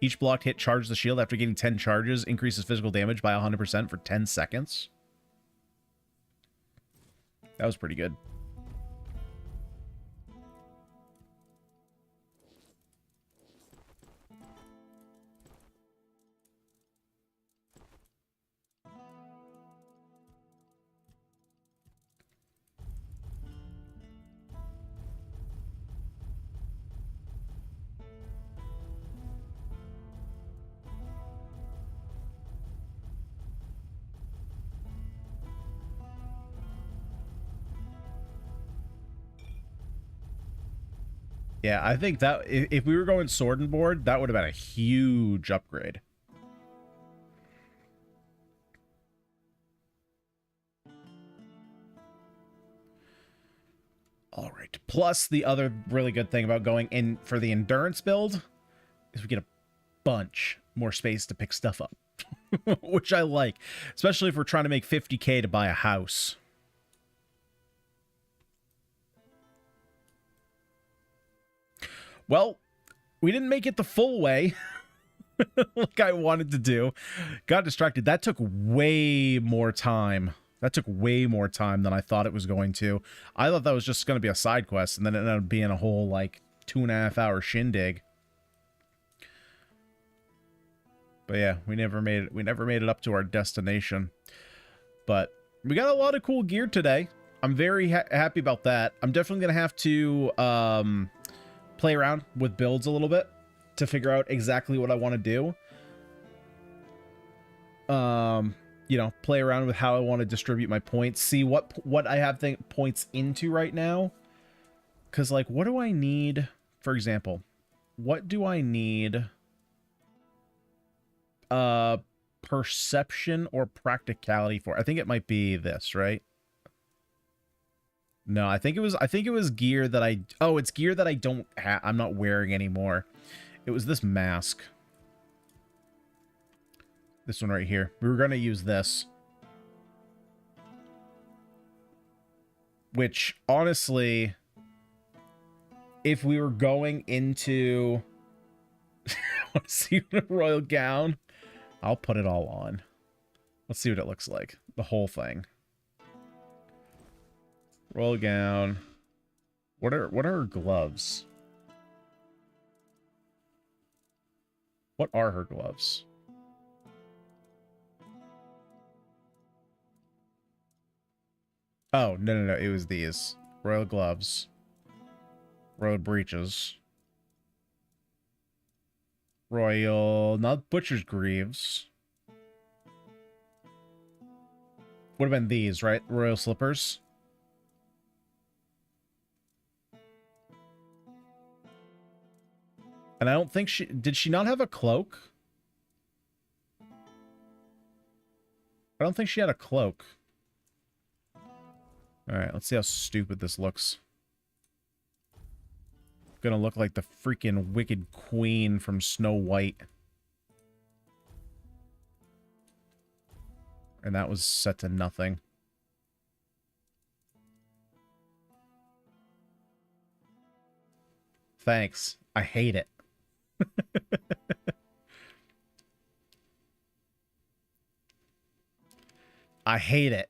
Each blocked hit charges the shield after getting 10 charges, increases physical damage by 100% for 10 seconds. That was pretty good. Yeah, I think that if we were going sword and board, that would have been a huge upgrade. All right. Plus, the other really good thing about going in for the endurance build is we get a bunch more space to pick stuff up, which I like, especially if we're trying to make 50K to buy a house. Well, we didn't make it the full way like I wanted to do. Got distracted. That took way more time. That took way more time than I thought it was going to. I thought that was just going to be a side quest, and then it ended up being a whole, like, 2.5 hour shindig. But yeah, we never made it up to our destination. But we got a lot of cool gear today. I'm very happy about that. I'm definitely going to have to play around with builds a little bit to figure out exactly what I want to do. You know, play around with how I want to distribute my points, see what I have points into right now. Because, like, what do I need? For example, what do I need? Perception or practicality for? I think it might be this, right? No, I think it was gear that it's gear that I don't have. I'm not wearing anymore. It was this mask. This one right here. We were going to use this. Which, honestly, if we were going into... I want to see a royal gown. I'll put it all on. Let's see what it looks like. The whole thing. Royal gown. What are her gloves? What are her gloves? Oh, no. It was these. Royal gloves. Royal breeches. Royal... Not butcher's greaves. Would have been these, right? Royal slippers. And I don't think she... Did she not have a cloak? I don't think she had a cloak. Alright, let's see how stupid this looks. Gonna look like the freaking Wicked Queen from Snow White. And that was set to nothing. Thanks. I hate it. I hate it.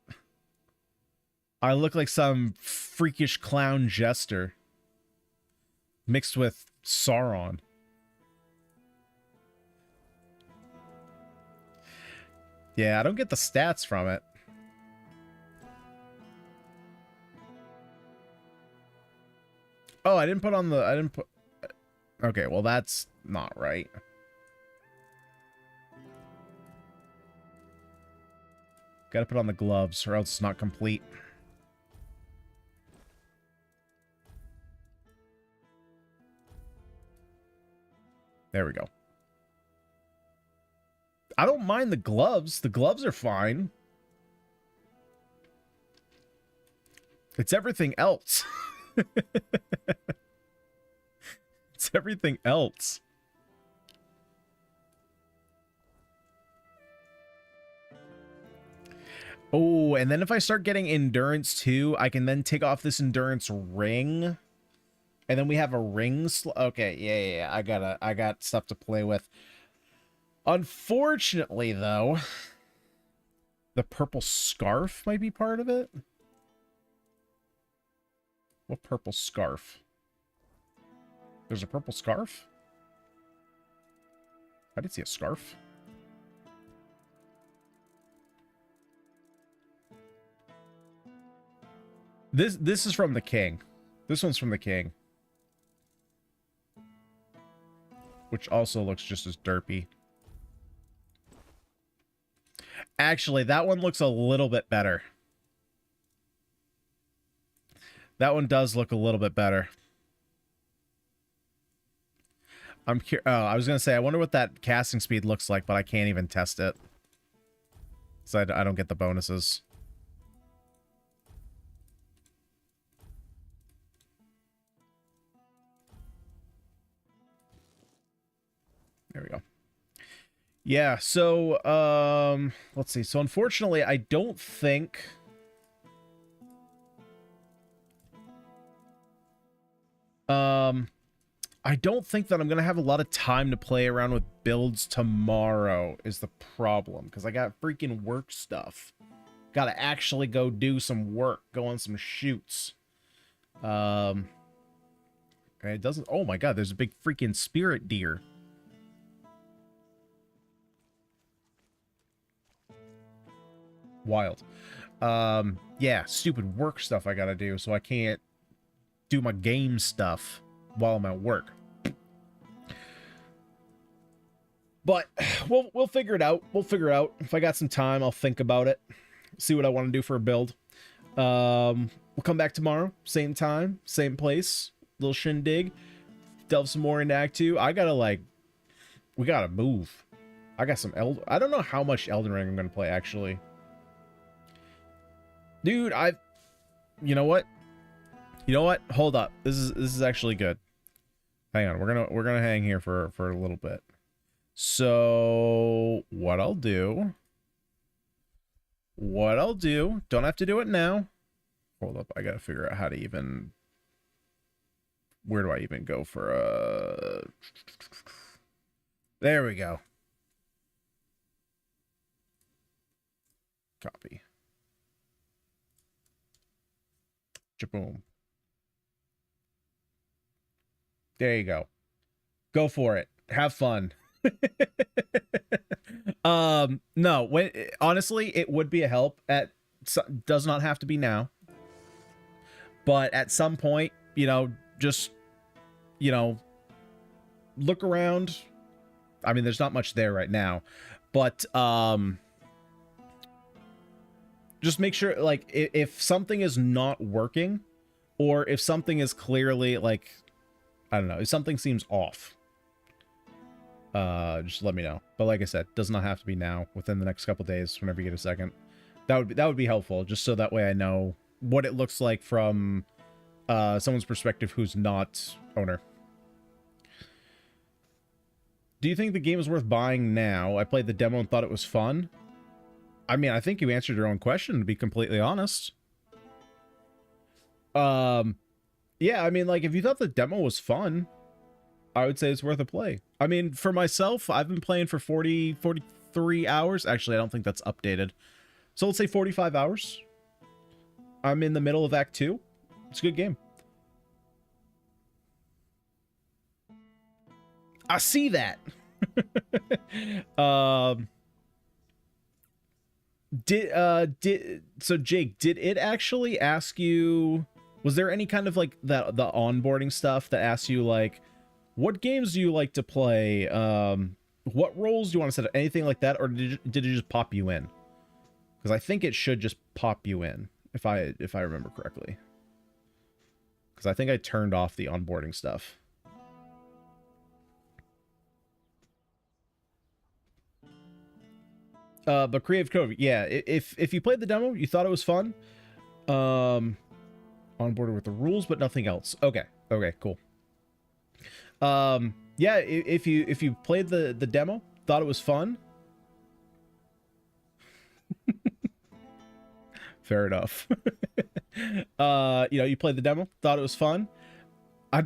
I look like some freakish clown jester mixed with Sauron. Yeah, I don't get the stats from it. Oh, I didn't put on the... Okay, well, that's not right. Gotta put on the gloves, or else it's not complete. There we go. I don't mind the gloves. The gloves are fine. It's everything else. It's everything else. Oh, and then if I start getting endurance too, I can then take off this endurance ring And then we have a ring. Okay, yeah. I got stuff to play with. Unfortunately, though, the purple scarf might be part of it. What purple scarf? There's a purple scarf? I didn't see a scarf. This is from the king. This one's from the king. Which also looks just as derpy. Actually, that one looks a little bit better. That one does look a little bit better. I'm curious. Oh, I was going to say, I wonder what that casting speed looks like, but I can't even test it. So I don't get the bonuses. There we go. Yeah, so, let's see. So, unfortunately, I don't think... I don't think that I'm going to have a lot of time to play around with builds tomorrow is the problem. Because I got freaking work stuff. Got to actually go do some work. Go on some shoots. And it doesn't... Oh my god, there's a big freaking spirit deer. Wild. Yeah, stupid work stuff I got to do. So I can't do my game stuff while I'm at work. But we'll figure it out. We'll figure it out. If I got some time, I'll think about it. See what I want to do for a build. We'll come back tomorrow. Same time, same place. Little shindig. Delve some more into Act 2. I gotta, like... We gotta move. I got some I don't know how much Elden Ring I'm gonna play, actually. Dude, You know what? You know what? Hold up. This is actually good. Hang on. We're gonna hang here for a little bit. So what I'll do, don't have to do it now. Hold up, I gotta figure out how to even, where do I even go for there we go. Copy. Chaboom. There you go. Go for it. Have fun. No, honestly, it would be a help. Does not have to be now, but at some point, you know, just, you know, look around. I mean, there's not much there right now, but just make sure, like, if something is not working, or if something is clearly, like, I don't know, if something seems off, just let me know. But like I said, does not have to be now. Within the next couple days, whenever you get a second, that would be helpful. Just so that way I know what it looks like from someone's perspective who's not owner. Do you think the game is worth buying now? I played the demo and thought it was fun. I mean, I think you answered your own question, to be completely honest. Yeah, I mean, like, if you thought the demo was fun, I would say it's worth a play. I mean, for myself, I've been playing for 43 hours. Actually, I don't think that's updated. So let's say 45 hours. I'm in the middle of Act 2. It's a good game. I see that. So Jake, did it actually ask you, was there any kind of like the onboarding stuff that asks you like, what games do you like to play? What roles do you want to set up? Anything like that? Or did it just pop you in? Because I think it should just pop you in, if I remember correctly. Because I think I turned off the onboarding stuff. But Creative Code, yeah, if you played the demo, you thought it was fun. Onboarded with the rules, but nothing else. Okay, cool. Yeah, if you played the demo, thought it was fun. Fair enough. You know, you played the demo, thought it was fun.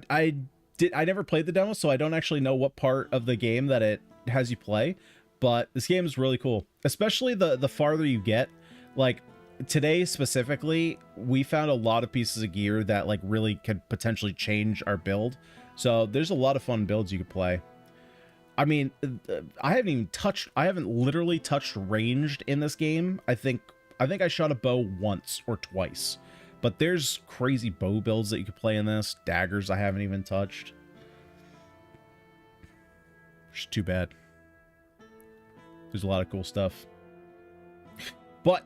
I never played the demo, so I don't actually know what part of the game that it has you play, but this game is really cool, especially the farther you get. Like today specifically, we found a lot of pieces of gear that like really could potentially change our build. So there's a lot of fun builds you could play. I mean, I haven't literally touched ranged in this game. I think I shot a bow once or twice, but there's crazy bow builds that you could play in this. Daggers I haven't even touched. It's too bad. There's a lot of cool stuff, but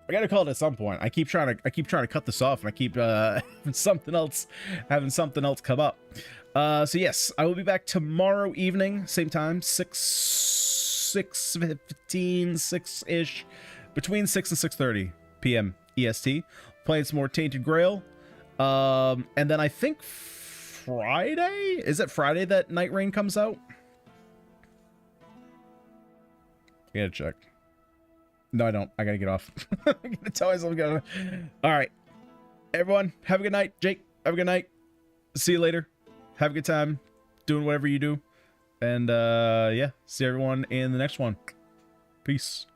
I gotta call it at some point. I keep trying to cut this off, and I keep having something else come up. So yes, I will be back tomorrow evening, same time, 6:15, 6-ish, between 6 and 6:30 p.m. EST. Playing some more Tainted Grail, and then I think Friday, is it Friday that Night Rain comes out? I gotta check. No, I don't. I gotta get off. I'm gonna tell myself I'm gonna. All right, everyone, have a good night. Jake, have a good night. See you later. Have a good time doing whatever you do, and yeah, see everyone in the next one. Peace.